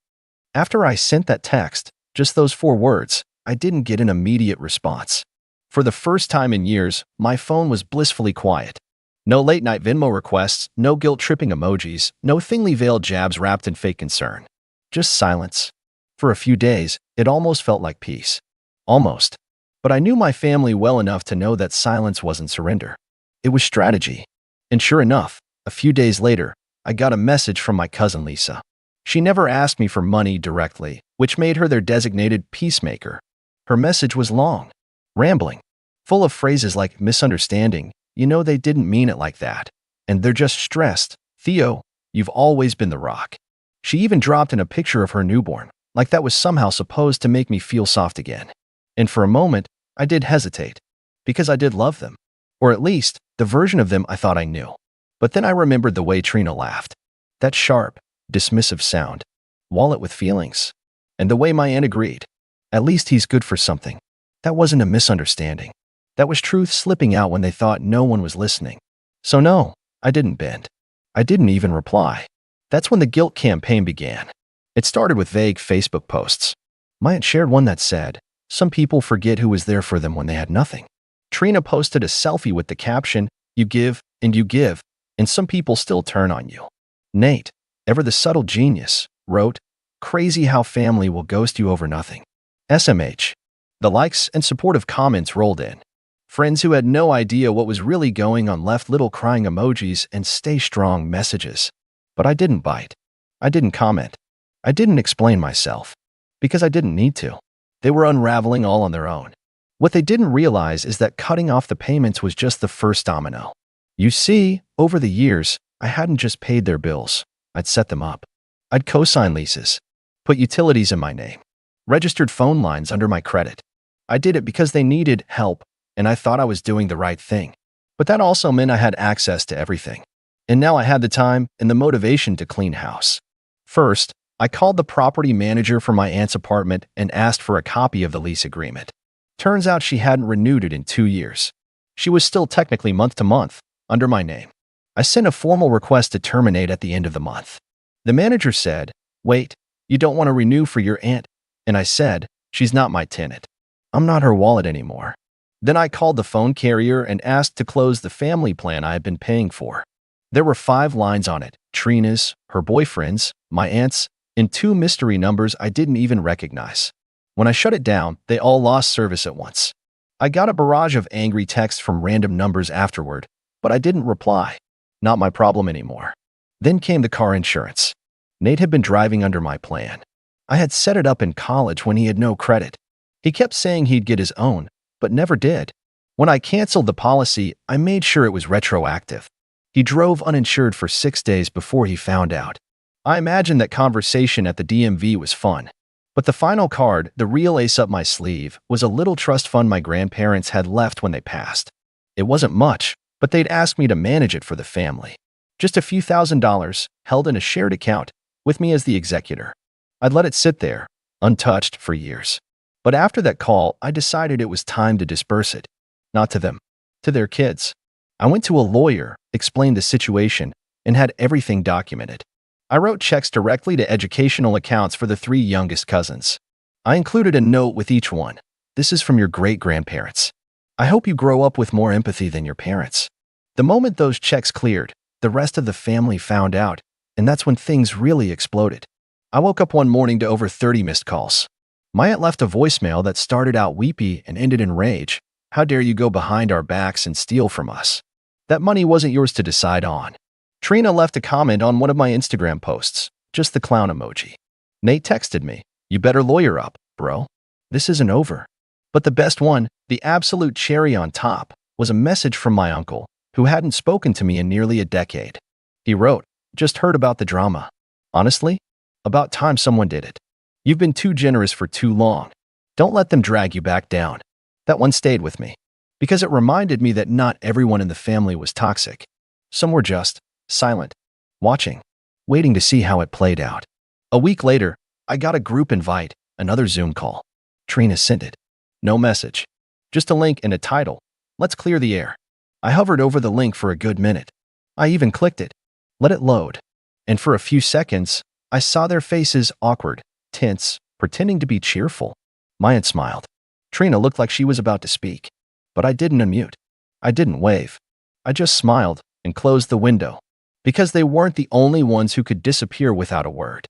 After I sent that text, just those 4 words, I didn't get an immediate response. For the first time in years, my phone was blissfully quiet. No late-night Venmo requests, no guilt-tripping emojis, no thinly veiled jabs wrapped in fake concern. Just silence. For a few days, it almost felt like peace. Almost. But I knew my family well enough to know that silence wasn't surrender. It was strategy. And sure enough, a few days later, I got a message from my cousin Lisa. She never asked me for money directly, which made her their designated peacemaker. Her message was long, rambling, full of phrases like misunderstanding, "You know they didn't mean it like that," and "They're just stressed. Theo, you've always been the rock." She even dropped in a picture of her newborn, like that was somehow supposed to make me feel soft again. And for a moment, I did hesitate, because I did love them. Or at least, the version of them I thought I knew. But then I remembered the way Trina laughed. That sharp, dismissive sound. Wallet with feelings. And the way my aunt agreed. At least he's good for something. That wasn't a misunderstanding. That was truth slipping out when they thought no one was listening. So no, I didn't bend. I didn't even reply. That's when the guilt campaign began. It started with vague Facebook posts. My aunt shared one that said, "Some people forget who was there for them when they had nothing." Trina posted a selfie with the caption, "You give, and some people still turn on you." Nate, ever the subtle genius, wrote, "Crazy how family will ghost you over nothing." SMH. The likes and supportive comments rolled in. Friends who had no idea what was really going on left little crying emojis and stay strong messages. But I didn't bite. I didn't comment. I didn't explain myself. Because I didn't need to. They were unraveling all on their own. What they didn't realize is that cutting off the payments was just the first domino. You see, over the years, I hadn't just paid their bills. I'd set them up. I'd co-sign leases. Put utilities in my name. Registered phone lines under my credit. I did it because they needed help, and I thought I was doing the right thing. But that also meant I had access to everything. And now I had the time and the motivation to clean house. First, I called the property manager for my aunt's apartment and asked for a copy of the lease agreement. Turns out she hadn't renewed it in 2 years. She was still technically month to month, under my name. I sent a formal request to terminate at the end of the month. The manager said, "Wait, you don't want to renew for your aunt?" And I said, "She's not my tenant. I'm not her wallet anymore." Then I called the phone carrier and asked to close the family plan I had been paying for. There were 5 lines on it, Trina's, her boyfriend's, my aunt's, and 2 mystery numbers I didn't even recognize. When I shut it down, they all lost service at once. I got a barrage of angry texts from random numbers afterward, but I didn't reply. Not my problem anymore. Then came the car insurance. Nate had been driving under my plan. I had set it up in college when he had no credit. He kept saying he'd get his own, but never did. When I canceled the policy, I made sure it was retroactive. He drove uninsured for 6 days before he found out. I imagined that conversation at the DMV was fun. But the final card, the real ace up my sleeve, was a little trust fund my grandparents had left when they passed. It wasn't much, but they'd asked me to manage it for the family. Just a few $1,000s, held in a shared account, with me as the executor. I'd let it sit there, untouched, for years. But after that call, I decided it was time to disperse it. Not to them, to their kids. I went to a lawyer, explained the situation, and had everything documented. I wrote checks directly to educational accounts for the 3 youngest cousins. I included a note with each one. "This is from your great-grandparents. I hope you grow up with more empathy than your parents." The moment those checks cleared, the rest of the family found out, And that's when things really exploded. I woke up one morning to over 30 missed calls. My aunt left a voicemail that started out weepy and ended in rage. How dare you go behind our backs and steal from us? That money wasn't yours to decide on. Trina left a comment on one of my Instagram posts, just the clown emoji. Nate texted me, you better lawyer up, bro. This isn't over. But the best one, the absolute cherry on top, was a message from my uncle, who hadn't spoken to me in nearly a decade. He wrote, just heard about the drama. Honestly, about time someone did it. You've been too generous for too long. Don't let them drag you back down. That one stayed with me, because it reminded me that not everyone in the family was toxic. Some were just silent, watching, waiting to see how it played out. A week later, I got a group invite, another Zoom call. Trina sent it. No message. Just a link and a title. Let's clear the air. I hovered over the link for a good minute. I even clicked it. Let it load. And for a few seconds, I saw their faces awkward, tense, pretending to be cheerful. My aunt smiled. Trina looked like she was about to speak. But I didn't unmute. I didn't wave. I just smiled and closed the window. Because they weren't the only ones who could disappear without a word.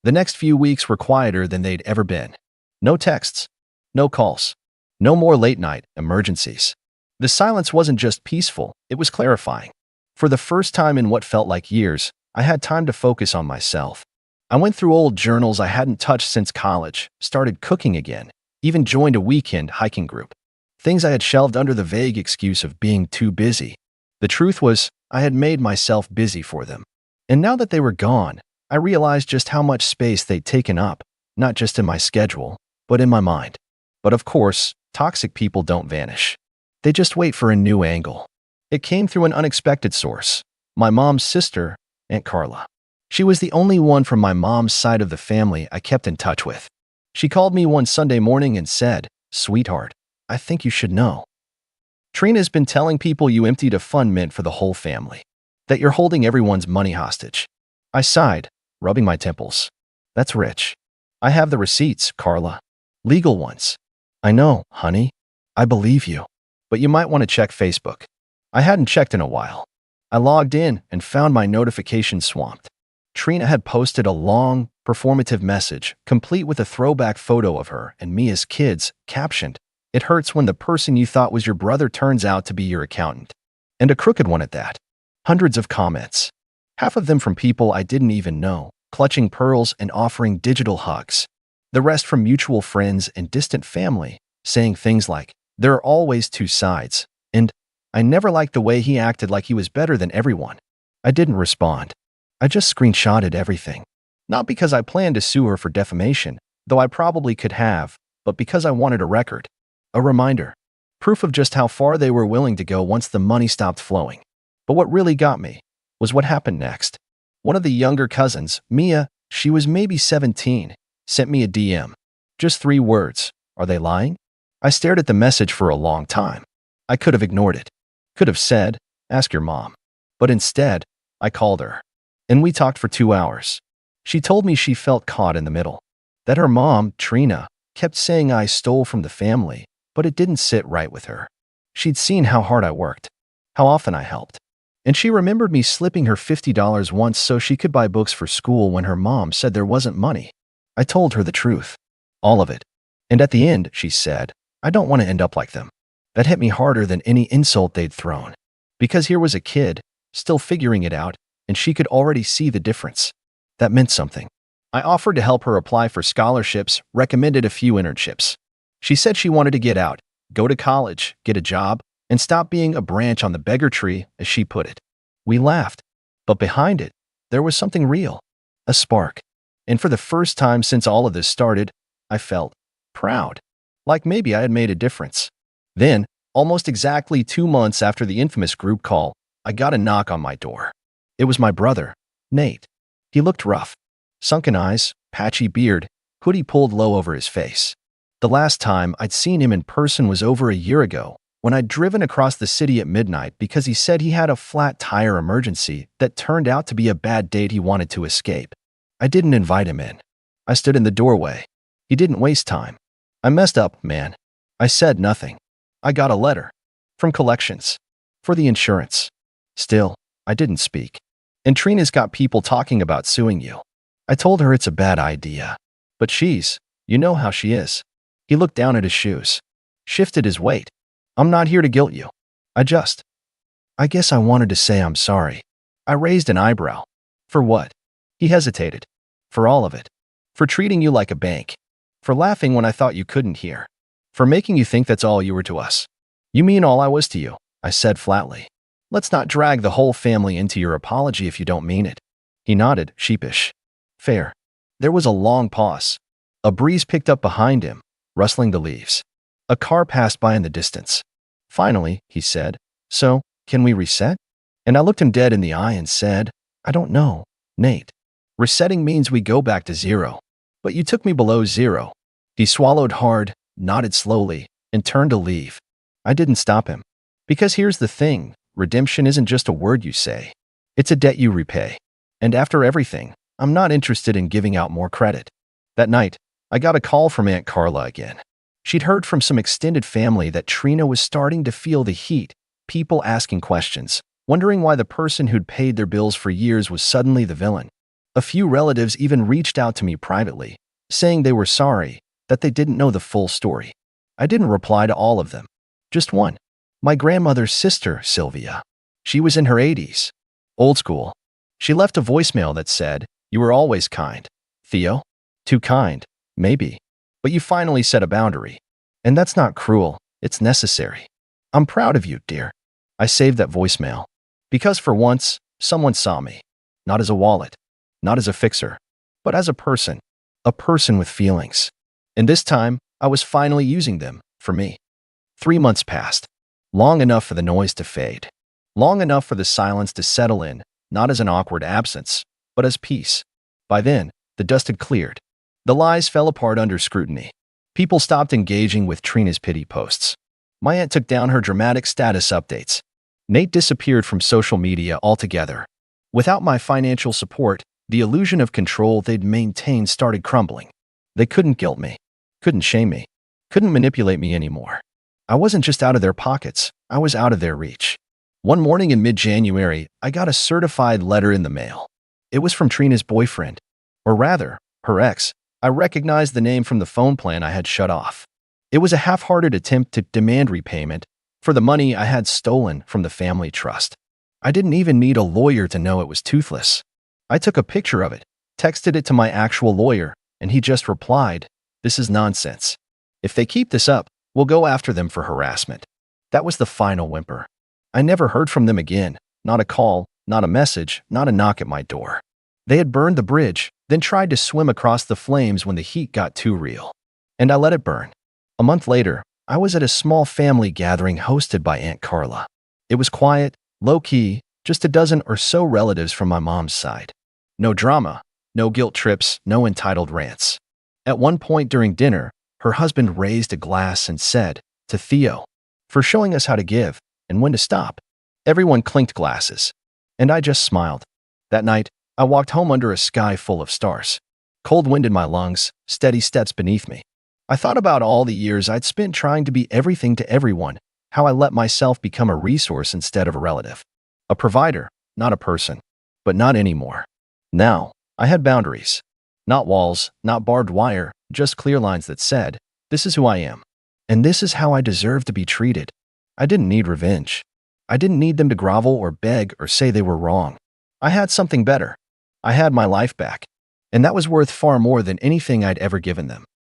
The next few weeks were quieter than they'd ever been. No texts. No calls. No more late-night emergencies. The silence wasn't just peaceful, it was clarifying. For the first time in what felt like years, I had time to focus on myself. I went through old journals I hadn't touched since college, started cooking again, even joined a weekend hiking group. Things I had shelved under the vague excuse of being too busy. The truth was, I had made myself busy for them. And now that they were gone, I realized just how much space they'd taken up, not just in my schedule, but in my mind. But of course, toxic people don't vanish. They just wait for a new angle. It came through an unexpected source. My mom's sister, Aunt Carla. She was the only one from my mom's side of the family I kept in touch with. She called me one Sunday morning and said, "Sweetheart, I think you should know. Trina's been telling people you emptied a fund meant for the whole family. That you're holding everyone's money hostage." I sighed, rubbing my temples. That's rich. I have the receipts, Carla. Legal ones. I know, honey. I believe you. But you might want to check Facebook. I hadn't checked in a while. I logged in and found my notifications swamped. Trina had posted a long, performative message, complete with a throwback photo of her and me as kids, captioned, "It hurts when the person you thought was your brother turns out to be your accountant." And a crooked one at that. Hundreds of comments. Half of them from people I didn't even know, clutching pearls and offering digital hugs. The rest from mutual friends and distant family, saying things like, "There are always two sides," and "I never liked the way he acted like he was better than everyone." I didn't respond. I just screenshotted everything. Not because I planned to sue her for defamation, though I probably could have, but because I wanted a record. A reminder. Proof of just how far they were willing to go once the money stopped flowing. But what really got me was what happened next. One of the younger cousins, Mia, she was maybe 17, sent me a DM. Just 3 words. Are they lying? I stared at the message for a long time. I could have ignored it. Could have said, "Ask your mom." But instead, I called her. And we talked for 2 hours. She told me she felt caught in the middle. That her mom, Trina, kept saying I stole from the family, but it didn't sit right with her. She'd seen how hard I worked, how often I helped. And she remembered me slipping her $50 once so she could buy books for school when her mom said there wasn't money. I told her the truth. All of it. And at the end, she said, "I don't want to end up like them." That hit me harder than any insult they'd thrown. Because here was a kid, still figuring it out, and she could already see the difference. That meant something. I offered to help her apply for scholarships, recommended a few internships. She said she wanted to get out, go to college, get a job, and stop being a branch on the beggar tree, as she put it. We laughed. But behind it, there was something real. A spark. And for the first time since all of this started, I felt proud. Like maybe I had made a difference. Then, almost exactly 2 months after the infamous group call, I got a knock on my door. It was my brother, Nate. He looked rough. Sunken eyes, patchy beard, hoodie pulled low over his face. The last time I'd seen him in person was over a year ago, when I'd driven across the city at midnight because he said he had a flat tire emergency that turned out to be a bad date he wanted to escape. I didn't invite him in. I stood in the doorway. He didn't waste time. "I messed up, man." I said nothing. I got a letter. From collections. For the insurance. Still, I didn't speak. And Trina's got people talking about suing you. I told her it's a bad idea. But you know how she is. He looked down at his shoes, shifted his weight. I'm not here to guilt you. I guess I wanted to say I'm sorry. I raised an eyebrow. For what? He hesitated. For all of it. For treating you like a bank. For laughing when I thought you couldn't hear. For making you think that's all you were to us. You mean all I was to you, I said flatly. Let's not drag the whole family into your apology if you don't mean it. He nodded, sheepish. Fair. There was a long pause. A breeze picked up behind him, rustling the leaves. A car passed by in the distance. Finally, he said, So, can we reset? And I looked him dead in the eye and said, I don't know, Nate. Resetting means we go back to zero. But you took me below zero. He swallowed hard, nodded slowly, and turned to leave. I didn't stop him. Because here's the thing, redemption isn't just a word you say. It's a debt you repay. And after everything, I'm not interested in giving out more credit. That night, I got a call from Aunt Carla again. She'd heard from some extended family that Trina was starting to feel the heat, people asking questions, wondering why the person who'd paid their bills for years was suddenly the villain. A few relatives even reached out to me privately, saying they were sorry, that they didn't know the full story. I didn't reply to all of them. Just one. My grandmother's sister, Sylvia. She was in her 80s. Old school. She left a voicemail that said, You were always kind. Theo? Too kind, maybe. But you finally set a boundary. And that's not cruel, it's necessary. I'm proud of you, dear. I saved that voicemail. Because for once, someone saw me. Not as a wallet. Not as a fixer. But as a person. A person with feelings. And this time, I was finally using them, for me. 3 months passed. Long enough for the noise to fade. Long enough for the silence to settle in, not as an awkward absence, but as peace. By then, the dust had cleared. The lies fell apart under scrutiny. People stopped engaging with Trina's pity posts. My aunt took down her dramatic status updates. Nate disappeared from social media altogether. Without my financial support, the illusion of control they'd maintained started crumbling. They couldn't guilt me, couldn't shame me, couldn't manipulate me anymore. I wasn't just out of their pockets, I was out of their reach. One morning in mid-January, I got a certified letter in the mail. It was from Trina's boyfriend, or rather, her ex. I recognized the name from the phone plan I had shut off. It was a half-hearted attempt to demand repayment for the money I had stolen from the family trust. I didn't even need a lawyer to know it was toothless. I took a picture of it, texted it to my actual lawyer, and he just replied, This is nonsense. If they keep this up, we'll go after them for harassment. That was the final whimper. I never heard from them again, not a call, not a message, not a knock at my door. They had burned the bridge, then tried to swim across the flames when the heat got too real. And I let it burn. A month later, I was at a small family gathering hosted by Aunt Carla. It was quiet, low-key, just a dozen or so relatives from my mom's side. No drama, no guilt trips, no entitled rants. At one point during dinner, her husband raised a glass and said, To Theo, for showing us how to give and when to stop. Everyone clinked glasses. And I just smiled. That night, I walked home under a sky full of stars. Cold wind in my lungs, steady steps beneath me. I thought about all the years I'd spent trying to be everything to everyone, how I let myself become a resource instead of a relative. A provider, not a person. But not anymore. Now, I had boundaries. Not walls, not barbed wire, just clear lines that said, This is who I am. And this is how I deserve to be treated. I didn't need revenge. I didn't need them to grovel or beg or say they were wrong. I had something better. I had my life back. And that was worth far more than anything I'd ever given them.